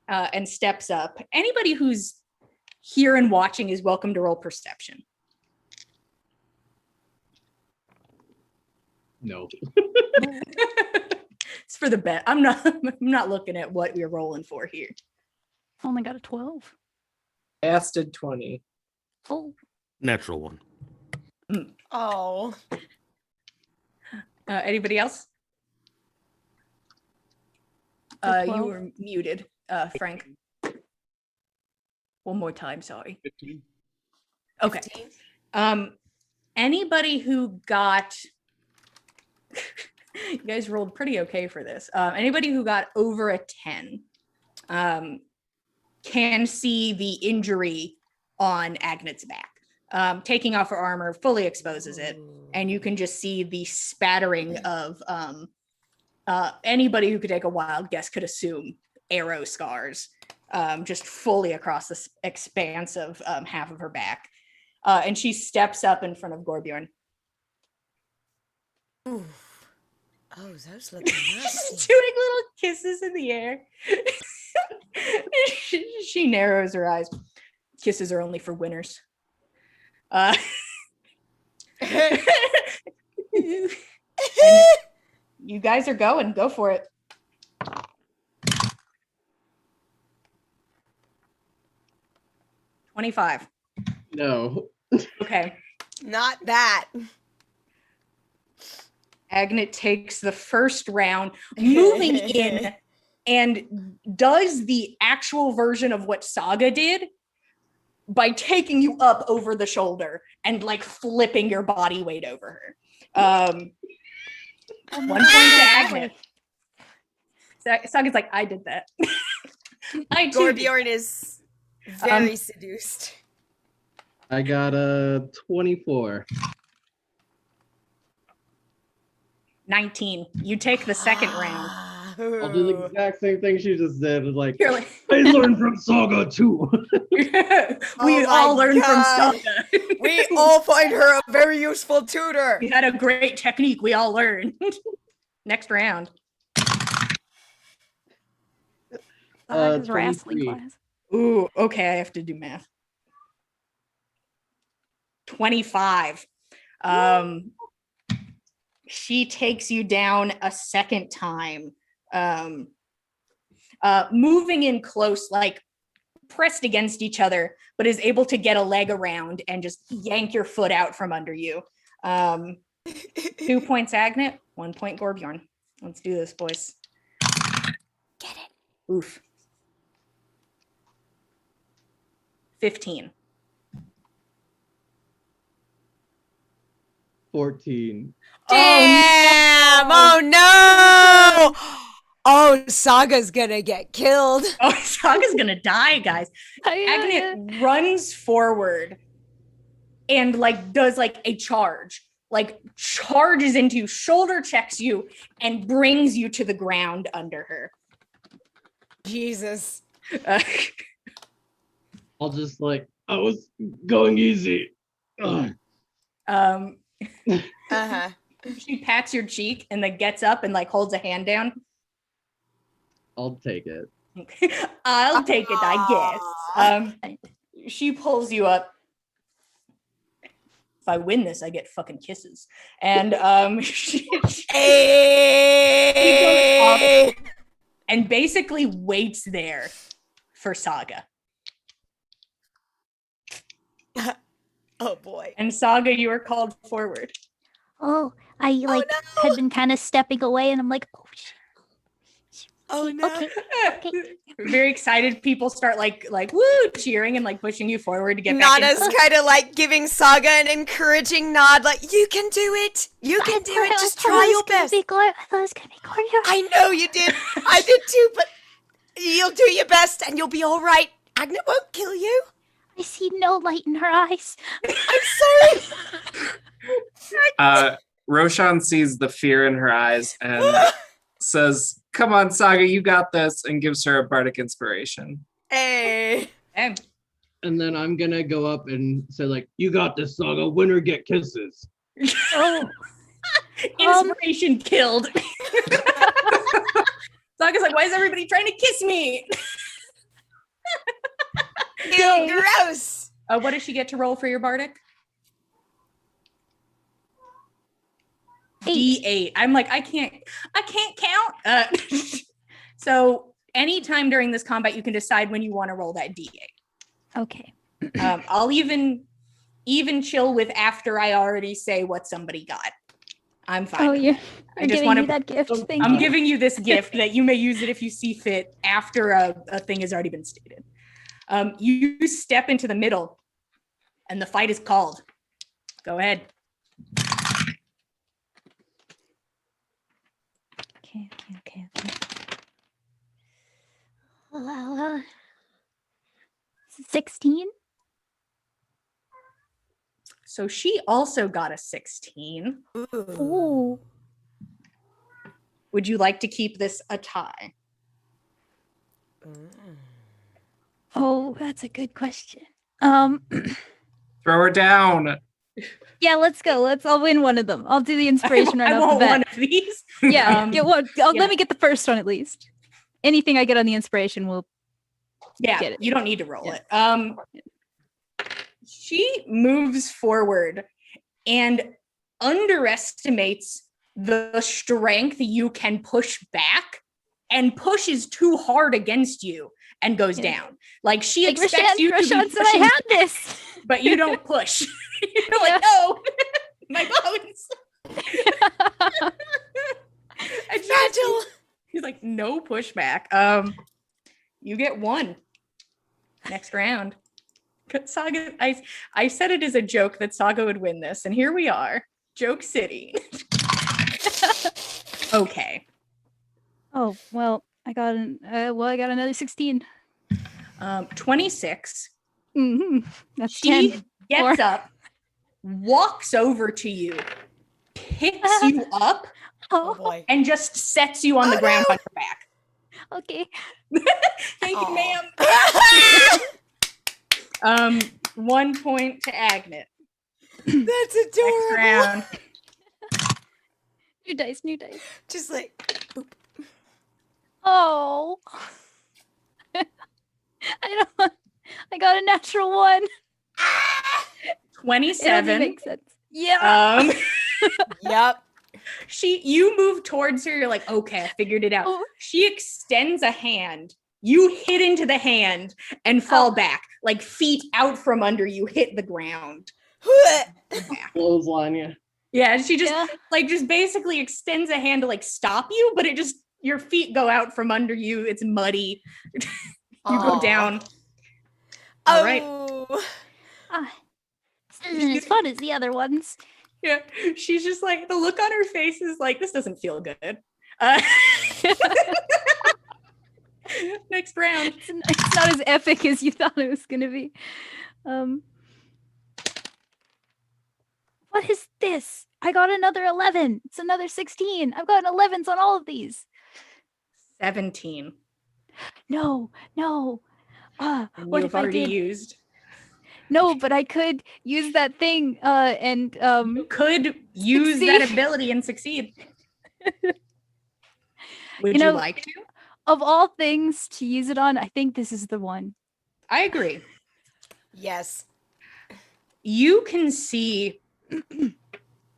and steps up. Anybody who's here and watching is welcome to roll perception. No. It's for the bet. I'm not looking at what we're rolling for here. Only got a 12. Casted 20. Oh, Natural one. Oh. Anybody else? A You 12. were muted, Frank. One more time, sorry. 15. Okay. 15? Anybody who got you guys rolled pretty okay for this. Anybody who got over a 10 can see the injury on Agnet's back. Taking off her armor fully exposes it, and you can just see the spattering of anybody who could take a wild guess could assume arrow scars just fully across the expanse of half of her back. And she steps up in front of Gorbjorn. Ooh. Oh, those look nasty. Doing little kisses in the air. She narrows her eyes. Kisses are only for winners. And you guys are going. Go for it. $25. No. Okay. Not that. Agnet takes the first round, moving in, and does the actual version of what Saga did by taking you up over the shoulder and like flipping your body weight over her. 1 point to Agnet. Saga's like, I did that. I too. Gorbjorn is very seduced. I got a 24. 19. You take the second round. I'll do the exact same thing she just did. It's like, You're like, I learned from Saga too. we Oh all my learned from God. Saga. We all find her a very useful tutor. We had a great technique we all learned. Next round. Saga's wrestling 23. class. Ooh, okay, I have to do math. 25. She takes you down a second time. Moving in close, like pressed against each other, but is able to get a leg around and just yank your foot out from under you. 2 points Agnet, 1 point Gorbjorn. Let's do this, boys. Get it. Oof. 15. 14. Damn! Oh no! Oh, Saga's gonna get killed. Oh, Saga's gonna die, guys. Agnet runs forward and like does like a charge, like charges into you, shoulder checks you, and brings you to the ground under her. Jesus. I'll just like, I was going easy. Ugh. Uh-huh. She pats your cheek and then gets up and like holds a hand down. I'll take it. I'll take it, I guess. She pulls you up. If I win this, I get fucking kisses. And Hey! and basically waits there for Saga. Oh boy. And Saga, you are called forward. Oh, I like no! had been kind of stepping away, and I'm like, oh shit. Oh no. Okay. Very excited. People start like woo cheering and like pushing you forward to get back. Nana's kind of like giving Saga an encouraging nod, like, you can do it. You can do it. Just try your best. I thought it was gonna be Gorbjorn. I know you did. I did too, but you'll do your best and you'll be all right. Agnet won't kill you. I see no light in her eyes. I'm sorry. Roshan sees the fear in her eyes and says, "Come on, Saga, you got this," and gives her a bardic inspiration. Hey. Okay. And then I'm gonna go up and say like, you got this, Saga. Winner get kisses. Oh, Inspiration killed. Saga's like, why is everybody trying to kiss me? Ew, gross. What does she get to roll for your bardic? D8. I'm like, I can't count. So anytime during this combat, you can decide when you want to roll that D8. Okay. I'll even chill with after I already say what somebody got. I'm fine. Oh, with you're, that. I you're just giving want me to. that gift. Thank I'm you. giving you this gift that you may use it if you see fit after a thing has already been stated. You step into the middle, and the fight is called. Go ahead. Okay. 16? So she also got a 16. Ooh. Would you like to keep this a tie? Oh, that's a good question. Throw her down. Yeah, let's go. I'll win one of them. I'll do the inspiration right I off the want bat. one of these. Yeah, get one. yeah. Let me get the first one at least. Anything I get on the inspiration will. Yeah, Get it. you don't need to roll Yeah. it. She moves forward and underestimates the strength you can push back and pushes too hard against you and goes Yeah. down. Like she Like expects you to be Rashan said I pushing, had this. but you don't push. You're like, no, my bones. And she's like, no pushback. You get one. Next round. Saga, I said it as a joke that Saga would win this, and here we are. Joke City. Okay. Oh well, I got another 16. 26. That's She 10. gets More. up, walks over to you, picks you up, Oh Oh, boy. and just sets you on the ground on your back. okay. Thank you, Aw. ma'am. 1 point to Agnet. That's Next adorable. round. New dice. Just like boop. Oh. I got a natural one. It doesn't 27. make sense. Yeah. Yep. You move towards her, you're like, okay, I figured it out. Oh. She extends a hand. You hit into the hand and fall back, like feet out from under you, hit the ground. Back. Clothesline, yeah. Yeah, she just Yeah. just basically extends a hand to like stop you, but it just your feet go out from under you. It's muddy. You go Aw. down. All right. Oh. This isn't as fun as the other ones. Yeah, she's just like, the look on her face is like, this doesn't feel good. Next round. It's not as epic as you thought it was gonna be. What is this? I got another 11. It's another 16. I've gotten 11s on all of these. 17. No. And What you've if I already did? used. No, but I could use that thing and You could use that Succeed. ability and succeed. Would You know- you like to? of all things to use it on, I think this is the one. I agree. Yes. You can see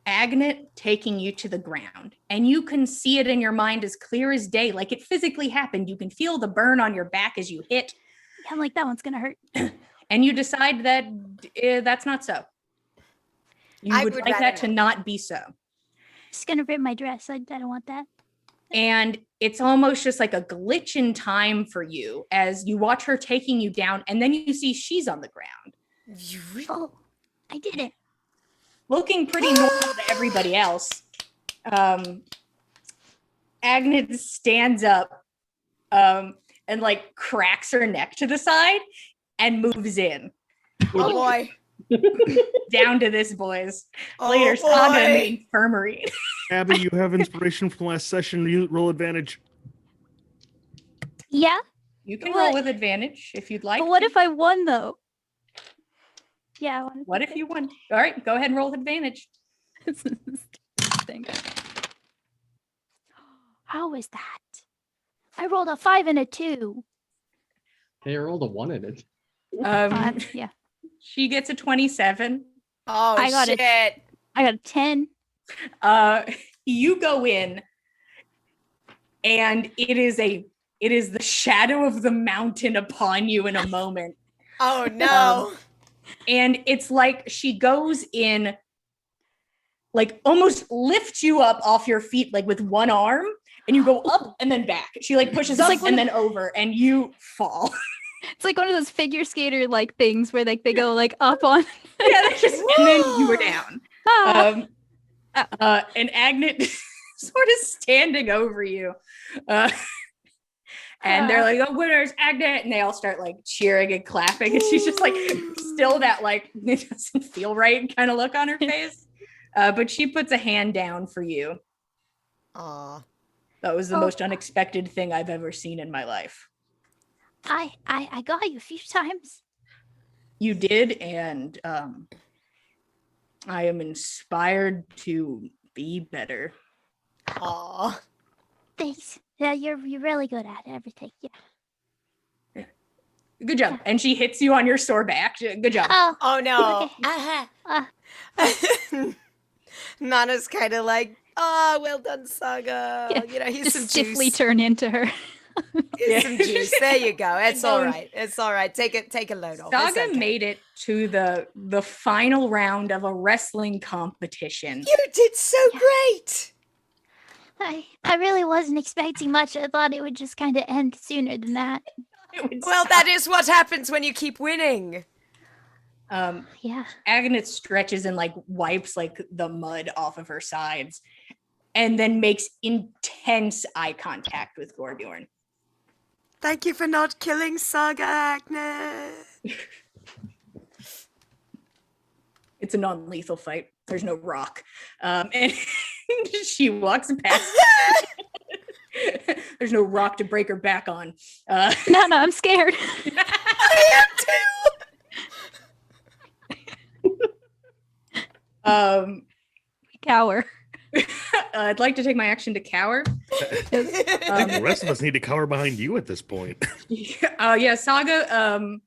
Agnet taking you to the ground, and you can see it in your mind as clear as day, like it physically happened. You can feel the burn on your back as you hit, Yeah, I'm like, that one's gonna hurt. and you decide that that's not so. You I would would like that rather to not be so. Just gonna rip my dress. I don't want that. And it's almost just like a glitch in time for you as you watch her taking you down, and then you see she's on the ground, Oh, I did it. looking pretty normal to everybody else. Agnes stands up and like cracks her neck to the side and moves in. Oh boy. Down to this, boys. Oh, Later, Saga in the boy. infirmary. Abby, you have inspiration from last session. You roll advantage. Yeah, You can What? roll with advantage if you'd like. but what if I won though? Yeah, I want to. What if you won? All right, go ahead and roll with advantage. Thing. How is that? I rolled a 5 and a 2. Hey, I rolled a 1 in it. Yeah, She gets a 27. Oh I got shit. it. I got a 10. you go in, and it is the shadow of the mountain upon you in a moment. Oh no. And it's like she goes in, like almost lifts you up off your feet, like with one arm, and you go up and then back. She like pushes It's up like and then over, and you fall. It's like one of those figure skater like things where like they go like up on. Yeah, that's just, and then you were down. Ah. And Agnet sort of standing over you. And they're like, "Oh, winner's Agnet," and they all start like cheering and clapping, and she's just like still that like it doesn't feel right kind of look on her face. But she puts a hand down for you. Aw. That was the most unexpected thing I've ever seen in my life. I got you a few times. You did, and I am inspired to be better. Aw. Thanks. Yeah, you're really good at everything. Yeah. Good job. And she hits you on your sore back. Good job. Oh no. Okay. Nana's kind of like, oh, well done, Saga. Yeah, You know, here's just some stiffly juice. turn into her. Here's some juice. There you go. It's all right. It's all right. Take a load off. It's Saga okay. made it to the final round of a wrestling competition. You did so great. I really wasn't expecting much. I thought it would just kind of end sooner than that. Well, that is what happens when you keep winning. Yeah. Agnes stretches and like wipes like the mud off of her sides, and then makes intense eye contact with Gorbjorn. Thank you for not killing Saga, Agnes. It's a non-lethal fight. There's no rock. And she walks past. There's no rock to break her back on. No, I'm scared. I am too. Cower. I'd like to take my action to cower. I think the rest of us need to cower behind you at this point. Yeah, Saga,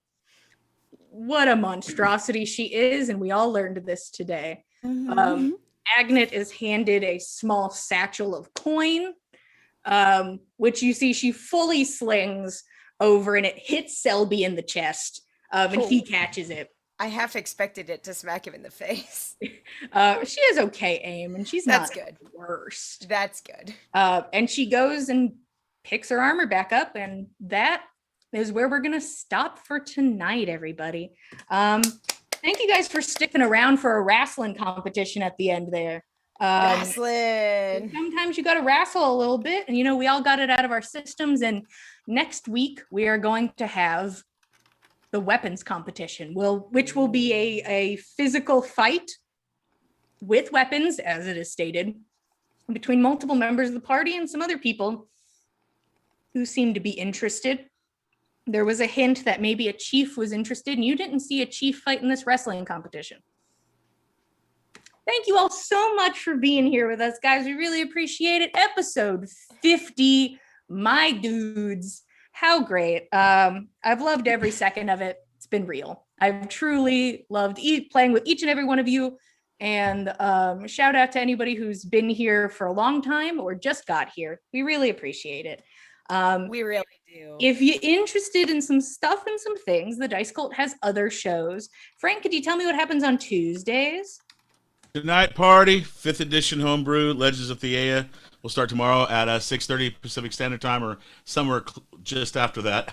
what a monstrosity she is, and we all learned this today. Agnet is handed a small satchel of coin, which you see she fully slings over, and it hits Selby in the chest, and he catches it. I half expected it to smack him in the face. She has okay aim, and she's That's not good. the worst. That's good. And she goes and picks her armor back up, and that is where we're gonna stop for tonight, everybody. Thank you guys for sticking around for a wrestling competition at the end there. Wrestling. Sometimes you got to wrestle a little bit, and we all got it out of our systems. And next week we are going to have the weapons competition, which will be a physical fight with weapons, as it is stated, between multiple members of the party and some other people who seem to be interested. There was a hint that maybe a chief was interested, and you didn't see a chief fight in this wrestling competition. Thank you all so much for being here with us, guys. We really appreciate it. Episode 50, my dudes. How great. I've loved every second of it. It's been real. I've truly loved playing with each and every one of you. And shout out to anybody who's been here for a long time or just got here. We really appreciate it. We really do. If you're interested in some stuff and some things, the Dice Cult has other shows. Frank, could you tell me what happens on Tuesdays? Tonight Party, 5th edition homebrew, Legends of Theia. We'll start tomorrow at 6:30 Pacific Standard Time, or somewhere just after that.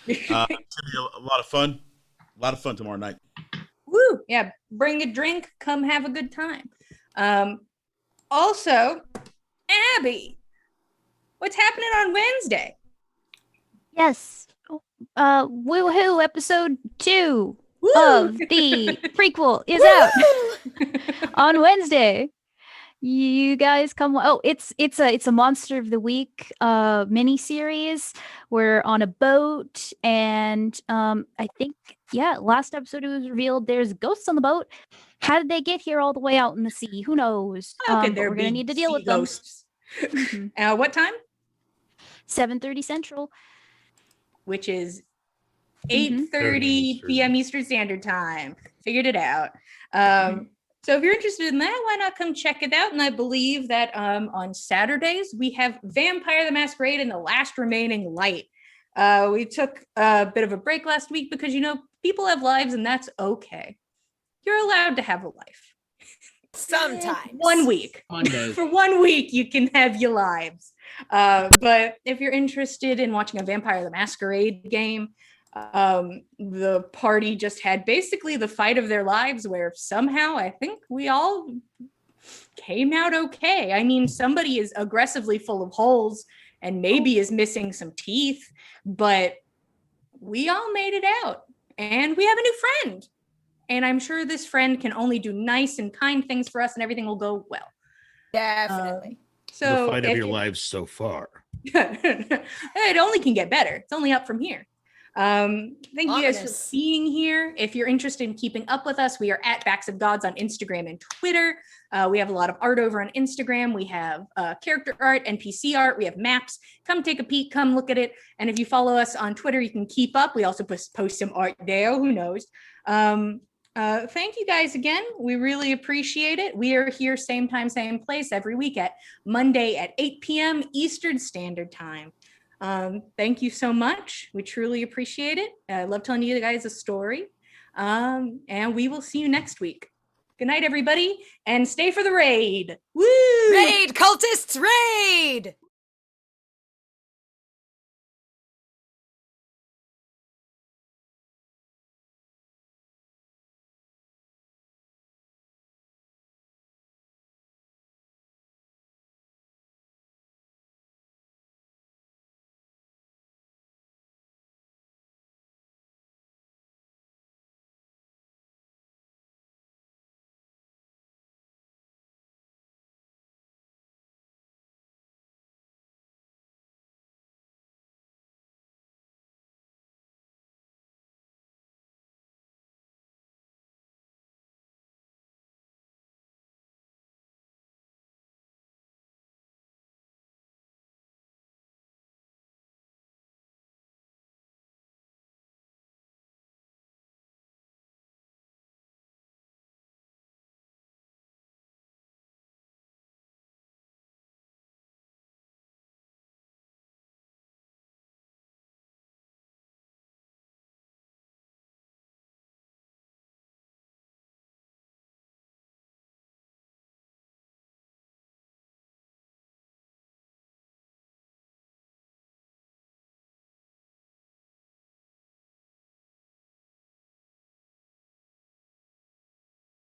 It's gonna be a lot of fun. A lot of fun tomorrow night. Woo! Yeah, bring a drink, come have a good time. Also, Abby, what's happening on Wednesday? Yes. Woohoo! Episode 2 Woo! of the prequel is out on Wednesday. You guys come. Oh, it's a Monster of the Week mini series. We're on a boat, and I think last episode it was revealed there's ghosts on the boat. How did they get here all the way out in the sea? Who knows? How could But there we're be gonna need to deal sea with them. ghosts? Mhm. What time? 7:30 Central. Which is Mhm. 8:30 p.m. Eastern Standard Time. Figured it out. So if you're interested in that, why not come check it out? And I believe that on Saturdays we have Vampire the Masquerade and the Last Remaining Light. We took a bit of a break last week because, you know, people have lives and that's okay. You're allowed to have a life. Sometimes. 1 week. Mondays. For 1 week, you can have your lives. But if you're interested in watching a Vampire the Masquerade game, the party just had basically the fight of their lives where somehow I think we all came out okay. I mean, somebody is aggressively full of holes and maybe is missing some teeth, but we all made it out and we have a new friend. And I'm sure this friend can only do nice and kind things for us and everything will go well. Definitely. So the fight of if your you- lives so far. it only can get better. It's only up from here. Thank you guys Ominous. for being here. If you're interested in keeping up with us, we are at Backs of Gods on Instagram and Twitter. We have a lot of art over on Instagram. We have character art, NPC art. We have maps. Come take a peek. Come look at it. And if you follow us on Twitter, you can keep up. We also post some art there. Who knows? Thank you guys again. We really appreciate it. We are here same time, same place every week at Monday at 8 p.m. Eastern Standard Time. Thank you so much. We truly appreciate it. I love telling you guys a story. And we will see you next week. Good night, everybody, and stay for the raid. Woo! Raid, cultists, raid!